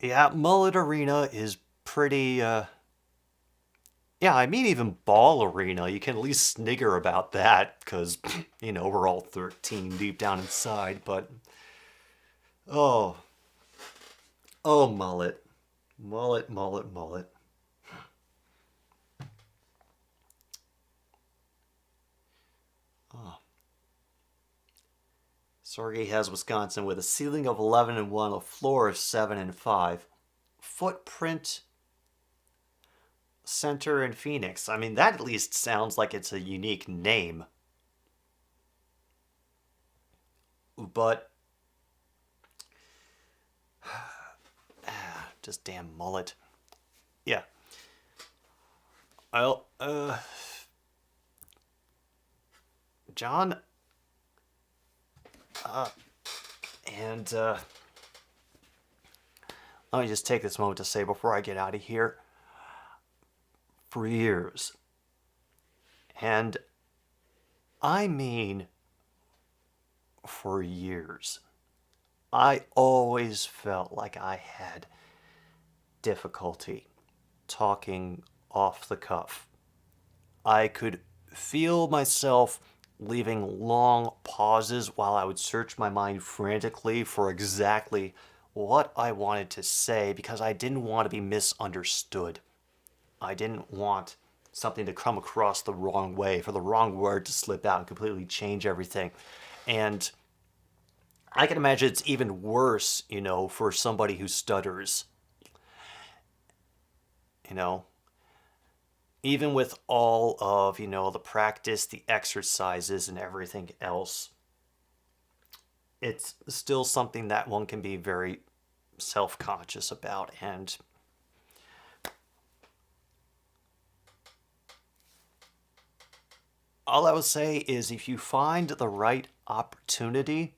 yeah, Mullet Arena is pretty, yeah, I mean even Ball Arena, you can at least snigger about that, because, you know, we're all 13 deep down inside, but, oh, Mullet. Mullet. Oh. Sergey has Wisconsin with a ceiling of 11-1, a floor of 7-5. Footprint Center in Phoenix. I mean, that at least sounds like it's a unique name. But just damn Mullet. Yeah. Well, John, and let me just take this moment to say before I get out of here, for years, and I mean for years, I always felt like I had difficulty talking off the cuff. I could feel myself leaving long pauses while I would search my mind frantically for exactly what I wanted to say, because I didn't want to be misunderstood. I didn't want something to come across the wrong way, for the wrong word to slip out and completely change everything. And I can imagine it's even worse, you know, for somebody who stutters. You know, even with all of, you know, the practice, the exercises, and everything else, it's still something that one can be very self-conscious about. And all I would say is, if you find the right opportunity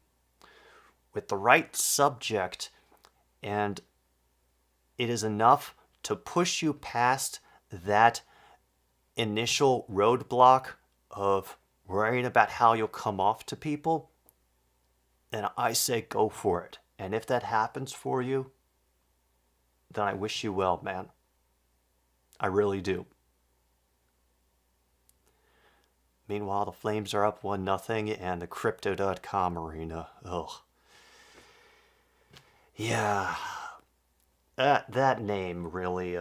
with the right subject, and it is enough to push you past that initial roadblock of worrying about how you'll come off to people, then I say go for it. And if that happens for you, then I wish you well, man. I really do. Meanwhile, the Flames are up 1-0 and the Crypto.com arena. Ugh. Yeah. That name really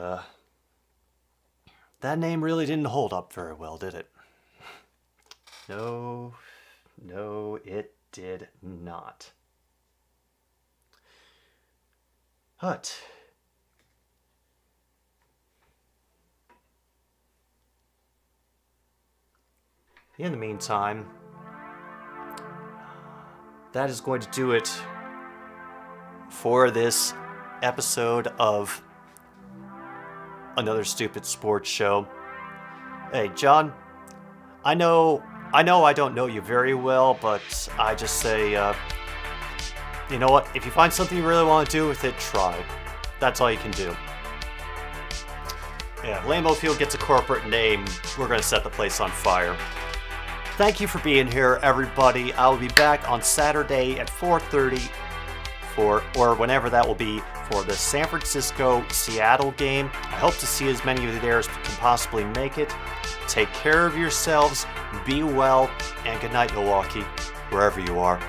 didn't hold up very well, did it? No, it did not. But in the meantime, that is going to do it for this episode of Another Stupid Sports Show. Hey, John, I know I don't know you very well, but I just say, you know what? If you find something you really want to do with it, try. That's all you can do. Yeah, if Lambeau Field gets a corporate name, we're going to set the place on fire. Thank you for being here, everybody. I'll be back on Saturday at 4:30 or whenever that will be, for the San Francisco-Seattle game. I hope to see as many of you there as can possibly make it. Take care of yourselves, be well, and good night, Milwaukee, wherever you are.